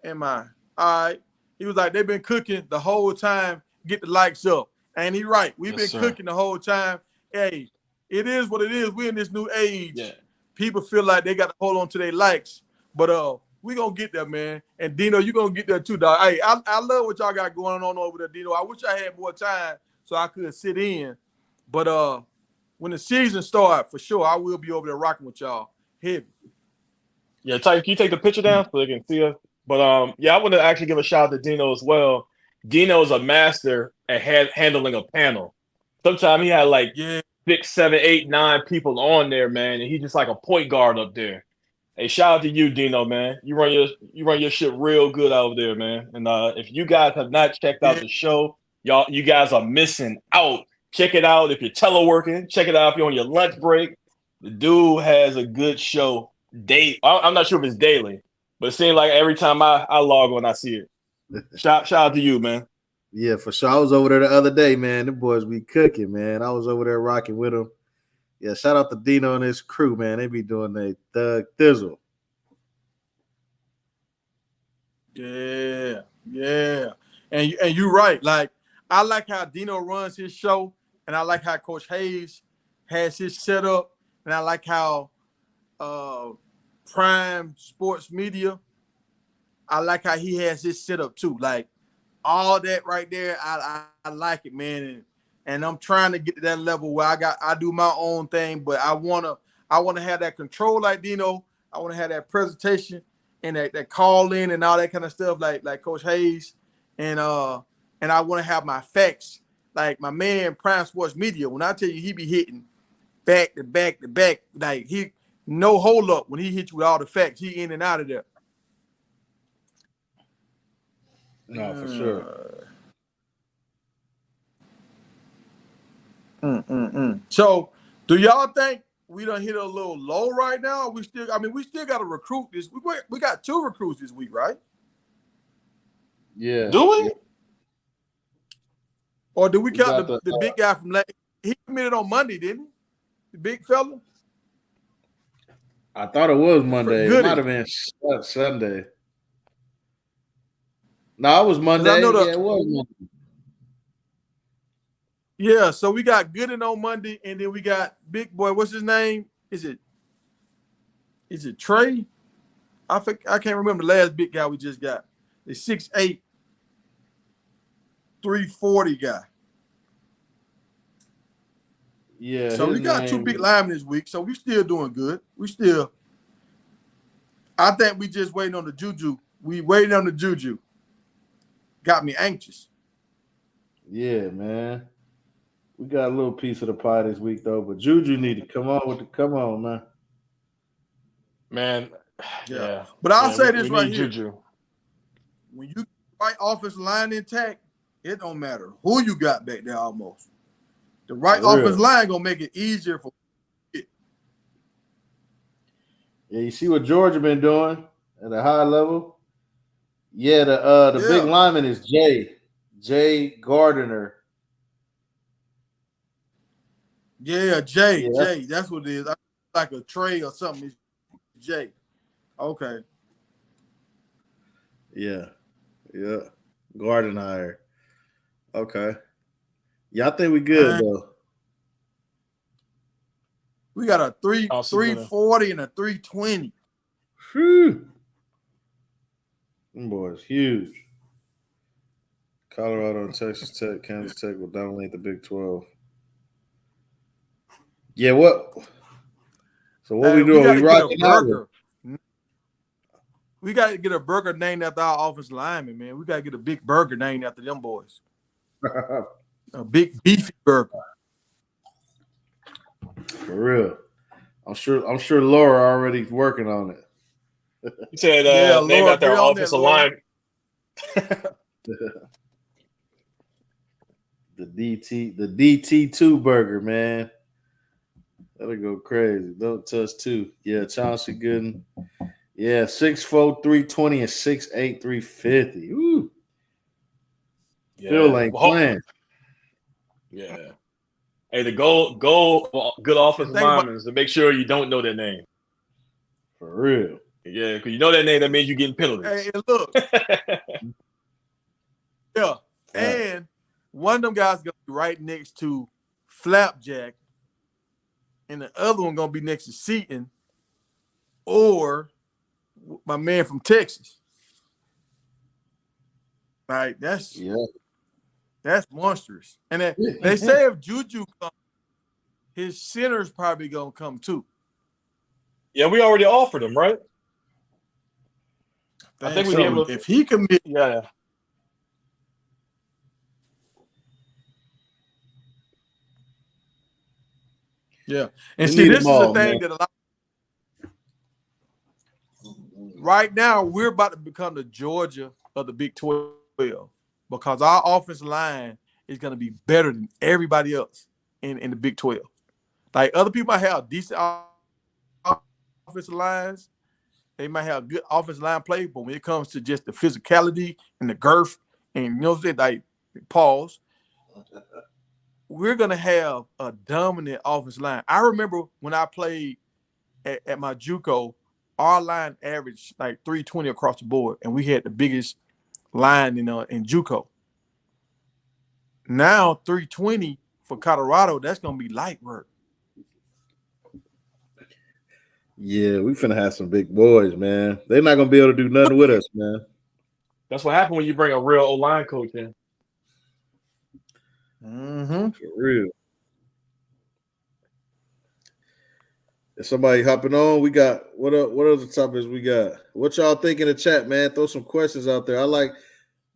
A: Am I? All right. He was like, they've been cooking the whole time. Get the likes up. And he right. We've been cooking the whole time. Hey, it is what it is. We're in this new age. Yeah. People feel like they got to hold on to their likes. But We gonna get there, man. And Dino, you gonna get there too, dog. Hey, I love what y'all got going on over there, Dino. I wish I had more time so I could sit in. But when the season starts, for sure, I will be over there rocking with y'all. Heavy.
D: Yeah, Ty, can you take the picture down so they can see us? But yeah, I want to actually give a shout out to Dino as well. Dino is a master at handling a panel. Sometimes he had like 6, 7, 8, 9 people on there, man, and he's just like a point guard up there. Hey, shout out to you, Dino, man. You run your shit real good out there, man. And if you guys have not checked out the show, you guys are missing out. Check it out if you're teleworking. Check it out if you're on your lunch break. The dude has a good show. I'm not sure if it's daily, but it seems like every time I log on, I see it. Shout out to you, man.
C: Yeah, for sure. I was over there the other day, man. The boys be cooking, man. I was over there rocking with them. Yeah, shout out to Dino and his crew, man. They be doing their thug thizzle.
A: Yeah. And you're right. Like, I like how Dino runs his show, and I like how Coach Hayes has his setup, and I like how Prime Sports Media, I like how he has his setup too. Like, all that right there, I like it, man. And I'm trying to get to that level where I do my own thing, but I wanna have that control like Dino. I want to have that presentation and that call in and all that kind of stuff like Coach Hayes. And I want to have my facts like my man Prime Sports Media. When I tell you he be hitting back to back to back, like he no hold up when he hit you with all the facts. He in and out of there.
C: No, for sure.
A: So, do y'all think we done hit a little low right now? We still got to recruit this. We got 2 recruits this week, right?
C: Yeah.
D: Do we?
C: Yeah.
A: Or do we count the big guy from he committed on Monday, didn't he? The big fella?
C: I thought it was Monday. It might have been Sunday. No, it was Monday.
A: I know
C: it was Monday.
A: Yeah, so we got Gooden on Monday, and then we got Big Boy. What's his name? Is it Trey? I can't remember the last big guy we just got. The 6'8", 340 guy.
C: Yeah.
A: So we got 2 big linemen this week, so we still doing good. I think we just waiting on the Juju. We waiting on the Juju. Got me anxious.
C: Yeah, man. We got a little piece of the pie this week, though. But Juju need to come on, man.
D: Man, yeah.
A: But I'll say this right here.
D: Juju.
A: When you right offensive line intact, it don't matter who you got back there almost. The right offensive line gonna make it easier for it.
C: Yeah, you see what Georgia been doing at a high level? Yeah, the big lineman is Jay Gardner.
A: Yeah, Jay. That's what it is. Like a Trey or something. It's Jay. Okay.
C: Yeah. Gardner. Okay. Yeah, I think we good though.
A: We got a 340 and a 320.
C: Whew. Them boys huge. Colorado and Texas Tech, Kansas Tech will dominate the Big 12. Yeah, what? So what we doing? We rocking out.
A: We got to get a burger named after our offensive lineman, man. We got to get a big burger named after them boys. A big beefy burger.
C: For real. I'm sure Laura already working on it.
D: You said name
A: Laura,
D: after our offensive line.
C: The DT2 burger, man. That'll go crazy. Don't touch 2. Yeah, Chauncey Gooden. Yeah, 6'4", 320 and 6'8", 350. Ooh.
D: Yeah.
C: Phil ain't playing.
D: Yeah. Hey, the goal good offensive linemen is to make sure you don't know their name.
C: For real.
D: Yeah, because you know that name, that means you're getting penalties.
A: Hey, look. Yeah. And one of them guys going to be right next to Flapjack, and the other one going to be next to Seaton, or my man from Texas. Like that's monstrous. And then they say if Juju comes, his center's probably gonna come too.
D: Yeah, we already offered him, right? I think we'd be able to.
A: If he commit,
D: Yeah.
A: Yeah. And
C: We
A: see,
C: need
A: this is
C: them all,
A: the thing
C: man.
A: that a lot right now we're about to become the Georgia of the Big 12 because our offensive line is going to be better than everybody else in the Big 12. Like other people might have decent offensive lines, they might have good offensive line play, but when it comes to just the physicality and the girth and you know what I'm saying, like pause, we're gonna have a dominant offensive line. I remember when I played at my JUCO, our line averaged like 320 across the board, and we had the biggest line in JUCO. Now 320 for Colorado, that's gonna be light work.
C: Yeah, we finna have some big boys, man. They're not gonna be able to do nothing with us, man.
D: That's what happened when you bring a real O-line coach in.
A: Mm-hmm.
C: For real. If somebody hopping on, we got what other topics we got? What y'all think in the chat, man? Throw some questions out there. I like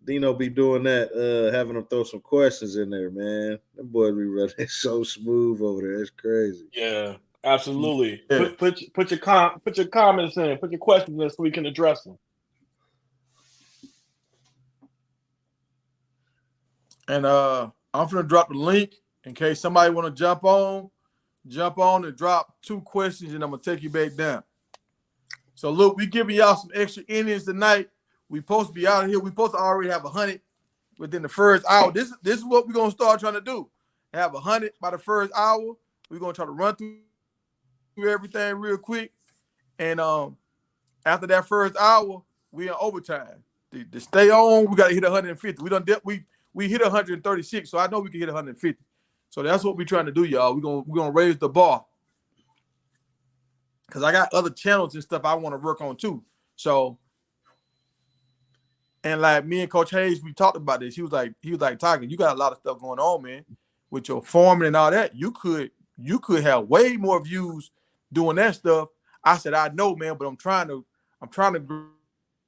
C: Dino be doing that, having them throw some questions in there, man. Them boys be running so smooth over there. It's crazy.
D: Yeah, absolutely.
A: Yeah.
D: Put your comments in, put your questions in so we can address them.
A: And I'm gonna drop the link in case somebody want to jump on and drop 2 questions, and I'm gonna take you back down. So look, we giving y'all some extra innings tonight. We supposed to be out of here. We supposed to already have 100 within the first hour. This is what we're gonna start trying to do. Have 100 by the first hour. We're gonna try to run through everything real quick, and after that first hour, we in overtime. To stay on, we gotta hit 150. We hit 136, so I know we can hit 150. So that's what we're trying to do, y'all. We're gonna raise the bar. Cause I got other channels and stuff I want to work on too. So, and like me and Coach Hayes, we talked about this. He was like, Tiger, you got a lot of stuff going on, man, with your farming and all that. You could have way more views doing that stuff. I said, I know, man, but I'm trying to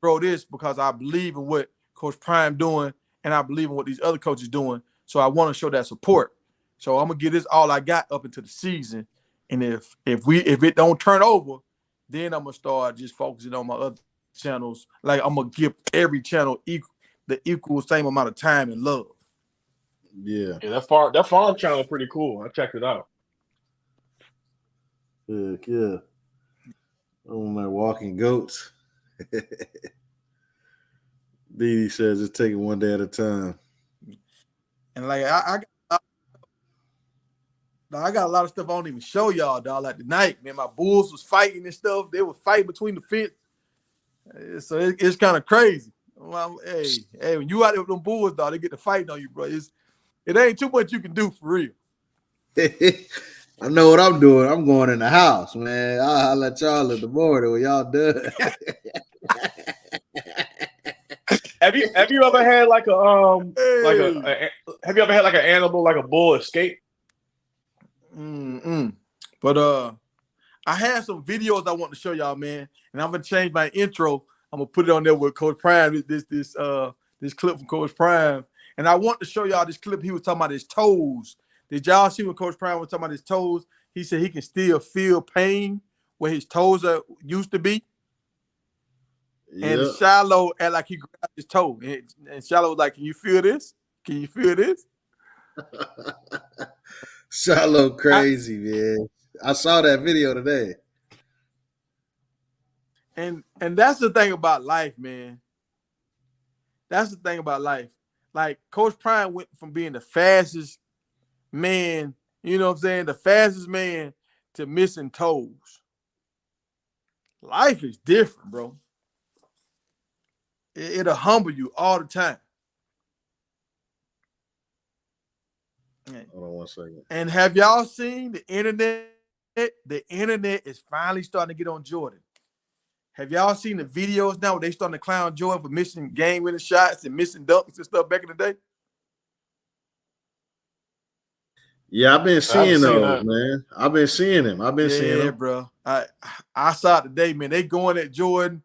A: grow this because I believe in what Coach Prime doing, and I believe in what these other coaches doing. So I want to show that support. So I'm gonna give this all I got up into the season. And if it don't turn over, then I'm gonna start just focusing on my other channels. Like I'm gonna give every channel the equal same amount of time and love.
C: Yeah.
D: Yeah, that farm channel is pretty cool. I checked it out.
C: Yeah. Oh my walking goats. Didi says it's taking one day at a time.
A: And like I got a lot of stuff I don't even show y'all, dog. Like tonight, man, my Bulls was fighting and stuff. They were fighting between the fence. So it's kind of crazy. Well, hey, when you out there with them Bulls, dog, they get to fighting on you, bro. It ain't too much you can do for real.
C: I know what I'm doing. I'm going in the house, man. I'll let y'all in the morning when y'all done.
D: Have you ever had like have you ever had like an animal like a bull escape?
A: But I had some videos I want to show y'all, man, and I'm gonna change my intro. I'm gonna put it on there with Coach Prime. This clip from Coach Prime, and I want to show y'all this clip. He was talking about his toes. Did y'all see when Coach Prime was talking about his toes? He said he can still feel pain where his toes used to be.
C: Yep.
A: And Shallow act like he grabbed his toe, and Shallow was like, "Can you feel this? Can you feel this?"
C: Shallow crazy, man. I saw that video today.
A: And that's the thing about life, man. That's the thing about life. Like Coach Prime went from being the fastest man, you know what I'm saying, the fastest man to missing toes. Life is different, bro. It'll humble you all the time.
C: Hold on one second.
A: And have y'all seen the internet? The internet is finally starting to get on Jordan. Have y'all seen the videos now where they starting to clown Jordan for missing game-winning shots and missing dunks and stuff back in the day?
C: Yeah, I've been seeing those,
D: that.
C: man. I've been seeing him. Seeing
A: Yeah,
C: them.
A: bro. I saw it today, man. They going at Jordan.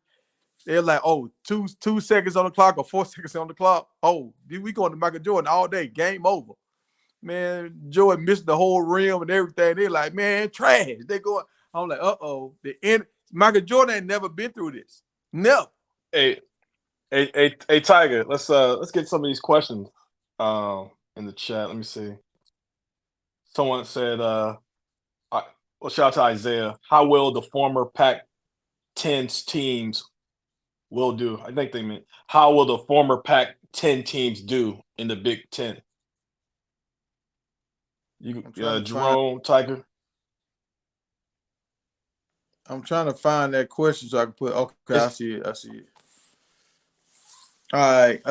A: They're like, oh, 2 seconds on the clock or 4 seconds on the clock. Oh, we going to Michael Jordan all day. Game over. Man, Jordan missed the whole rim and everything. They're like, man, trash. They going. I'm like, uh-oh. Michael Jordan ain't never been through this. Never.
D: Hey, Tiger. Let's get some of these questions in the chat. Let me see. Someone said, well, shout out to Isaiah. How will the former Pac-10 teams will do? I think they meant, how will the former Pac-10 teams do in the Big Ten? Jerome, Tiger.
A: I'm trying to find that question so I can put. Okay, I see it. All right.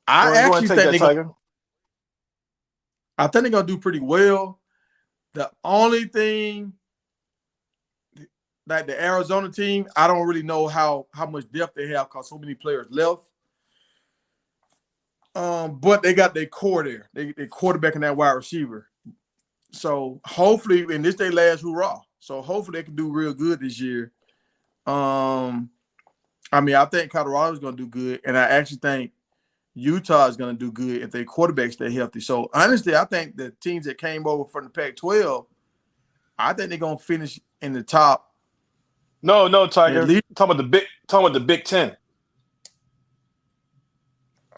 A: I actually think I think they're gonna do pretty well. The only thing, like the Arizona team, I don't really know how much depth they have because so many players left. But they got their core there. They quarterback and that wide receiver. So hopefully, and this their last hurrah. So hopefully they can do real good this year. I think Colorado's gonna do good, and I actually think Utah is going to do good if their quarterbacks stay healthy. So, honestly, I think the teams that came over from the Pac-12, I think they're going to finish in the top.
D: No, Tiger. Talking about the Big Ten.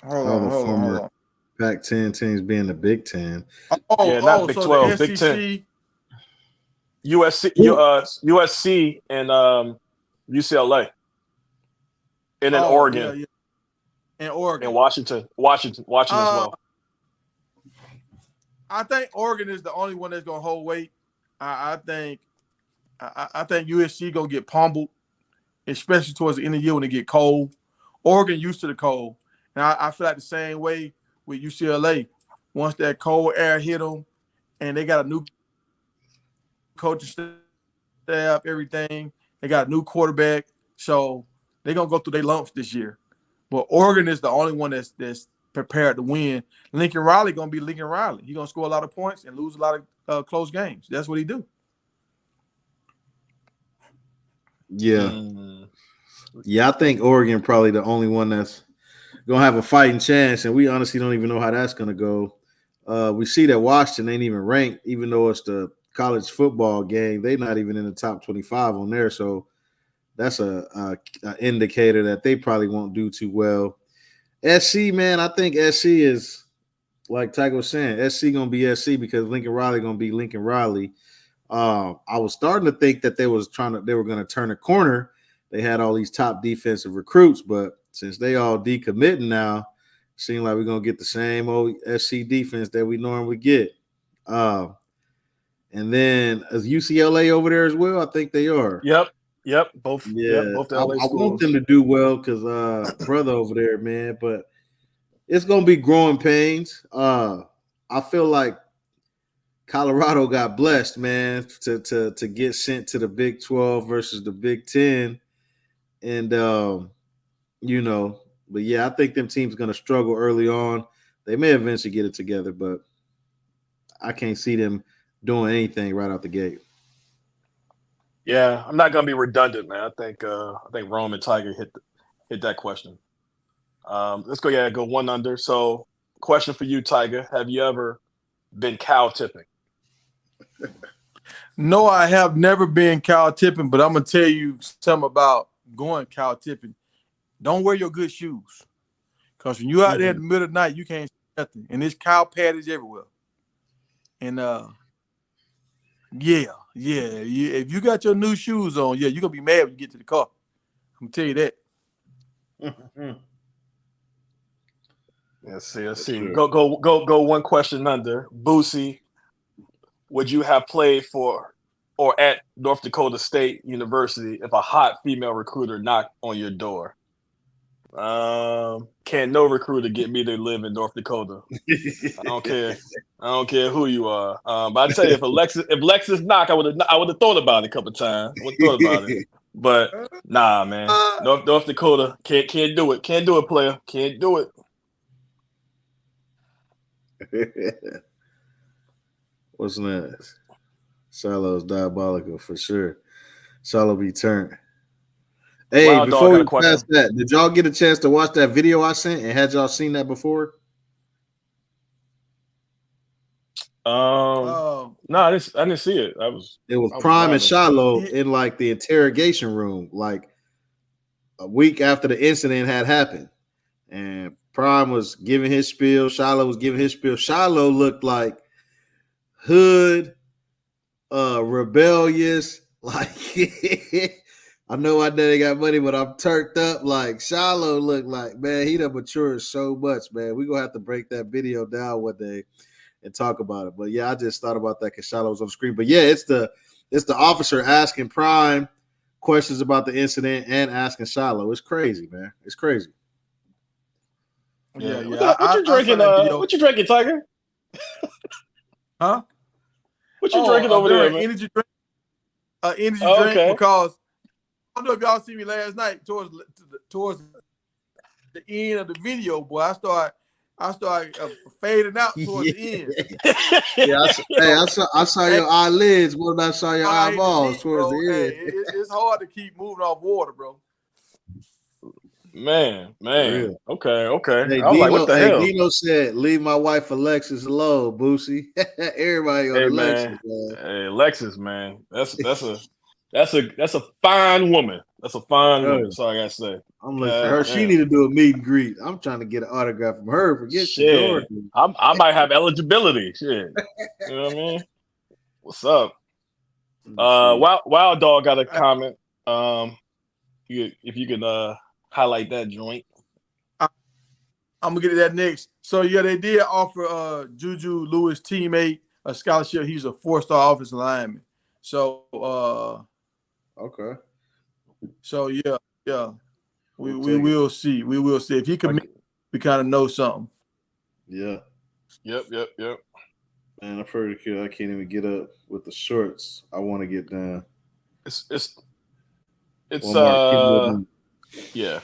C: Hold on. Pac-10 teams being the Big Ten.
D: Not Big 12, Big Ten. USC and UCLA. And then Oregon.
A: Yeah. And Oregon.
D: And Washington as well.
A: I think Oregon is the only one that's gonna hold weight. I think USC gonna get pummeled, especially towards the end of the year when it get cold. Oregon used to the cold, and I feel like the same way with UCLA. Once that cold air hit them, and they got a new coaching staff, everything. They got a new quarterback, so they're gonna go through their lumps this year. But Oregon is the only one that's prepared to win. Lincoln Riley gonna be Lincoln Riley. He's gonna score a lot of points and lose a lot of close games. That's what he do.
C: Yeah. Yeah, I think Oregon probably the only one that's gonna have a fighting chance, and we honestly don't even know how that's gonna go. We see that Washington ain't even ranked, even though it's the college football game. They're not even in the top 25 on there, so that's a indicator that they probably won't do too well. SC, man, I think SC is, like Tiger was saying, SC gonna be SC because Lincoln Riley gonna be Lincoln Riley. I was starting to think that they were gonna turn a corner. They had all these top defensive recruits, but since they all decommitting now, it seems like we're gonna get the same old SC defense that we normally get. And then is UCLA over there as well? I think they are.
D: Yep, both.
C: Yeah,
D: both
C: I want them to do well because brother over there, man. But it's gonna be growing pains. I feel like Colorado got blessed, man, to get sent to the Big 12 versus the Big 10, and but yeah, I think them teams gonna struggle early on. They may eventually get it together, but I can't see them doing anything right out the gate.
D: Yeah, I'm not gonna be redundant, man. I think Rome and Tiger hit that question. Let's go one under. So, question for you, Tiger: have you ever been cow tipping?
A: No, I have never been cow tipping, but I'm gonna tell you something about going cow tipping. Don't wear your good shoes, because when you out there in the middle of the night, you can't see nothing, and there's cow patties everywhere. And yeah. If you got your new shoes on, you're gonna be mad when you get to the car. I'm gonna tell you that.
D: Let's see. Go one question under. Boosie, would you have played for or at North Dakota State University if a hot female recruiter knocked on your door? Can no recruiter get me to live in North Dakota? I don't care. I don't care who you are. But I tell you, if Alexis knocked, I would have thought about it a couple times. I would have thought about it. But nah, man. North Dakota can't do it. Can't do it, player. Can't do it.
C: What's next? Shiloh's diabolical for sure. Shiloh be turned. Hey,
D: Wild
C: before
D: Dog
C: we
D: got a
C: pass
D: question.
C: that, did y'all get a chance to watch that video I sent? And had y'all seen that before?
D: No, I didn't see it.
C: It was Prime and
D: driving.
C: Shiloh in like the interrogation room, like a week after the incident had happened. And Prime was giving his spiel. Shiloh was giving his spiel. Shiloh looked like hood, rebellious. Like, I know my daddy got money, but I'm turned up. Like, Shiloh looked like, man, he done matured so much, man. We're going to have to break that video down one day and talk about it. But, yeah, I just thought about that because Shiloh was on the screen. But, yeah, it's the officer asking Prime questions about the incident and asking Shiloh. It's crazy, man. It's crazy.
A: Yeah.
D: What you drinking? What you drinking, Tiger?
A: Huh?
D: What you drinking over there, man?
A: Energy drink. Energy drink
D: okay.
A: because I don't know if y'all see me last night towards the end of the video, boy. I started fading out towards the end.
C: Yeah, I saw your eyelids more than I saw your eyeballs towards the end.
A: Hey, it's hard to keep moving off water, bro.
D: Man. Okay.
C: Hey,
D: I was like, what the hell?
C: Dino said, "Leave my wife Alexis alone, Boosie." Everybody on Alexis, man.
D: Hey, Alexis, man. That's a fine woman. That's a fine woman. That's all I gotta say.
C: I'm looking for her. She need to do a meet and greet. I'm trying to get an autograph from her. Forget Shadeur.
D: I might have eligibility. Shit. You know what I mean? What's up? Wild Dog got a comment. If you can highlight that joint.
A: I'm gonna get to that next. So yeah, they did offer Juju Lewis teammate a scholarship. He's a 4-star offensive lineman. So
C: okay.
A: So yeah. We will see. We will see. If he commit, we kind of know something.
C: Yeah.
D: Yep.
C: Man, I'm pretty kid. I can't even get up with the shorts. I want to get down.
D: It's yeah.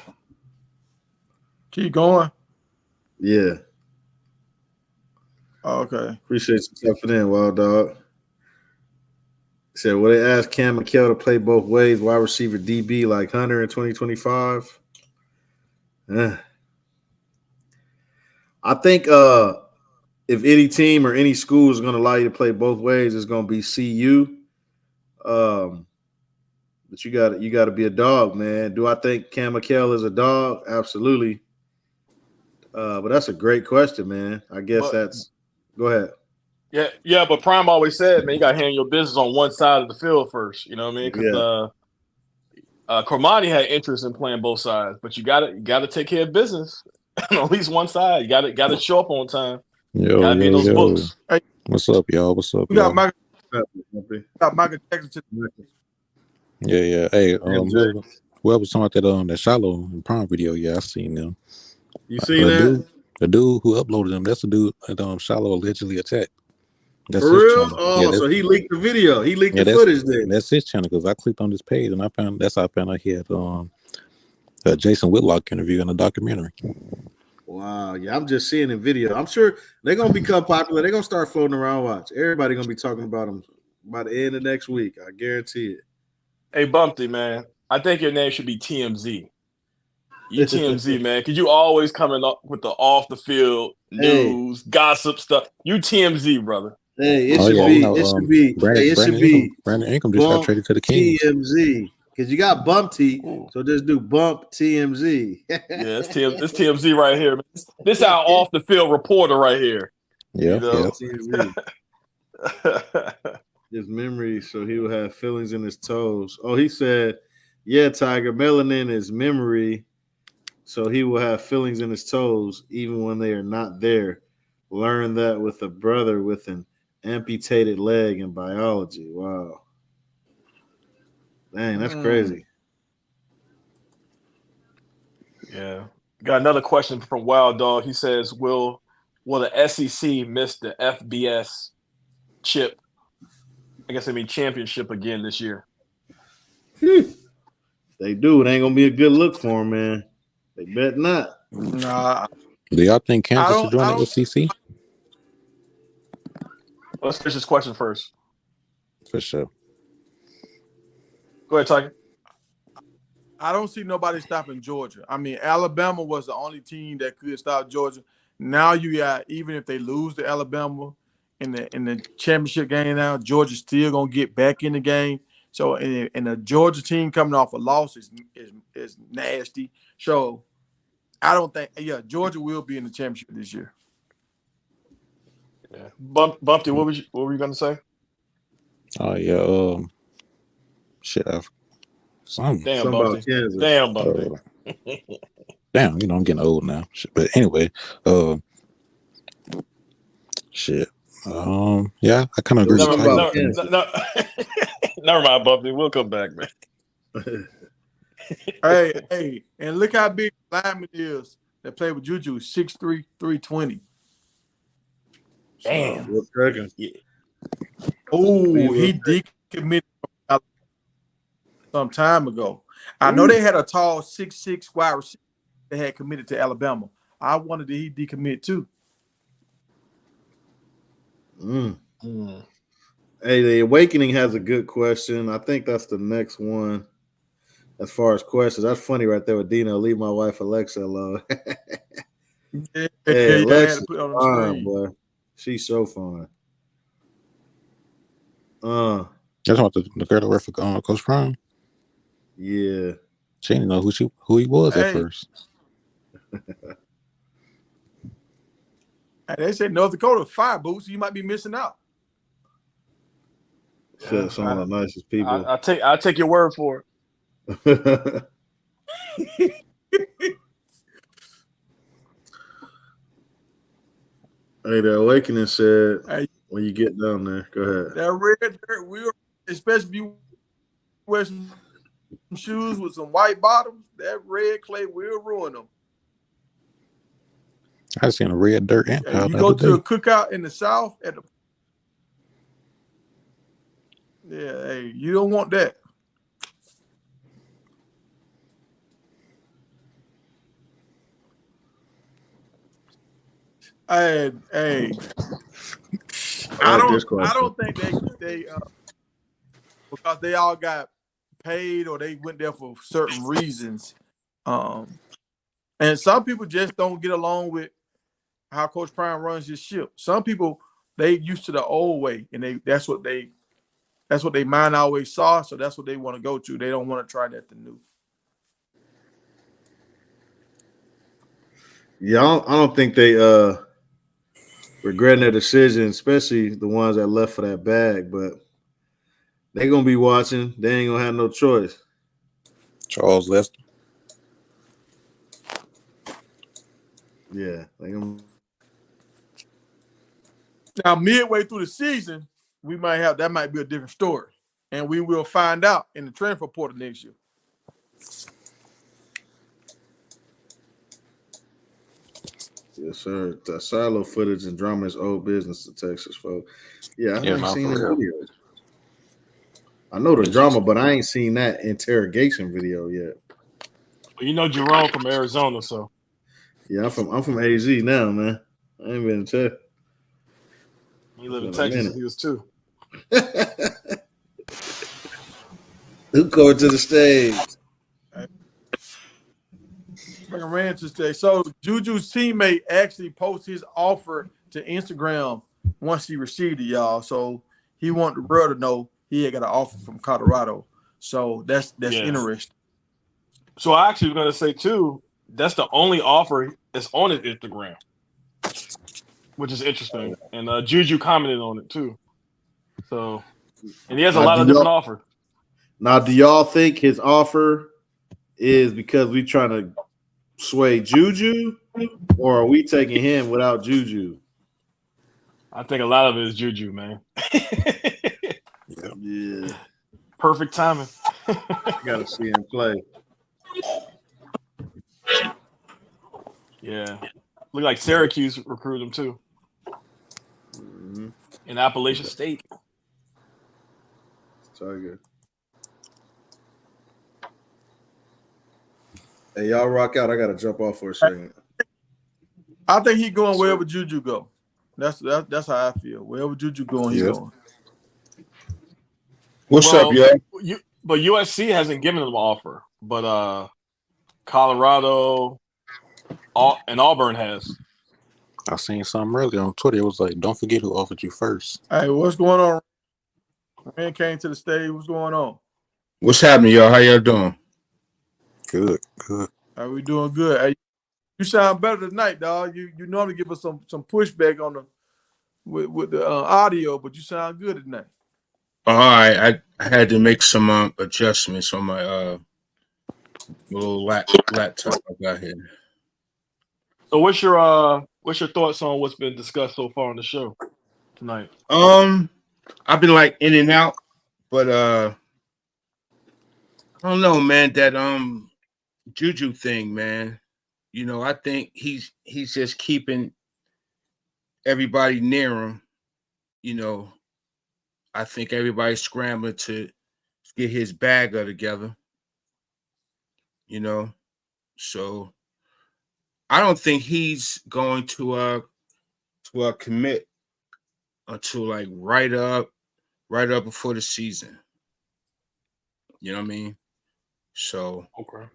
A: Keep going.
C: Yeah.
A: Oh, okay.
C: Appreciate you stepping in, Wild Dog. Said, will they ask Cam McKell to play both ways, wide receiver DB like Hunter in 2025? I think if any team or any school is going to allow you to play both ways, it's going to be CU. But you got to be a dog, man. Do I think Cam McKell is a dog? Absolutely. But that's a great question, man. I guess go ahead.
D: Yeah, but Prime always said, man, you got to handle your business on one side of the field first. You know what I mean? Because Cormani had interest in playing both sides, but you got to take care of business on at least one side. You got to show up on time. Got to be in those books.
E: Hey, what's up, y'all? What's up?
A: We got Michael Jackson.
E: Yeah. Hey, whoever was talking about that Shiloh and Prime video, I seen them.
C: You seen that?
E: The dude who uploaded them, that's the dude that Shiloh allegedly attacked. That's
C: for real?
E: Channel.
C: Oh, so he leaked the video. He leaked the footage there.
E: That's his channel because I clicked on this page and I found out he had a Jason Whitlock interview in a documentary.
C: Wow. Yeah, I'm just seeing the video. I'm sure they're going to become popular. They're going to start floating around. Watch. Everybody going to be talking about them by the end of next week. I guarantee it.
D: Hey, Bumpty, man. I think your name should be TMZ. You TMZ, man, because you always coming up with the off the field news, gossip stuff. You TMZ, brother.
C: Hey, it should be.
E: Brandon Ingram just got traded to the Kings.
C: TMZ, because you got Bumpty, so just do Bump TMZ.
D: It's TMZ right here. This our off the field reporter right here.
E: Yeah,
C: TMZ. His memory, so he will have feelings in his toes. Oh, he said, "Yeah, Tiger, melanin is memory, so he will have feelings in his toes even when they are not there. Learn that with a brother with an amputated leg in biology." Wow. Dang, that's crazy.
D: Yeah. Got another question from Wild Dog. He says, will the SEC miss the FBS championship again this year?
C: They do. It ain't gonna be a good look for them, man. They bet not.
A: Nah,
E: Do y'all think
A: I
E: Kansas should
A: don't.
E: join
A: I
E: the
A: don't.
E: SEC?
D: Let's finish this question first.
E: For sure.
D: Go ahead, Tiger.
A: I don't see nobody stopping Georgia. I mean, Alabama was the only team that could stop Georgia. Now you got, even if they lose to Alabama in the championship game, now Georgia's still gonna get back in the game. So and the Georgia team coming off a loss is nasty. So I don't think Georgia will be in the championship this year.
D: Yeah. Bumpty, what were you gonna say?
E: Oh yeah. Shit. Something.
D: Damn,
C: Something about
D: Bumpty.
C: Kansas.
D: Damn, Bumpty.
E: Damn. I'm getting old now. Shit. But anyway. Shit. Yeah. I kind of agree with
C: Something
E: Tiger.
C: about Kansas.
D: Never mind, Bumpty. We'll come back, man.
A: Hey, and look how big lineman is that played with Juju, 6'3", 320.
D: Damn.
C: What's cracking?
D: Yeah.
A: Oh, he decommitted some time ago. I know they had a tall 6'6" wide receiver that had committed to Alabama. I wondered did he decommit too.
C: Hey, the Awakening has a good question. I think that's the next one. As far as questions, that's funny right there with Dino. Leave my wife Alexa alone.
A: Yeah,
C: Hey,
A: I had
C: Alexa's
A: to put it on the
C: fine,
A: screen.
C: boy. She's so fine.
E: That's what the girl that worked for Coach Brown.
C: Yeah.
E: She didn't know who he was at
A: Hey.
E: first.
A: And they said North Dakota 5 boots, you might be missing out.
C: Said some of the nicest people.
D: I'll take your word for it.
C: Hey, the Awakening said,
A: Hey,
C: when you get down there, go ahead.
A: that red dirt will, especially if you wear some shoes with some white bottoms, that red clay will ruin them.
E: I seen a red dirt ant pile
A: You
E: the
A: go
E: other
A: to a
E: day.
A: cookout in the South hey, you don't want that. Hey, I don't think they because they all got paid or they went there for certain reasons. And some people just don't get along with how Coach Prime runs his ship. Some people, they used to the old way, and that's what they mind always saw, so that's what they want to go to. They don't want to try nothing new.
C: Yeah, I don't think they regretting their decision, especially the ones that left for that bag, but they're gonna be watching. They ain't gonna have no choice.
E: Charles Lester.
C: Yeah, they gonna.
A: Now, midway through the season, that might be a different story, and we will find out in the transfer portal next year.
C: Yes, sir. The silo footage and drama is old business to Texas, folks. Yeah, I ain't seen
E: for
C: the
E: real.
C: videos. I know the drama, but I ain't seen that interrogation video yet.
D: Well, you know Jerome from Arizona, so
C: Yeah, I'm from AZ now, man. I ain't been to Texas.
D: he lived in Texas. He was too.
C: Who going to the stage?
A: Ran to stay. So Juju's teammate actually posted his offer to Instagram once he received it, y'all. So he wanted the world to know he had got an offer from Colorado. So that's interesting.
D: So I actually was gonna say too, that's the only offer that's on his Instagram, which is interesting. And Juju commented on it too. So, and he has a lot of different offers.
C: Now, do y'all think his offer is because we trying to sway Juju, or are we taking him without Juju?
D: I think a lot of it is Juju, man.
C: Yeah.
D: Perfect timing.
C: Gotta see him play.
D: Yeah. Look like Syracuse recruited him too.
C: Mm-hmm.
D: In Appalachian State.
C: Tiger. Hey, y'all rock out. I gotta jump off for a second.
A: I think he going wherever Juju go. That's how I feel. Wherever Juju going, he going.
F: What's up, y'all?
D: But USC hasn't given him an offer, but Colorado and Auburn has.
E: I seen something earlier on Twitter. It was like, don't forget who offered you first.
A: Hey, what's going on? Man came to the stage. What's going on?
F: What's happening, y'all? How y'all doing?
E: Good.
A: Are we doing good? Hey, you sound better tonight, dog. You normally give us some pushback on the with the audio, but you sound good tonight.
F: All right, I had to make some adjustments on my little laptop I got here.
D: So what's your thoughts on what's been discussed so far on the show tonight?
F: I've been like in and out, but I don't know, man. That Juju thing, man. You know, I think he's just keeping everybody near him. You know, I think everybody's scrambling to get his bag together. You know, so I don't think he's going to commit until like right up before the season. You know what I mean? So
D: Okay.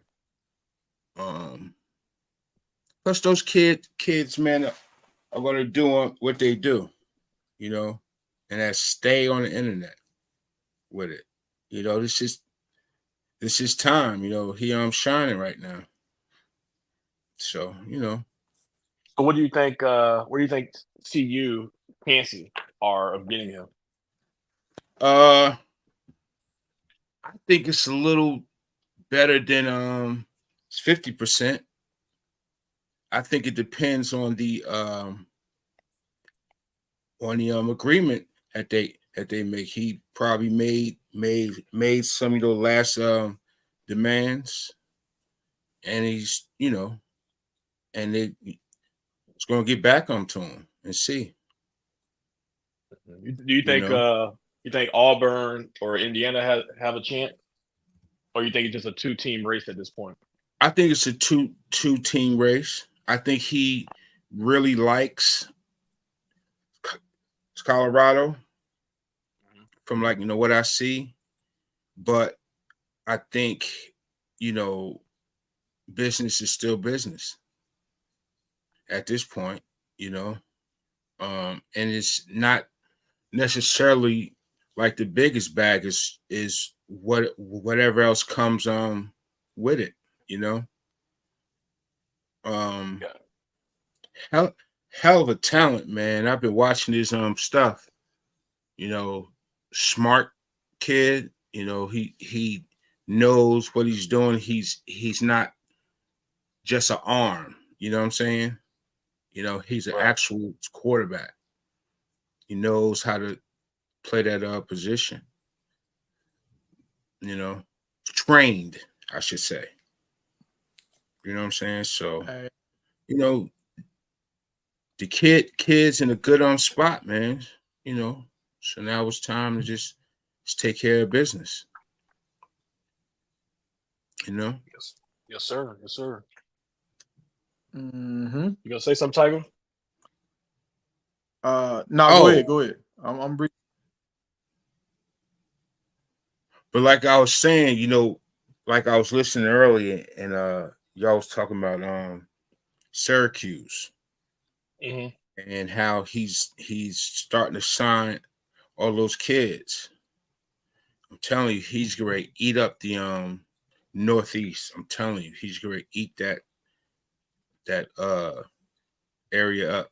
F: Plus those kids, man, are gonna do what they do, you know, and that's stay on the internet with it. You know, this is time. You know, I'm shining right now. So you know.
D: So what do you think? Where do you think CU chances are of getting him?
F: I think it's a little better than it's 50%. I think it depends on the agreement that they make. He probably made some of the last demands, and he's and it's going to get back onto him and see.
D: Do you think you think Auburn or Indiana have a chance, or you think it's just a 2-team race at this point?
F: I think it's a two-team race. I think he really likes Colorado from what I see, but I think business is still business at this point, and it's not necessarily like the biggest bag is whatever else comes with it, hell of a talent, man. I've been watching his stuff, smart kid, he knows what he's doing. He's not just an arm, you know what I'm saying? He's an actual quarterback. He knows how to play that position. Trained, I should say. You know what I'm saying? So, the kid's in a good spot, man. So now it's time to just take care of business.
D: Yes, sir.
A: Mm-hmm.
D: You gonna say something, Tiger?
A: No, go ahead. I'm brief.
F: But like I was saying, like I was listening earlier, and y'all was talking about Syracuse, and how he's starting to sign all those kids. I'm telling you, he's going to eat up the Northeast. I'm telling you, he's going to eat that area up.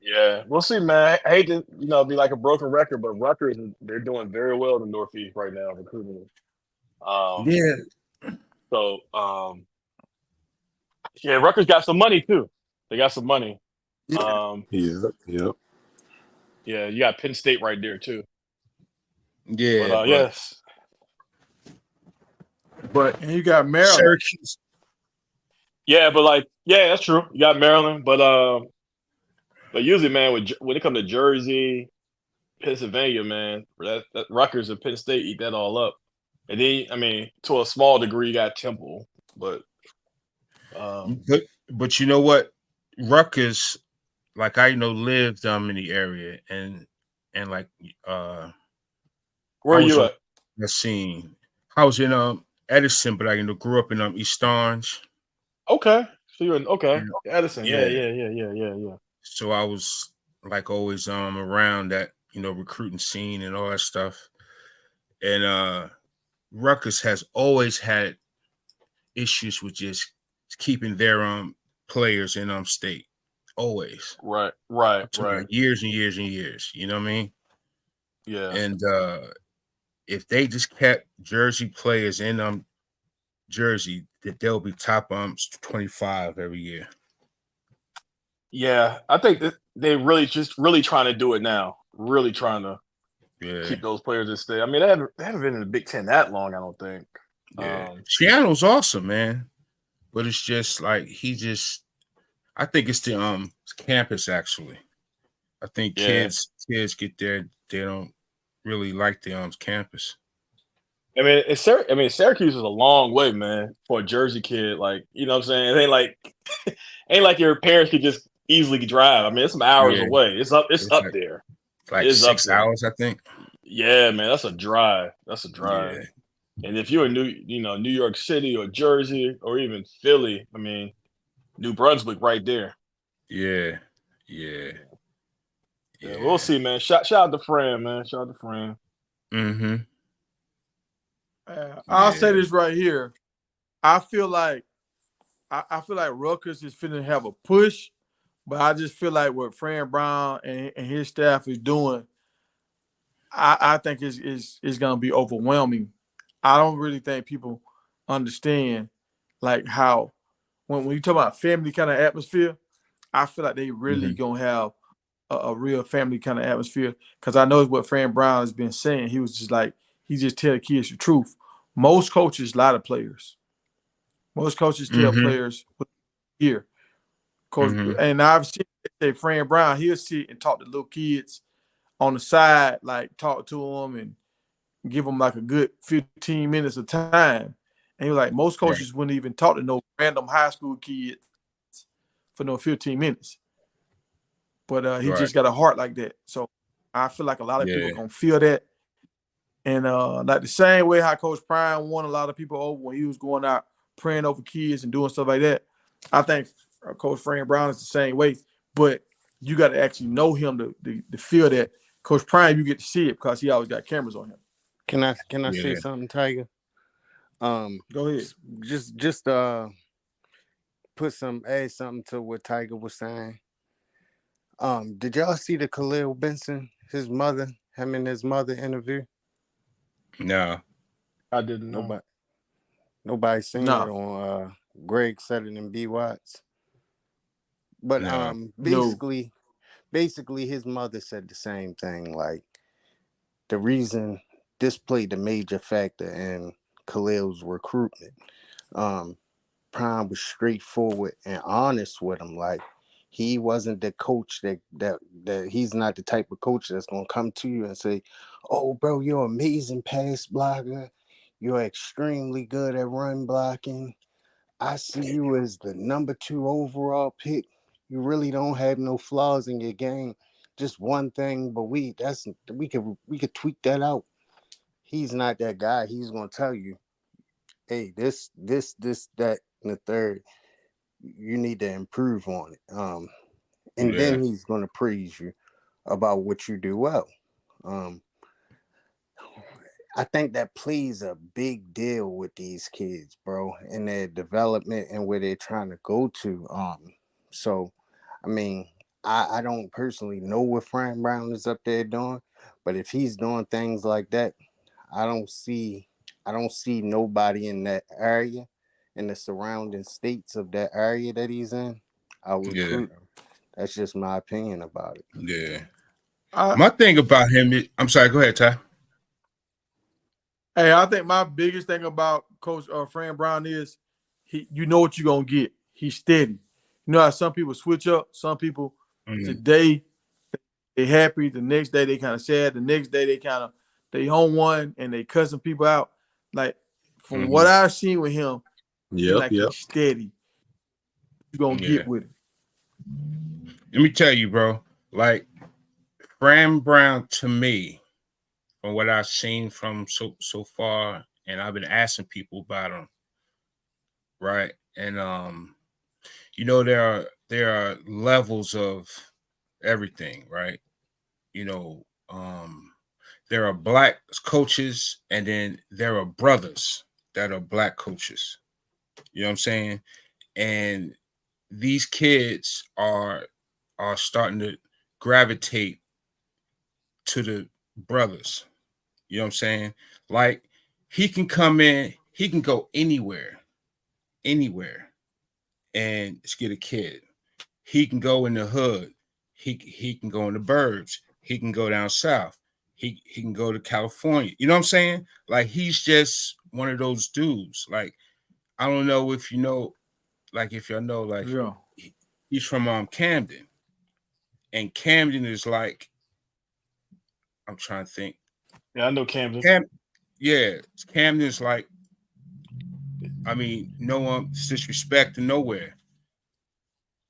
D: Yeah, we'll see, man. I hate to be like a broken record, but Rutgers, they're doing very well in the Northeast right now recruiting. So Rutgers got some money too. They got some money.
E: Yep.
D: Yeah, you got Penn State right there too.
F: Yeah,
D: but yes.
F: But
A: and you got Maryland.
F: Syracuse.
D: Yeah, but that's true. You got Maryland, but usually, man, when it comes to Jersey, Pennsylvania, man, that Rutgers and Penn State eat that all up. And then, to a small degree, you got Temple, but
F: But you know what, Rutgers, like I lived in the area and like
D: where
F: I
D: are
F: was
D: you
F: on
D: at?
F: the scene. I was in Edison, but I grew up in East Orange.
D: Okay, so you're in Edison.
F: Yeah.
D: Yeah.
F: So I was like always around that recruiting scene and all that stuff. And Rutgers has always had issues with just keeping their players in state. Always.
D: Right.
F: Years and years and years. You know what I mean?
D: Yeah.
F: And if they just kept Jersey players in Jersey, that they'll be top 25 every year.
D: Yeah, I think that they really trying to do it now. Really trying to keep those players in state. I mean, they haven't been in the Big Ten that long, I don't think.
F: Yeah. Seattle's awesome, man. But it's just like I think it's the campus actually. I think kids get there, they don't really like the campus.
D: I mean, Syracuse is a long way, man, for a Jersey kid. Like, you know what I'm saying? It ain't like your parents could just easily drive. I mean, it's some hours away. It's up there.
F: Like 6 hours, I think.
D: Yeah, man, that's a drive. Yeah. And if you're in New York City or Jersey or even Philly, I mean, New Brunswick right there.
F: Yeah.
D: We'll see, man. Shout out to Fran, man. Shout out to Fran.
F: Mm-hmm.
A: I'll say this right here. I feel like Rutgers is finna have a push, but I just feel like what Fran Brown and his staff is doing, I think is gonna be overwhelming. I don't really think people understand like how when you talk about family kind of atmosphere, I feel like they really gonna have a real family kind of atmosphere. Because I know what Fran Brown has been saying. He was just like, he just tell kids the truth. Most coaches lie to players. Most coaches tell players what to hear. And I've seen say Fran Brown, he'll sit and talk to little kids on the side, like talk to them and give them like a good 15 minutes of time. And he was like, most coaches wouldn't even talk to no random high school kids for no 15 minutes. But he just got a heart like that. So I feel like a lot of people are going to feel that. And like the same way how Coach Prime won a lot of people over when he was going out praying over kids and doing stuff like that, I think Coach Fran Brown is the same way. But you got to actually know him to feel that. Coach Prime, you get to see it because he always got cameras on him.
B: Can I say something, Tiger?
A: Go ahead.
B: Just add something to what Tiger was saying. Did y'all see the Khalil Benson, him and his mother interview?
F: No,
D: I didn't know.
B: Nobody seen it on Greg said it in B Watts. But basically his mother said the same thing. Like the reason this played a major factor in Khalil's recruitment. Prime was straightforward and honest with him. Like he wasn't the coach that he's not the type of coach that's gonna come to you and say, "Oh, bro, you're an amazing pass blocker. You're extremely good at run blocking. I see you as the number 2 overall pick. You really don't have no flaws in your game. Just one thing, but we could tweak that out." He's not that guy. He's gonna tell you, "Hey, this, that, and the third. You need to improve on it." And then he's gonna praise you about what you do well. I think that plays a big deal with these kids, bro, in their development and where they're trying to go to. So, I mean, I don't personally know what Fran Brown is up there doing, but if he's doing things like that, I don't see nobody in that area, in the surrounding states of that area that he's in. I would recruit him. That's just my opinion about it.
F: Yeah. My thing about him is, I'm sorry, go ahead, Ty.
A: Hey, I think my biggest thing about Coach Fran Brown is you know what you're gonna get. He's steady. You know how some people switch up. Some people today they happy, the next day they kind of sad, the next day they own one and they cussing people out. Like from what I've seen with him, he's steady. you gonna get with it.
F: Let me tell you, bro. Like Fran Brown, to me, from what I've seen from so far, and I've been asking people about him, right? And you know, there are levels of everything, right? You know, there are black coaches, and then there are brothers that are black coaches. You know what I'm saying? And these kids are starting to gravitate to the brothers. You know what I'm saying? Like he can come in, he can go anywhere, and get a kid. He can go in the hood. He can go in the burbs. He can go down south. He can go to California. You know what I'm saying? Like he's just one of those dudes. Like I don't know if you know, like if y'all know, like he's from Camden, and Camden is like, I'm trying to think.
D: Yeah, I know Camden.
F: Camden is like, I mean, no one disrespect to nowhere.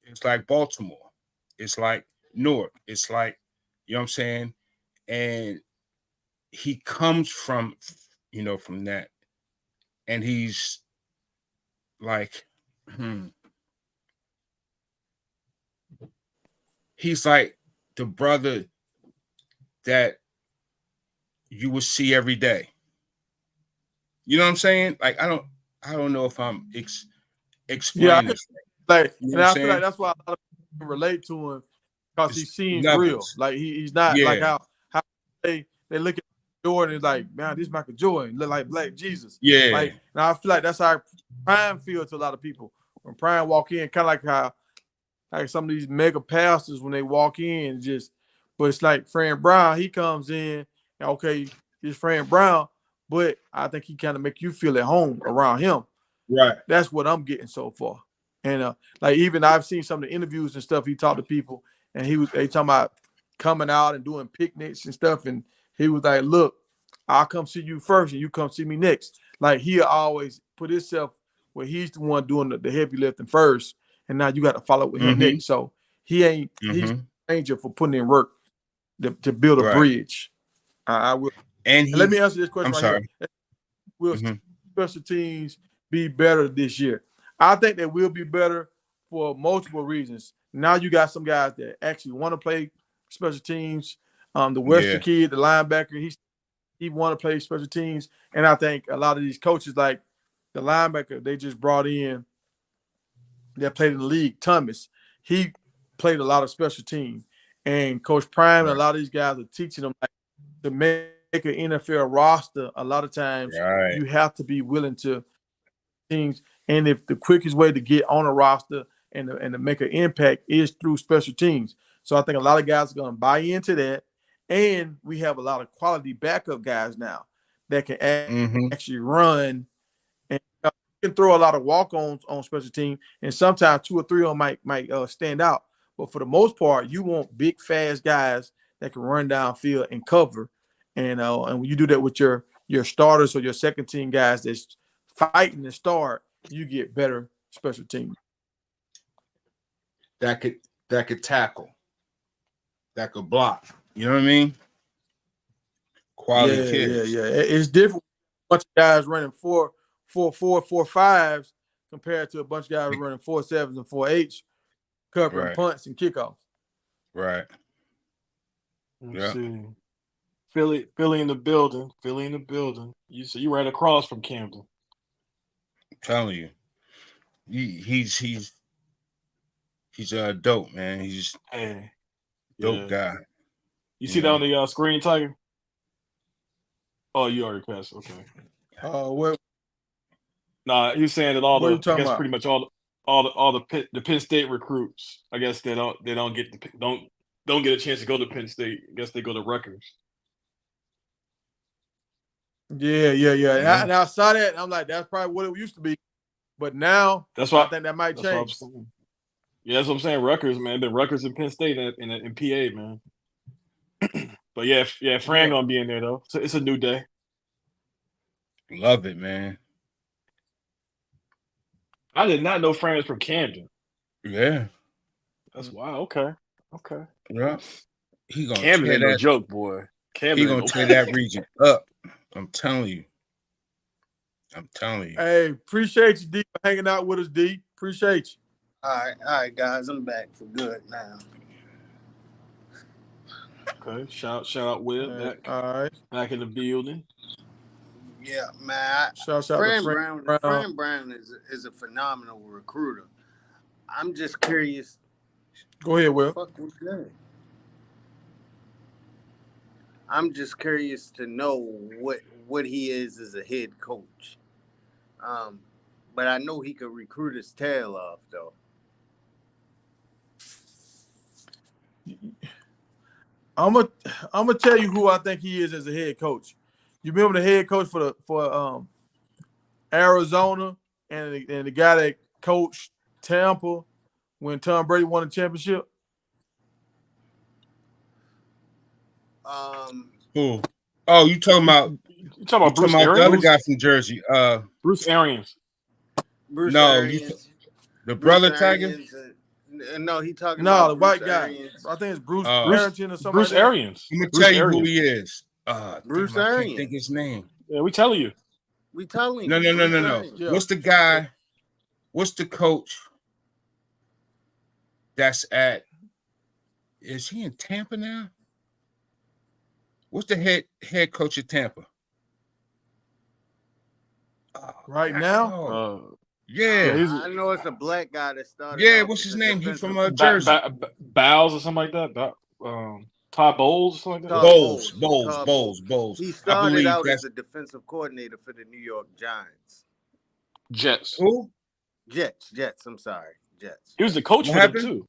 F: It's like Baltimore. It's like Newark. It's like, you know what I'm saying? And he comes from, you know, from that. And he's like, he's like the brother that you will see every day. You know what I'm saying? Like, I don't know if I'm explaining this.
A: Like,
F: you know
A: and I feel like that's why a lot of people can relate to him because he seems real. Like he's not like how they look at Jordan and like, man, this Michael Jordan look like Black Jesus.
F: Yeah.
A: Like, and I feel like that's how Prime feels to a lot of people. When Prime walk in, kind of like how like some of these mega pastors when they walk in, but it's like Fran Brown, he comes in, and okay, it's Fran Brown, but I think he kind of make you feel at home around him.
F: Right.
A: That's what I'm getting so far. And like even I've seen some of the interviews and stuff. He talked to people, and they talking about coming out and doing picnics and stuff. And he was like, "Look, I'll come see you first, and you come see me next." Like he'll always put himself where he's the one doing the heavy lifting first, and now you got to follow with him next. So he's a stranger for putting in work to build a bridge. I will. And let me answer this question here. Will special teams be better this year? I think they will be better for multiple reasons. Now you got some guys that actually want to play special teams. The Western kid, the linebacker, he want to play special teams. And I think a lot of these coaches, like the linebacker they just brought in that played in the league, Thomas, he played a lot of special teams. And Coach Prime and a lot of these guys are teaching them like to make an NFL roster. A lot of times you have to be willing to things. And if the quickest way to get on a roster and to make an impact is through special teams. So I think a lot of guys are going to buy into that. And we have a lot of quality backup guys now that can actually run and can throw a lot of walk-ons on special teams. And sometimes 2 or 3 of them might stand out. But for the most part, you want big, fast guys that can run downfield and cover. And when you do that with your starters or your second team guys that's fighting to start, you get better special teams.
F: That could tackle. That could block. You know what I mean? Quality kids.
A: Yeah. It's different. A bunch of guys running 4.5s compared to a bunch of guys running 4.7s and 4.8s, covering punts and kickoffs.
F: Right.
D: Let's see. Philly in the building. You right across from Camden.
F: I'm telling you, he's dope, man. He's dope guy.
D: You see that on the screen, Tiger? Oh, you already passed. Okay.
A: What?
D: Nah, he's saying that
A: What are you talking about?
D: pretty much all the Penn State recruits. I guess they don't get a chance to go to Penn State. I guess they go to Rutgers.
A: Yeah. And I saw that, and I'm like, that's probably what it used to be. But now, I think that might change.
D: Yeah, that's what I'm saying. Rutgers, man. Been Rutgers and Penn State in PA, man. But yeah, Fran gonna be in there though. So it's a new day.
F: Love it, man.
D: I did not know Fran was from Camden.
F: Yeah,
D: That's wild. Okay.
F: yeah. He gonna
D: Cam
F: tear
D: ain't no
F: that.
D: joke, boy. Cam
F: He
D: ain't
F: gonna
D: no.
F: tear that region up. I'm telling you.
A: Hey, appreciate you, D, for hanging out with us, D. Appreciate you.
B: All right, guys. I'm back for good now.
D: Okay. Shout out, Will,
A: All right.
D: back in the building.
B: Yeah, man.
A: Shout out to Fran Brown.
B: Fran Brown is a phenomenal recruiter. I'm just curious.
A: Go ahead, Will.
B: Fuck was that? I'm just curious to know what he is as a head coach. But I know he could recruit his tail off, though.
A: I'm gonna tell you who I think he is as a head coach. You remember the head coach for Arizona and the guy that coached Tampa when Tom Brady won the championship?
F: Who? Oh, you talking about
D: Bruce
F: the other
D: Arians?
F: guy from Jersey?
D: Bruce Arians.
B: Bruce
F: No,
B: Arians.
F: the
B: Bruce
F: brother Tiger.
B: Arians, no, he talking
A: No,
B: about
A: the
B: Bruce
A: white guy.
B: Arians.
A: I think it's Bruce Arrington or something
D: Bruce
A: like that.
D: Arians.
F: Let me
D: Bruce
F: tell you
D: Arians.
F: who he is.
B: Bruce
F: I can't
B: Arians.
F: think his name.
D: Yeah, we telling you.
B: We telling
F: No.
B: you. Bruce Arians.
A: Yeah.
F: What's the guy? What's the coach that's at? Is he in Tampa now? What's the head coach of Tampa?
A: Right now?
F: Yeah.
B: I know it's a black guy that started.
F: Yeah,
B: off
F: what's
B: as
F: his
B: a
F: name? He's
B: defensive-
F: from Jersey.
D: Bowles or something like that. Todd Bowles or something like that.
B: Todd
F: Bowles.
B: He
F: I
B: started
F: believe
B: out
F: that's
B: as a defensive coordinator for the New York Giants.
D: Jets.
F: who?
B: Jets. I'm sorry, Jets.
D: He was the coach
F: What
D: for them
F: happened?
D: too.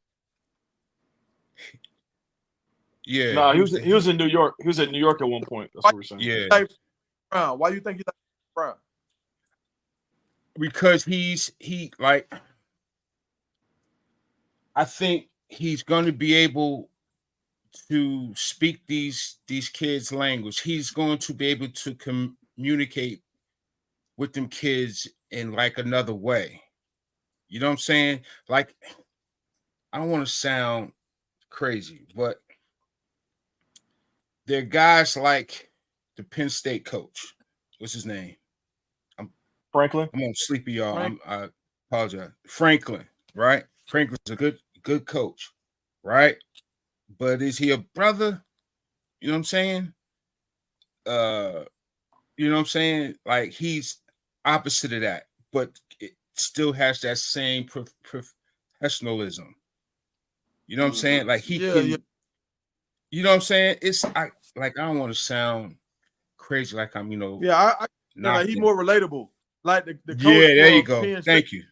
F: Yeah.
D: No, he was in New York. He was at New York at one point. That's what we're saying.
F: Yeah.
A: Brown. Why do you think he's like Brown?
F: Because I think he's going to be able to speak these kids' language. He's going to be able to communicate with them kids in like another way. You know what I'm saying? Like, I don't want to sound crazy, but there are guys like the Penn State coach. What's his name?
D: Franklin.
F: I'm on sleepy, y'all. I apologize. Franklin, right? Franklin's a good coach, right? But is he a brother? You know what I'm saying? You know what I'm saying? Like, he's opposite of that, but it still has that same professionalism. You know what I'm saying? Like, he can.
A: Yeah.
F: You know what I'm saying? I don't want to sound crazy, like I'm,
A: Yeah, like he's more relatable. Like the coach.
F: Yeah, there you go.
A: Penn
F: Thank
A: State,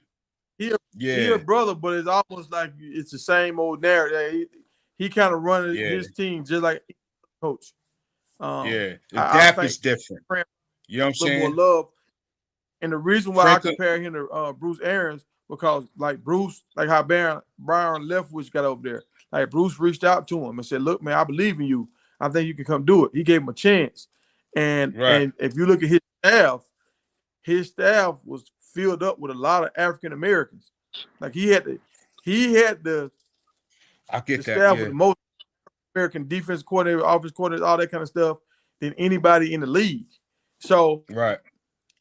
F: you.
A: He a brother, but it's almost like it's the same old narrative. He kind of running his team just like coach.
F: The depth is different. You know what I'm saying?
A: More love. And the reason why I compare him to Bruce Arians, because like Bruce, like how Brian Leftwich got over there. Like Bruce reached out to him and said, "Look, man, I believe in you. I think you can come do it." He gave him a chance. And if you look at his staff was filled up with a lot of African Americans. Like he had the staff with the most American defense coordinator, offense coordinator, all that kind of stuff than anybody in the league. So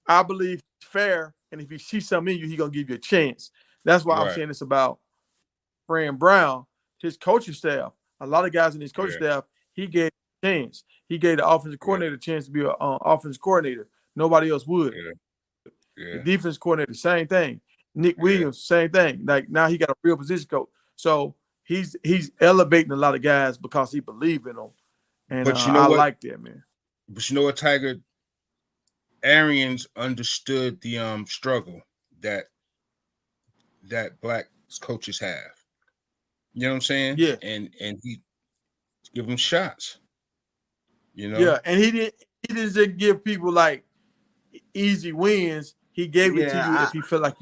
A: I believe it's fair, and if he sees something in you, he's gonna give you a chance. That's why I'm saying it's about Fran Brown, his coaching staff. A lot of guys in his coaching staff, he gave a chance. He gave the offensive coordinator a chance to be an offensive coordinator. Nobody else would. The defense coordinator, same thing. Nick Williams, same thing. Like now he got a real position coach. So he's elevating a lot of guys because he believes in them. And
F: but you know what?
A: like that, man.
F: But you know what, Tiger? Arians understood the struggle that black coaches have. You know what I'm saying?
A: Yeah.
F: And he give them shots.
A: Yeah, and he didn't just give people like easy wins. He gave it to you if he felt like.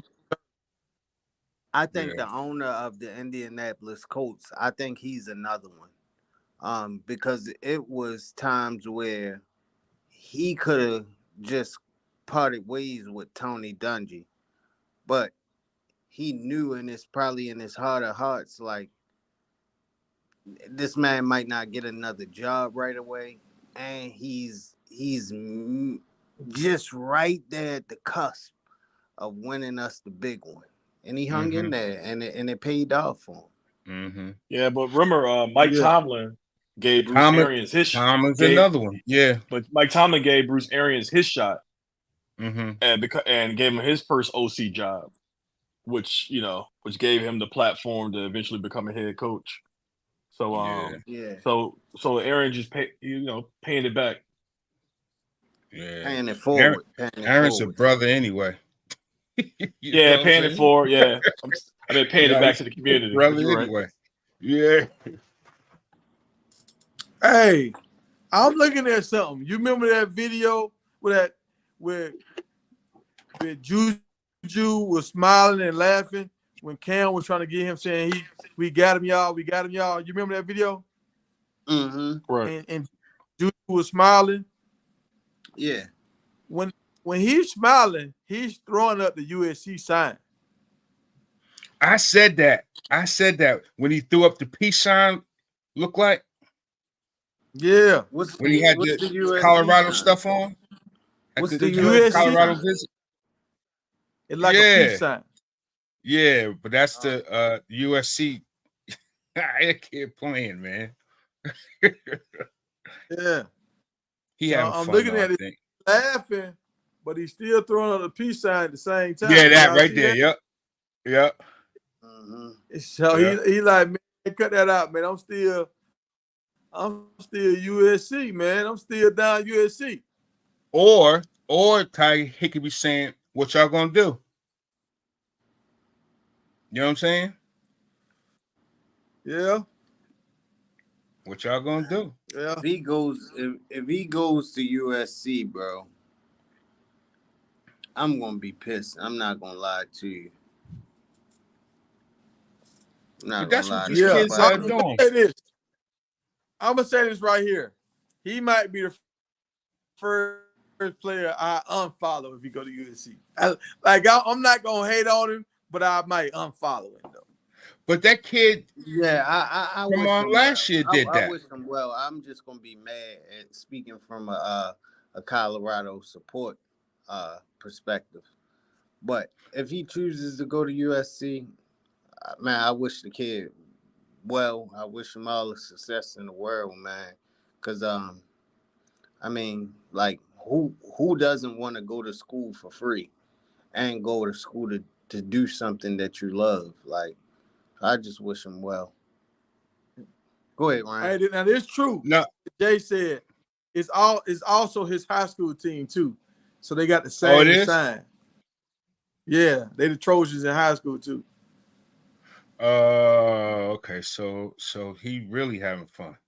B: I think the owner of the Indianapolis Colts, I think he's another one. Because it was times where he could have just parted ways with Tony Dungy, but he knew, and it's probably in his heart of hearts, like this man might not get another job right away, and he's just right there at the cusp of winning us the big one, and he hung in there, and it paid off for him.
D: Yeah, but remember, Mike Tomlin gave Bruce Arians his
F: Tomlin's another one. Yeah,
D: but Mike Tomlin gave Bruce Arians his shot, and gave him his first OC job, which gave him the platform to eventually become a head coach. So so Aaron just paying it back.
F: Yeah,
B: paying it forward.
F: Aaron's a brother anyway.
D: Yeah, paying it forward. Yeah, I mean paying it back to the community.
F: Brother anyway. Yeah.
A: Hey, I'm looking at something. You remember that video where Juju was smiling and laughing when Cam was trying to get him, saying we got him, y'all. You remember that video?
D: Right.
A: And Juju was smiling.
B: Yeah.
A: When he's smiling, he's throwing up the USC sign.
F: I said that when he threw up the peace sign, look like.
A: Yeah.
F: When he had the Colorado stuff on.
B: What's
F: the
B: USC
F: Colorado
B: sign?
F: visit?
A: It's like a peace sign.
F: Yeah, but that's the USC. I can't playing, man.
A: Yeah.
F: He having
A: I'm
F: fun,
A: looking
F: though,
A: at it, laughing, but he's still throwing up the peace sign at the same time.
F: Yeah, that right there. That? Yep.
A: So he like, man, cut that out, man. I'm still USC, man. I'm still down USC.
F: Or Ty, he could be saying, "What y'all gonna do?" You know what I'm saying?
A: Yeah.
F: What y'all gonna do?
A: Yeah.
B: If he goes to USC, bro, I'm gonna be pissed. I'm not gonna lie to you.
F: But that's what these kids are doing.
A: I'm gonna say this right here. He might be the first player I unfollow if he go to USC. I'm not gonna hate on him, but I might unfollow him though.
F: But that kid,
B: I
F: from last year did that.
B: I wish him well. I'm just gonna be mad at speaking from a Colorado support perspective. But if he chooses to go to USC, man, I wish the kid well. I wish him all the success in the world, man. Because I mean, like, who doesn't want to go to school for free and go to school to do something that you love? Like, I just wish him well. Go ahead, Ryan.
A: Hey, now it's true.
F: No,
A: Jay said it's also his high school team too, so they got the same sign. Yeah, they the Trojans in high school too.
F: Okay, so he really having fun.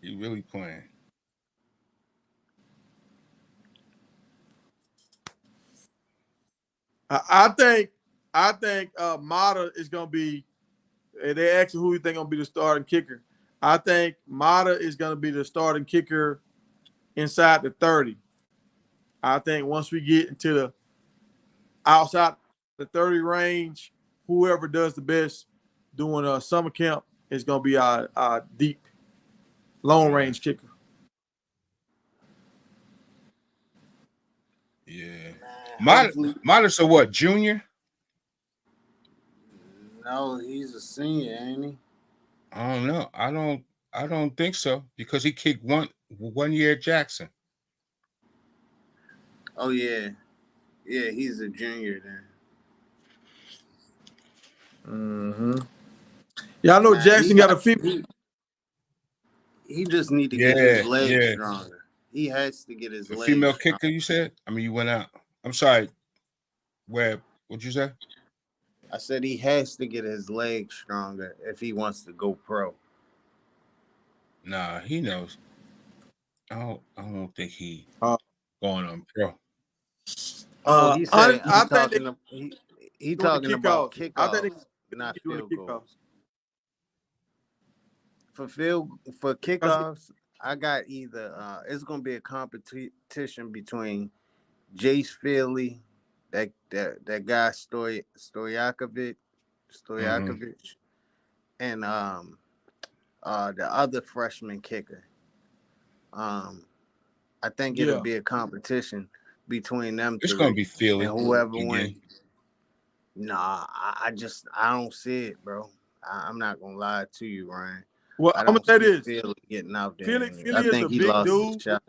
F: He really playing.
A: I think Mata is gonna be. They asked who you think gonna be the starting kicker. I think Mata is gonna be the starting kicker inside the 30. I think once we get into the outside the 30 range, whoever does the best doing a summer camp is gonna be our deep, long range kicker.
F: Yeah, Mata's a what, junior?
B: No, he's a senior, ain't he?
F: I don't know. I don't think so because he kicked one year at Jackson.
B: Oh yeah, he's a junior then.
A: Yeah, I know Jackson got a female.
B: He just need to get his legs stronger. He has to get his legs.
F: Female kicker, you said? I mean, you went out. I'm sorry. What'd you say?
B: I said he has to get his legs stronger if he wants to go pro.
F: Nah, he knows. I don't think he going on pro.
B: He said he talking about kickoffs.
A: I think
B: not field goals. For kickoffs, I got either it's gonna be a competition between Jace Feely, that guy Stojakovic, and the other freshman kicker. I think it'll be a competition between them
F: It's
B: three.
F: gonna be Philly,
B: and whoever
F: again.
B: wins. Nah, I don't see it, bro. I'm not gonna lie to you, Ryan.
A: Well, I'm gonna say this:
B: Philly getting out there.
A: Philly
B: I
A: is
B: think
A: a
B: he
A: big
B: lost
A: dude.
B: his shot.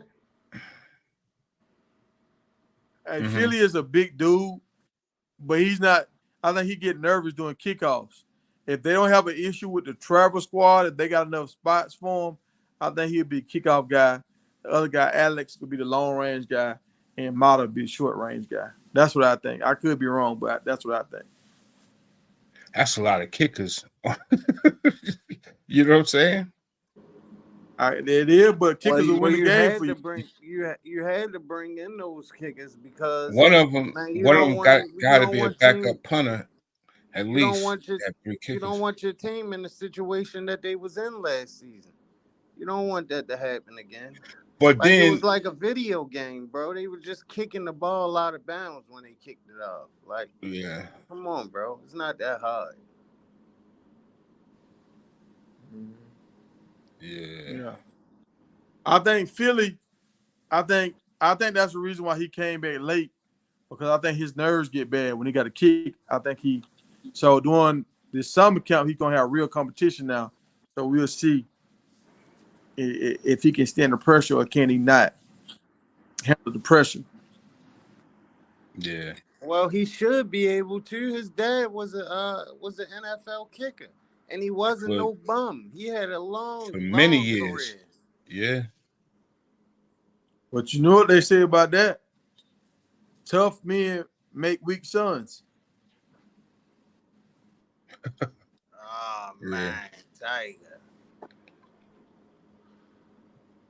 A: And Philly is a big dude, but he's not. I think he get nervous doing kickoffs. If they don't have an issue with the travel squad, if they got enough spots for him, I think he'll be a kickoff guy. The other guy, Alex, could be the long range guy, and Mata be the short range guy. That's what I think. I could be wrong, but that's what I think.
F: That's a lot of kickers. You know what I'm saying?
A: It is, but kickers will win the game for you.
B: You had to bring in those kickers because
F: One of them got to be a backup punter. At least
B: you don't want your team in the situation that they was in last season. You don't want that to happen again.
F: But
B: like
F: then
B: it was like a video game, bro. They were just kicking the ball out of bounds when they kicked it off. Like,
F: yeah,
B: come on, bro. It's not that hard.
F: Yeah.
A: I think Philly. I think that's the reason why he came back late, because I think his nerves get bad when he got a kick. I think so during this summer camp he's gonna have real competition now. So we'll see if he can stand the pressure or can he not handle the pressure.
F: Yeah.
B: Well, he should be able to. His dad was an NFL kicker, and he wasn't no bum. He had a long
F: many years.
B: career.
F: Yeah.
A: But you know what they say about that? Tough men make weak sons.
B: Oh man, Tiger.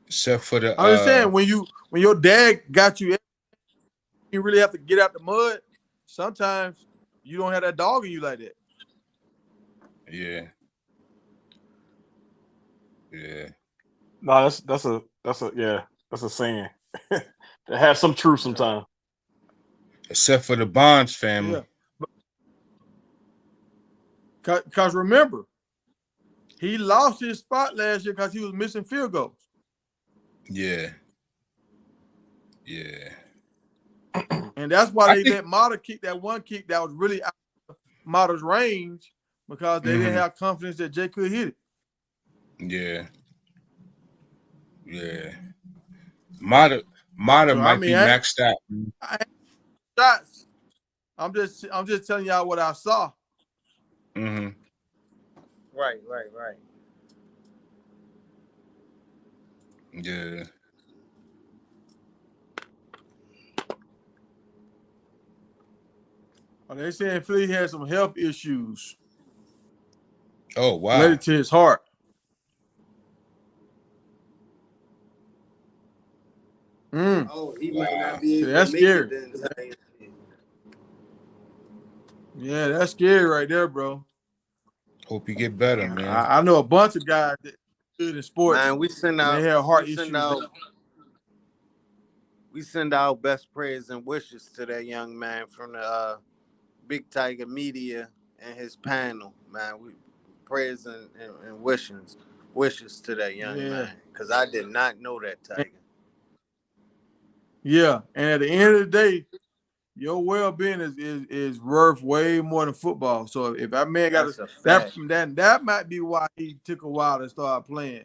F: Except for the
A: I understand when your dad got you really have to get out the mud. Sometimes you don't have that dog in you like that.
F: Yeah. Yeah.
D: No, that's a saying. It has some truth sometimes.
F: Except for the Bonds family.
A: Yeah. Because remember, he lost his spot last year because he was missing field goals.
F: Yeah. Yeah.
A: And that's why they let Mata kick that one kick that was really out of Mata's range, because they didn't have confidence that Jay could hit it.
F: Yeah. Yeah. Mata might be maxed out.
A: Shots. I'm just telling y'all what I saw.
F: Mm-hmm.
B: Right.
F: Yeah.
A: They saying Philly had some health issues.
F: Oh, wow.
A: Related to his heart.
B: Oh, he might not be able
A: that's
B: to
A: scary.
B: make it then.
A: Yeah, that's scary right there, bro.
F: Hope you get better, man.
A: I know a bunch of guys that good in sports.
B: Man, we send out.
A: They have heart issues.
B: We send our best prayers and wishes to that young man from the Big Tiger Media and his panel. Man, we prayers and wishes to that young man, because I did not know that, Tiger.
A: Yeah, and at the end of the day, your well-being is worth way more than football. So if that man got that might be why he took a while to start playing.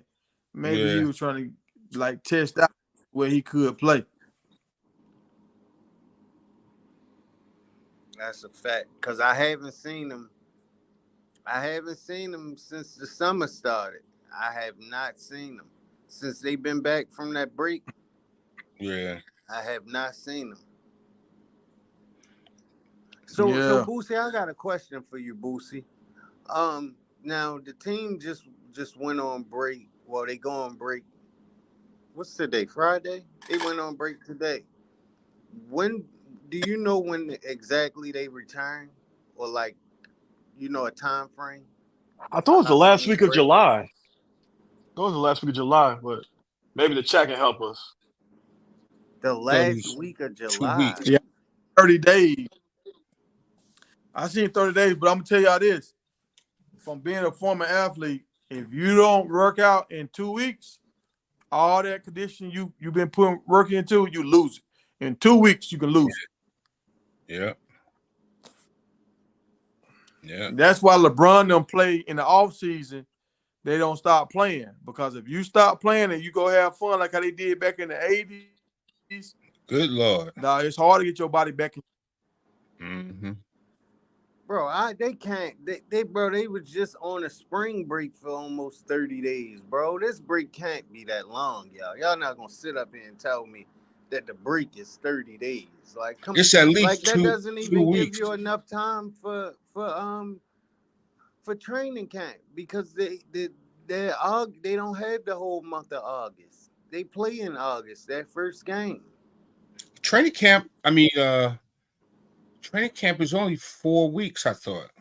A: Maybe he was trying to test out where he could play.
B: That's a fact, because I haven't seen him. I haven't seen him since the summer started. I have not seen him since they've been back from that break.
F: Yeah.
B: I have not seen him. So Boosie, I got a question for you, Boosie. Now the team just went on break. Well, they go on break. What's today? Friday? They went on break today. When do you know when exactly they return, or a time frame?
D: I thought it was the last week of July. But maybe the chat can help us.
B: The last week of July.
A: Yeah, 30 days. I seen 30 days, but I'm gonna tell y'all this: from being a former athlete, if you don't work out in 2 weeks, all that condition you've been putting work into, you lose it. In 2 weeks, you can lose it.
F: Yeah. Yeah.
A: And that's why LeBron don't play in the off season. They don't stop playing, because if you stop playing and you go have fun like how they did back in the 80s,
F: Good Lord.
A: nah, it's hard to get your body back in.
F: Mm-hmm.
B: Bro, they can't. They was just on a spring break for almost 30 days, bro. This break can't be that long, y'all. Y'all not gonna sit up here and tell me that the break is 30 days. Like, come
F: It's at
B: on.
F: least
B: Like, that doesn't
F: 2
B: even give
F: weeks.
B: you enough time for training camp, because they don't have the whole month of August. They play in August, that first game.
F: Training camp is only 4 weeks, I thought.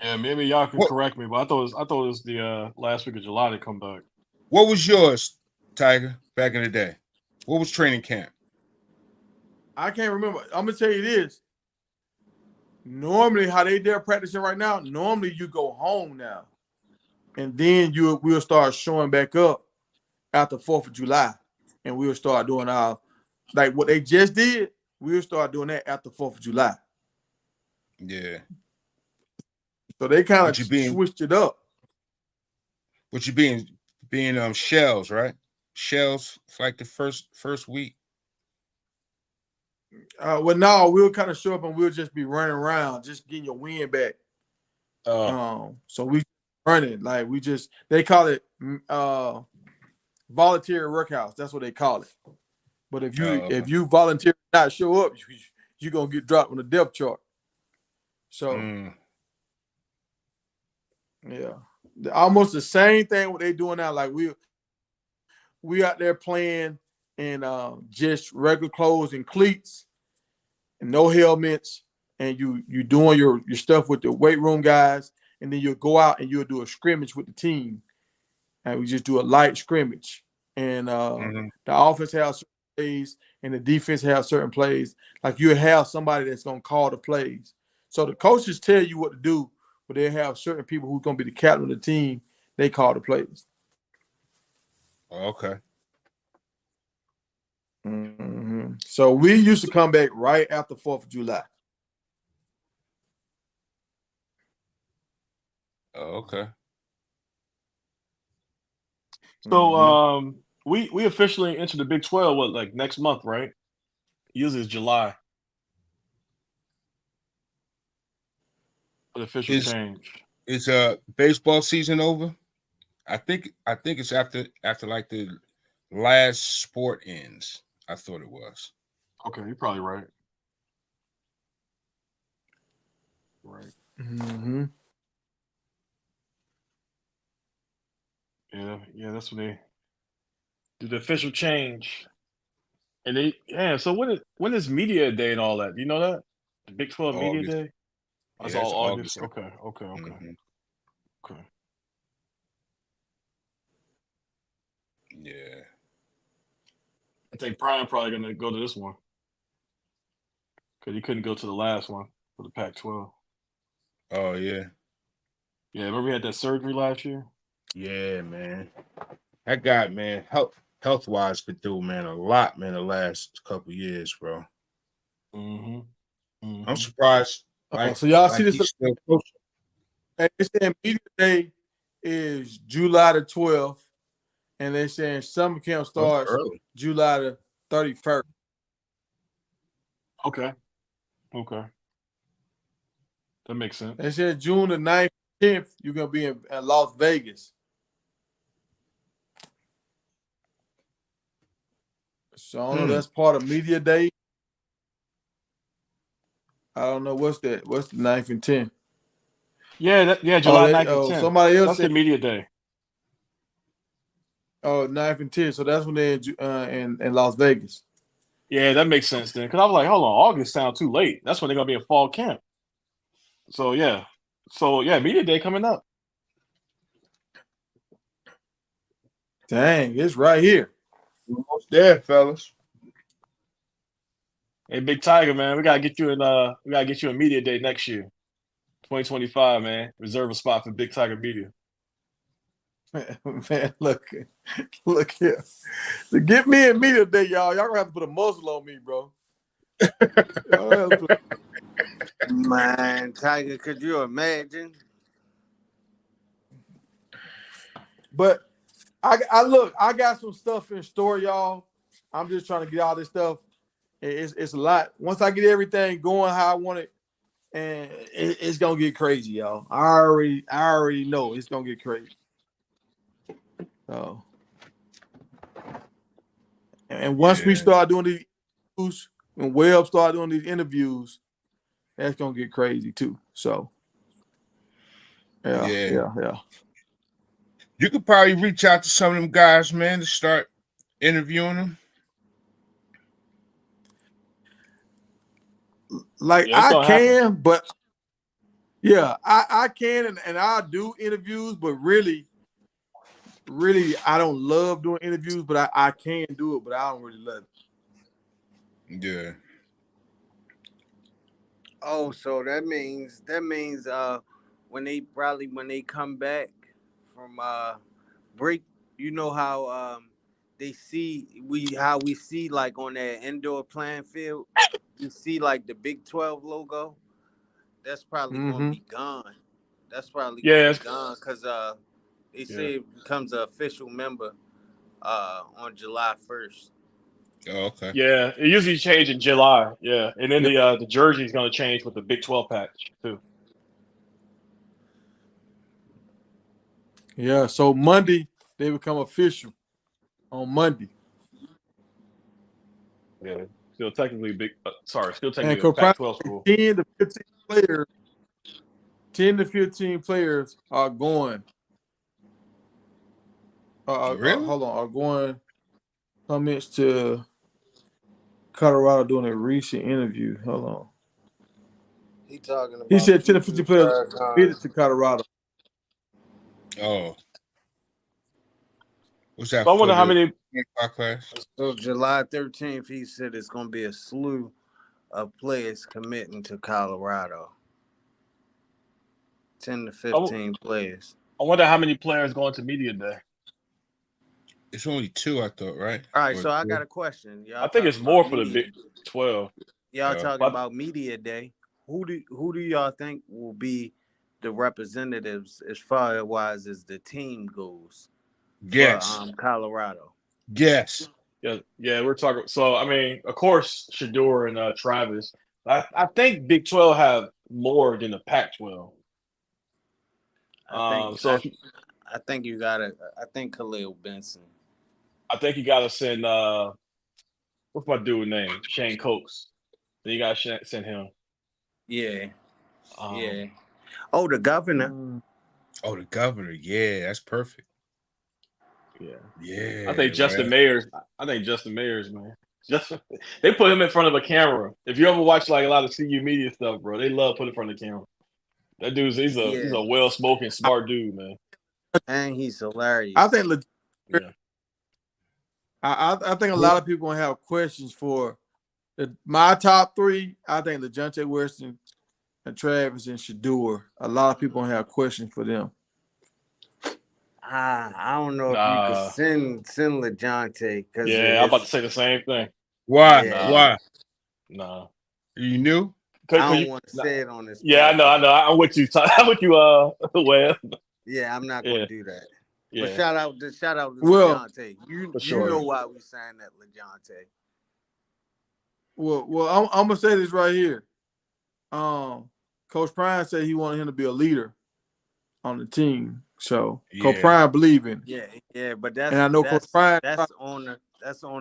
D: Yeah, maybe y'all can
F: What-
D: correct me, but I thought it was the last week of July to come back.
F: What was yours, Tiger, back in the day? What was training camp?
A: I can't remember. I'm gonna tell you this. Normally, how they're practicing right now, normally you go home now, and then we'll start showing back up after 4th of July, and we'll start doing our, like what they just did. We'll start doing that after 4th of July.
F: Yeah.
A: So they kind
F: But
A: of
F: you being
A: switched it up.
F: But you being shells, right? Shells for like the first week.
A: Well, no, we'll kind of show up and we'll just be running around, just getting your wind back. So we running, like they call it voluntary workouts. That's what they call it. But if you volunteer not show up, you're gonna get dropped on the depth chart. So yeah, almost the same thing what they doing now. Like we out there playing in just regular clothes and cleats and no helmets, and you doing your stuff with the weight room guys, and then you'll go out and you'll do a scrimmage with the team, and we just do a light scrimmage, and the offense has certain plays and the defense has certain plays. Like you have somebody that's gonna call the plays, so the coaches tell you what to do, but they have certain people who's gonna be the captain of the team. They call the plays.
F: Okay.
A: Mm-hmm. So we used to come back right after 4th of July.
F: Okay.
D: So we officially enter the Big 12 like next month, right? Usually it's July. The official change.
F: Is baseball season over? I think it's after like the last sport ends. I thought it was.
D: Okay, you're probably right. Right.
A: Mm-hmm.
D: Yeah, that's when they do the official change. And so when is media day and all that? Do you know that? The Big 12 media
F: August.
D: day? That's
F: Yeah,
D: all
F: it's
D: August.
F: August.
D: Okay.
F: Mhm.
D: Okay.
F: Yeah.
D: I think Brian probably gonna go to this one. Because he couldn't go to the last one for the Pac-12.
F: Oh yeah.
D: Yeah, remember we had that surgery last year?
F: Yeah, man. That guy, man, health wise been through, man, a lot, man, the last couple years, bro. I'm surprised.
A: So y'all see
F: like
A: this?
F: he's still coaching.
A: They saying media day is July the 12th, and they're saying summer camp starts July the 31st.
D: Okay. That makes sense.
A: They said June the 9th, 10th, you're gonna be in Las Vegas. So I don't know. That's part of media day. I don't know what's that. What's the 9th and 10th?
D: Yeah, July 9th and 10th.
A: Somebody else
D: that's
A: said
D: the media day.
A: 9th and 10th. So that's when they're in Las Vegas.
D: Yeah, that makes sense then. Because I was like, hold on, August sounds too late. That's when they're gonna be in fall camp. So yeah, media day coming up.
A: Dang, it's right here.
F: We're almost there, fellas.
D: Hey, Big Tiger, man, we gotta get you in media day next year, 2025, man. Reserve a spot for Big Tiger Media.
A: Man, look here. To get me in media day, y'all gonna have to put a muzzle on me, bro.
B: Man, Tiger, could you imagine?
A: But I got some stuff in store, y'all. I'm just trying to get all this stuff. It's a lot. Once I get everything going how I want it, and it's gonna get crazy, y'all. I already know it's gonna get crazy. So, and once we start doing these interviews, when Webb start doing these interviews, that's gonna get crazy too. So, yeah.
F: You could probably reach out to some of them guys, man, to start interviewing them.
A: Like
D: Yeah,
A: I can, but yeah, I can and I do interviews, but really, I don't love doing interviews, but I can do it, but I don't really love it.
F: Yeah.
B: Oh, so that means when they come back from break, you know how we see like on that indoor playing field, you see like the Big 12 logo. That's probably gonna be gone. That's probably gonna be gone because they say it becomes an official member on July 1st.
F: Oh, okay.
D: Yeah, it usually changes in July. Yeah, and then the jersey is going to change with the Big 12 patch too.
A: Yeah, so Monday they become official on Monday.
D: Yeah, still technically still technically
A: And
D: a Pac-12 school.
A: 10 to 15 players are going.
F: Really?
A: Hold on, are going comments to Colorado doing a recent interview. Hold on. He said 10 to 15 players committed to Colorado.
F: Oh. What's that?
D: So I wonder how many
F: class?
B: So July 13th, he said it's going to be a slew of players committing to Colorado. 10 to 15 players.
D: I wonder how many players going to media day.
F: It's only 2, I thought, right?
B: All right, so I got a question.
D: I think it's more for the Big 12.
B: Y'all talking about media day. Who do y'all think will be the representatives as far as the team goes?
F: Yes.
B: For, Colorado.
F: Yes.
D: Yeah, we're talking. So I mean, of course, Shadeur and Travis. I think Big 12 have more than the Pac-12.
B: I think you gotta. I think Khalil Benson.
D: I think you gotta send what's my dude name? Shane Coates. Then you gotta send him.
B: Yeah. Yeah. Oh, the governor.
F: Oh, the governor. Yeah, that's perfect.
D: Yeah.
F: Yeah.
D: I think Justin Mayers, man. They put him in front of a camera. If you ever watch like a lot of CU media stuff, bro, they love putting in front of the camera. That dude's he's a well-spoken, smart dude, man.
B: And he's hilarious.
A: I think I think a lot of people gonna have questions for my top 3. I think LeJohntay Weston and Travis and Shadeur. A lot of people gonna have questions for them.
B: I don't know if you could send LeJohntay.
D: Yeah, I'm about to say the same thing.
F: Why?
B: Yeah.
F: Why?
D: Nah.
F: You knew?
B: I don't want to say it on this.
D: Yeah, I know. I'm with you. I'm with you. Well.
B: Yeah, I'm not gonna do that.
D: Yeah.
B: But shout out to LeJohntay. You know why we signed that LeJohntay.
A: Well, I'm gonna say this right here. Coach Prime said he wanted him to be a leader on the team. So Coach Prime believe in him.
B: Yeah, but that's
A: and I know Coach Prime
B: that's on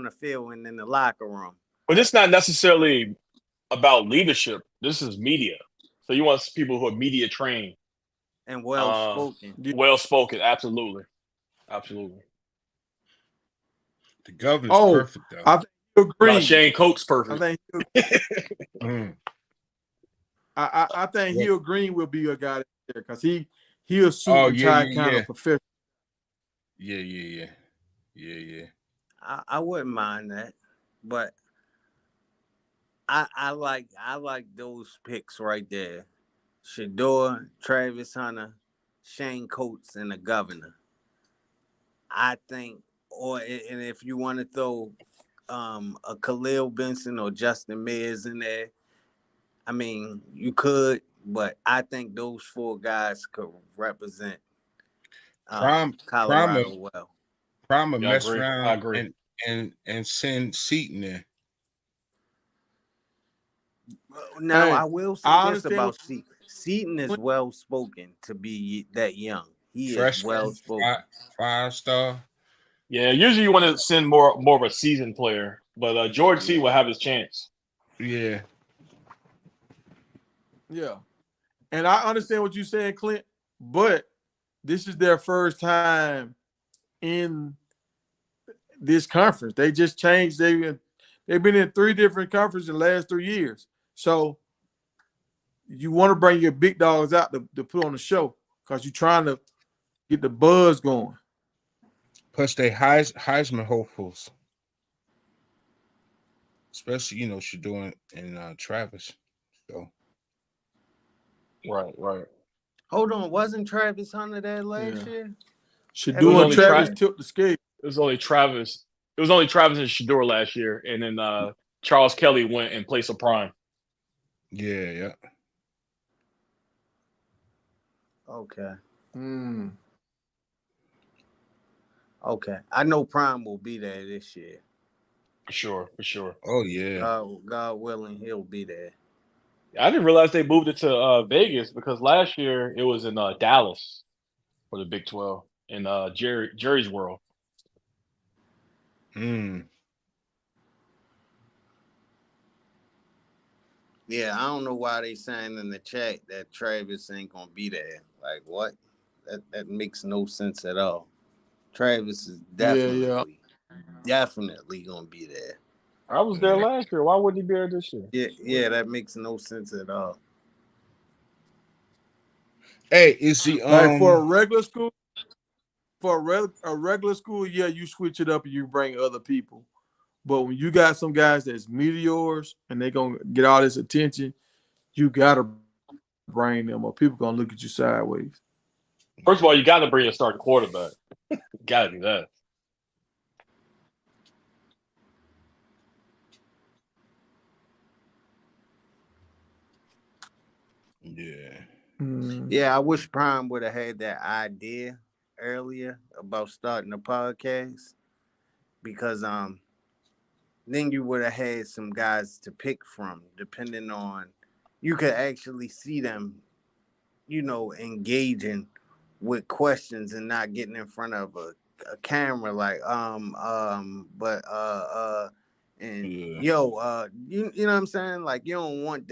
B: the field and in the locker room.
D: But it's not necessarily about leadership. This is media. So you want people who are media trained
B: and well spoken.
D: Well spoken, absolutely. Absolutely.
F: The governor's perfect though.
A: I think you agree.
D: No, Shane Coates perfect.
A: I think Hill Green will be a guy there because he'll suit kind of professional.
F: Yeah.
B: I wouldn't mind that, but I like those picks right there. Shadeur, Travis Hunter, Shane Coates, and the governor. I think, and if you want to throw a Khalil Benson or Justin Mears in there, I mean, you could, but I think those four guys could represent
F: Prime,
B: Colorado well.
F: Prime
D: Yeah, I
F: mess
D: agree. I
F: around
D: agree.
F: and send Seaton there.
B: Now,
A: Hey,
B: I will say
A: I
B: this
A: understand
B: about Seaton. Seaton is well spoken to be that young. He is well
F: Freshman,
B: spoken.
F: five-star.
D: Yeah, usually you want to send more of a seasoned player, but George C will have his chance.
F: Yeah.
A: Yeah. And I understand what you're saying, Clint, but this is their first time in this conference. They just changed. They've been in 3 different conferences in the last 3 years. So you want to bring your big dogs out to put on the show because you're trying to get the buzz going.
F: Plus they Heisman hopefuls. Especially, Shadeur and Travis. So
D: Right.
B: Hold on, wasn't Travis Hunter there last year?
A: Shadeur and Travis tipped the scale.
D: It was only Travis. It was only Travis and Shadeur last year, and then Charles Kelly went in place of Prime.
F: yeah.
B: Okay. Okay. I know Prime will be there this year.
D: For sure.
F: Oh yeah.
B: God willing, he'll be there.
D: I didn't realize they moved it to Vegas because last year it was in Dallas for the Big 12 in Jerry's World.
B: Yeah, I don't know why they saying in the chat that Travis ain't gonna be there. Like what? That makes no sense at all. Travis is definitely gonna be there.
D: I was there last year. Why wouldn't he be there this year?
B: Yeah, that makes no sense at all.
F: Hey, is the
A: like for a regular school? For a regular school, yeah, you switch it up and you bring other people. But when you got some guys that's meteors and they're gonna get all this attention, you gotta bring them or people gonna look at you sideways.
D: First of all, you got to bring a starting quarterback. Got to do that.
F: Yeah.
B: Yeah, I wish Prime would have had that idea earlier about starting a podcast because then you would have had some guys to pick from, depending on you could actually see them, engaging with questions and not getting in front of a camera like you know what I'm saying? Like you don't want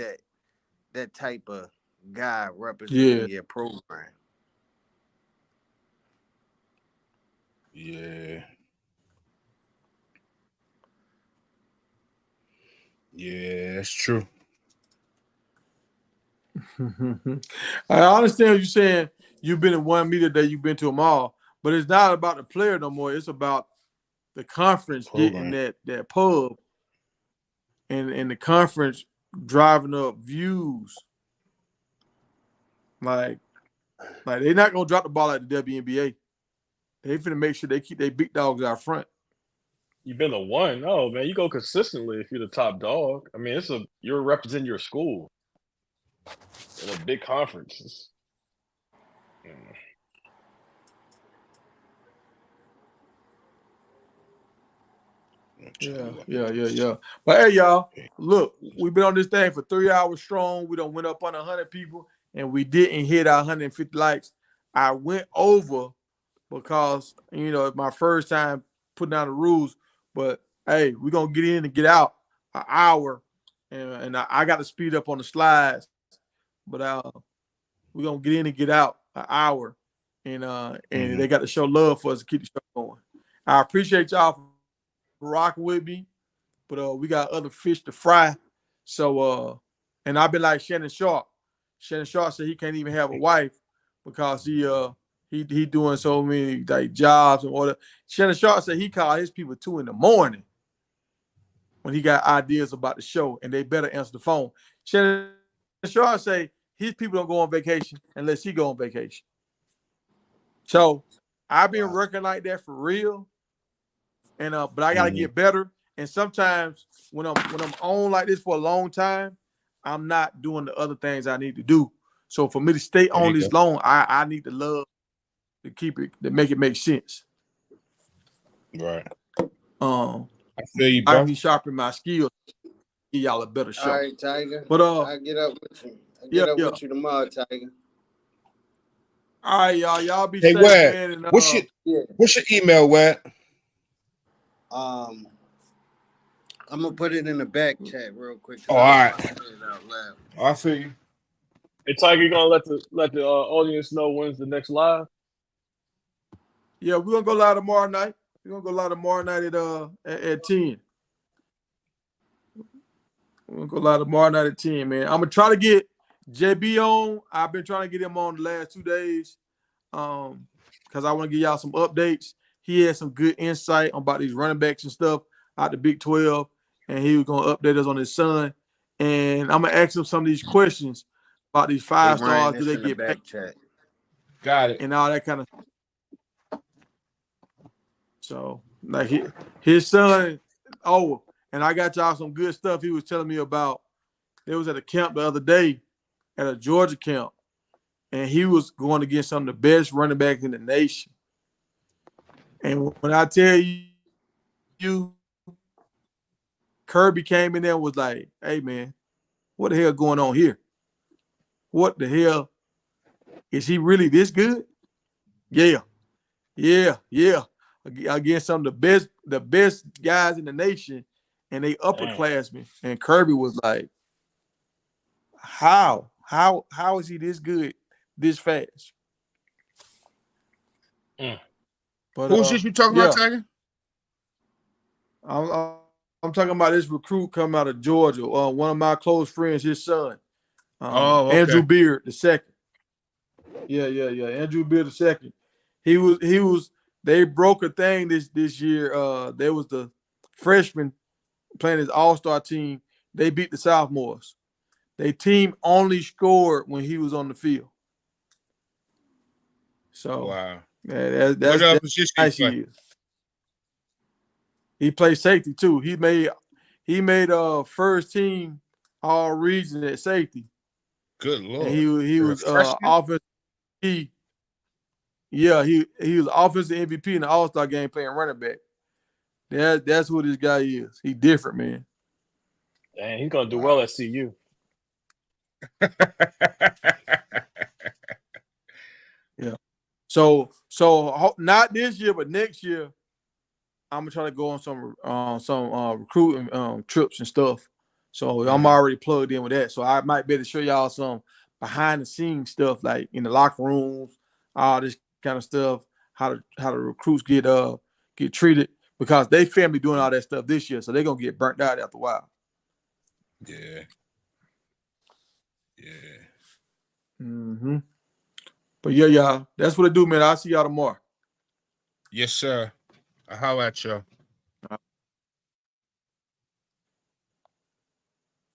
B: that type of guy representing your program.
F: Yeah. Yeah, that's true.
A: I understand what you're saying. You've been in one media day, you've been to them all, but it's not about the player no more. It's about the conference getting that pub and the conference driving up views. Like they're not gonna drop the ball at the WNBA. They finna make sure they keep their big dogs out front.
D: You've been the one. Oh man, you go consistently if you're the top dog. I mean, you're representing your school in a big conference.
A: Yeah. But hey, y'all, look, we've been on this thing for 3 hours strong. We done went up on 100 people, and we didn't hit our 150 likes. I went over because it's my first time putting down the rules. But hey, we're gonna get in and get out an hour, and I got to speed up on the slides. But we're gonna get in and get out an hour, and they got to show love for us to keep the show going. I appreciate y'all for rocking with me, but we got other fish to fry. So and I've been like Shannon Sharp. Shannon Sharp said he can't even have a wife because he doing so many like jobs and order. Shannon Sharp said he called his people 2 a.m. when he got ideas about the show, and they better answer the phone. Shannon Sharp say his people don't go on vacation unless he go on vacation. So I've been working like that for real, and but I gotta get better. And sometimes when I'm on like this for a long time, I'm not doing the other things I need to do. So for me to stay on this long, I need to love to keep it, to make it make sense.
F: Right. I feel you,
A: I
F: bro.
A: be sharpening my skills. Give y'all a better show.
B: All right, Tiger.
A: But
B: I get up with you. I get up with you tomorrow, Tiger.
A: All right, y'all. Y'all be
F: Hey,
A: safe,
F: Wad,
A: man. And,
F: what's your email, Wad?
B: I'm gonna put it in the back chat real quick.
F: Oh, all right.
B: I
F: feel you.
D: Hey, Tiger, you gonna let the audience know when's the next live?
A: Yeah, we're gonna go live tomorrow night. We're gonna go live tomorrow night at 10. We're gonna go live tomorrow night at 10, man. I'm gonna try to get JB on. I've been trying to get him on the last 2 days. Because I want to give y'all some updates. He had some good insight about these running backs and stuff out the Big 12, and he was gonna update us on his son. And I'm gonna ask him some of these questions about these 5 stars. Do they get back?
B: Chat?
F: Got it.
A: And all that kind of. So like his son. Oh, and I got y'all some good stuff he was telling me about. They was at a camp the other day, at a Georgia camp, and he was going against some of the best running backs in the nation. And when I tell you, Kirby came in there and was like, hey, man, what the hell going on here? What the hell? Is he really this good? Yeah. Against some of the best guys in the nation, and they upperclassmen. And Kirby was like, how is he this good this fast? But,
F: who's this you talking about, Tiger?
A: I'm talking about this recruit coming out of Georgia. One of my close friends, his son,
F: okay.
A: Andrew Beard II. Yeah. Andrew Beard II. He was. They broke a thing this year. There was the freshman playing his all-star team. They beat the sophomores. Their team only scored when he was on the field. So
F: wow,
A: that's
F: position
A: nice. He is. He played safety too. He made first team all region at safety.
F: Good Lord.
A: And he was offensive. He was offensive MVP in the All-Star game playing running back. That's who this guy is. He different, man.
D: Dang, he's gonna do well at CU.
A: Yeah. So not this year, but next year, I'm gonna try to go on some recruiting trips and stuff. So I'm already plugged in with that. So I might be able to show y'all some behind the scenes stuff, like in the locker rooms, all this kind of stuff, how the recruits get treated, because they family doing all that stuff this year, so they're gonna get burnt out after a while.
F: Yeah.
A: Mm-hmm. But yeah, y'all, that's what it do, man. I'll see y'all tomorrow.
F: Yes, sir. I'll holler at y'all.